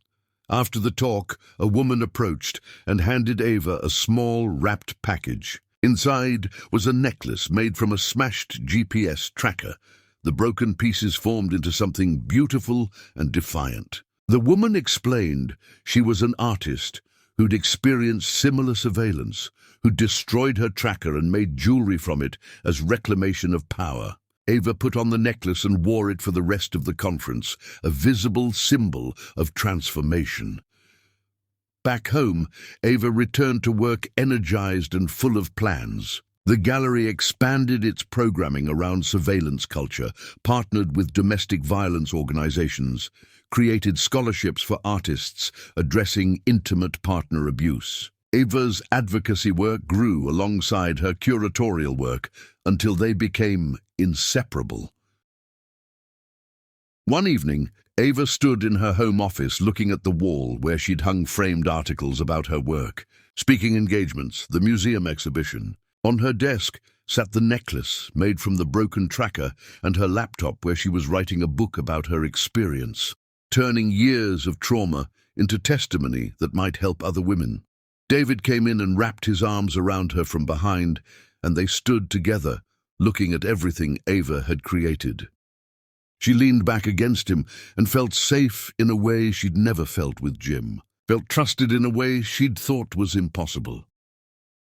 After the talk, a woman approached and handed Ava a small wrapped package. Inside was a necklace made from a smashed GPS tracker. The broken pieces formed into something beautiful and defiant. The woman explained she was an artist who'd experienced similar surveillance, who destroyed her tracker and made jewelry from it as reclamation of power. Ava put on the necklace and wore it for the rest of the conference, a visible symbol of transformation. Back home, Ava returned to work energized and full of plans. The gallery expanded its programming around surveillance culture, partnered with domestic violence organizations, created scholarships for artists addressing intimate partner abuse. Ava's advocacy work grew alongside her curatorial work until they became inseparable. One evening, Ava stood in her home office looking at the wall where she'd hung framed articles about her work, speaking engagements, the museum exhibition. On her desk sat the necklace made from the broken tracker and her laptop where she was writing a book about her experience, turning years of trauma into testimony that might help other women. David came in and wrapped his arms around her from behind, and they stood together, looking at everything Ava had created. She leaned back against him and felt safe in a way she'd never felt with Jim, felt trusted in a way she'd thought was impossible.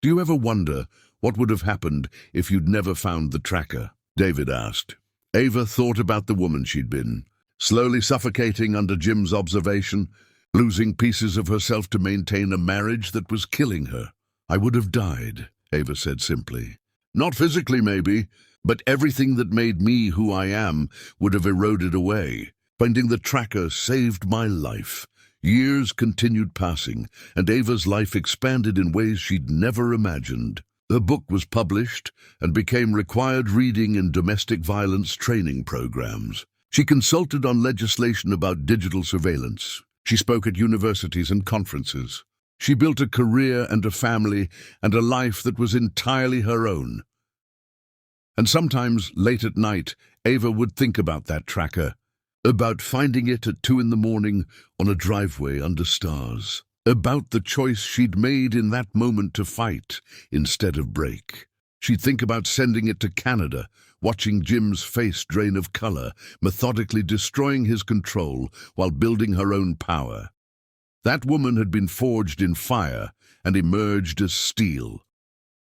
Do you ever wonder what would have happened if you'd never found the tracker? David asked. Ava thought about the woman she'd been, slowly suffocating under Jim's observation, losing pieces of herself to maintain a marriage that was killing her. I would have died, Ava said simply. Not physically, maybe, but everything that made me who I am would have eroded away. Finding the tracker saved my life. Years continued passing, and Ava's life expanded in ways she'd never imagined. Her book was published and became required reading in domestic violence training programs. She consulted on legislation about digital surveillance. She spoke at universities and conferences. She built a career and a family and a life that was entirely her own. And sometimes, late at night, Ava would think about that tracker, about finding it at 2 in the morning on a driveway under stars, about the choice she'd made in that moment to fight instead of break. She'd think about sending it to Canada, watching Jim's face drain of color, methodically destroying his control while building her own power. That woman had been forged in fire and emerged as steel.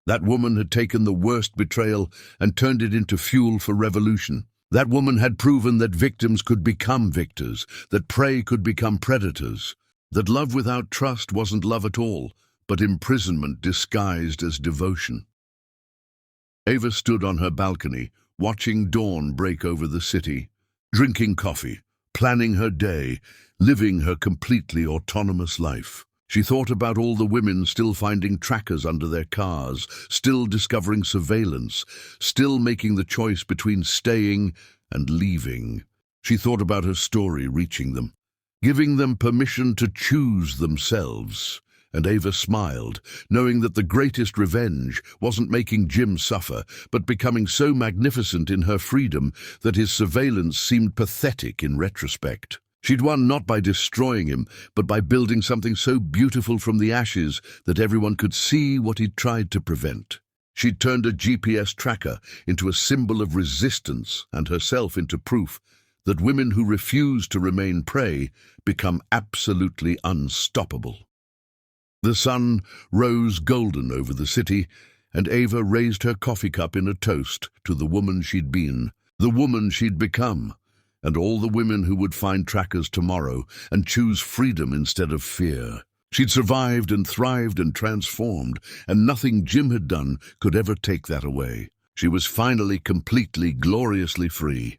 That woman had taken the worst betrayal and turned it into fuel for revolution. That woman had proven that victims could become victors, that prey could become predators, that love without trust wasn't love at all, but imprisonment disguised as devotion. Ava stood on her balcony, watching dawn break over the city, drinking coffee, planning her day, living her completely autonomous life. She thought about all the women still finding trackers under their cars, still discovering surveillance, still making the choice between staying and leaving. She thought about her story reaching them, giving them permission to choose themselves. And Ava smiled, knowing that the greatest revenge wasn't making Jim suffer, but becoming so magnificent in her freedom that his surveillance seemed pathetic in retrospect. She'd won not by destroying him, but by building something so beautiful from the ashes that everyone could see what he'd tried to prevent. She'd turned a GPS tracker into a symbol of resistance and herself into proof that women who refuse to remain prey become absolutely unstoppable. The sun rose golden over the city, and Ava raised her coffee cup in a toast to the woman she'd been, the woman she'd become, and all the women who would find trackers tomorrow and choose freedom instead of fear. She'd survived and thrived and transformed, and nothing Jim had done could ever take that away. She was finally completely, gloriously free.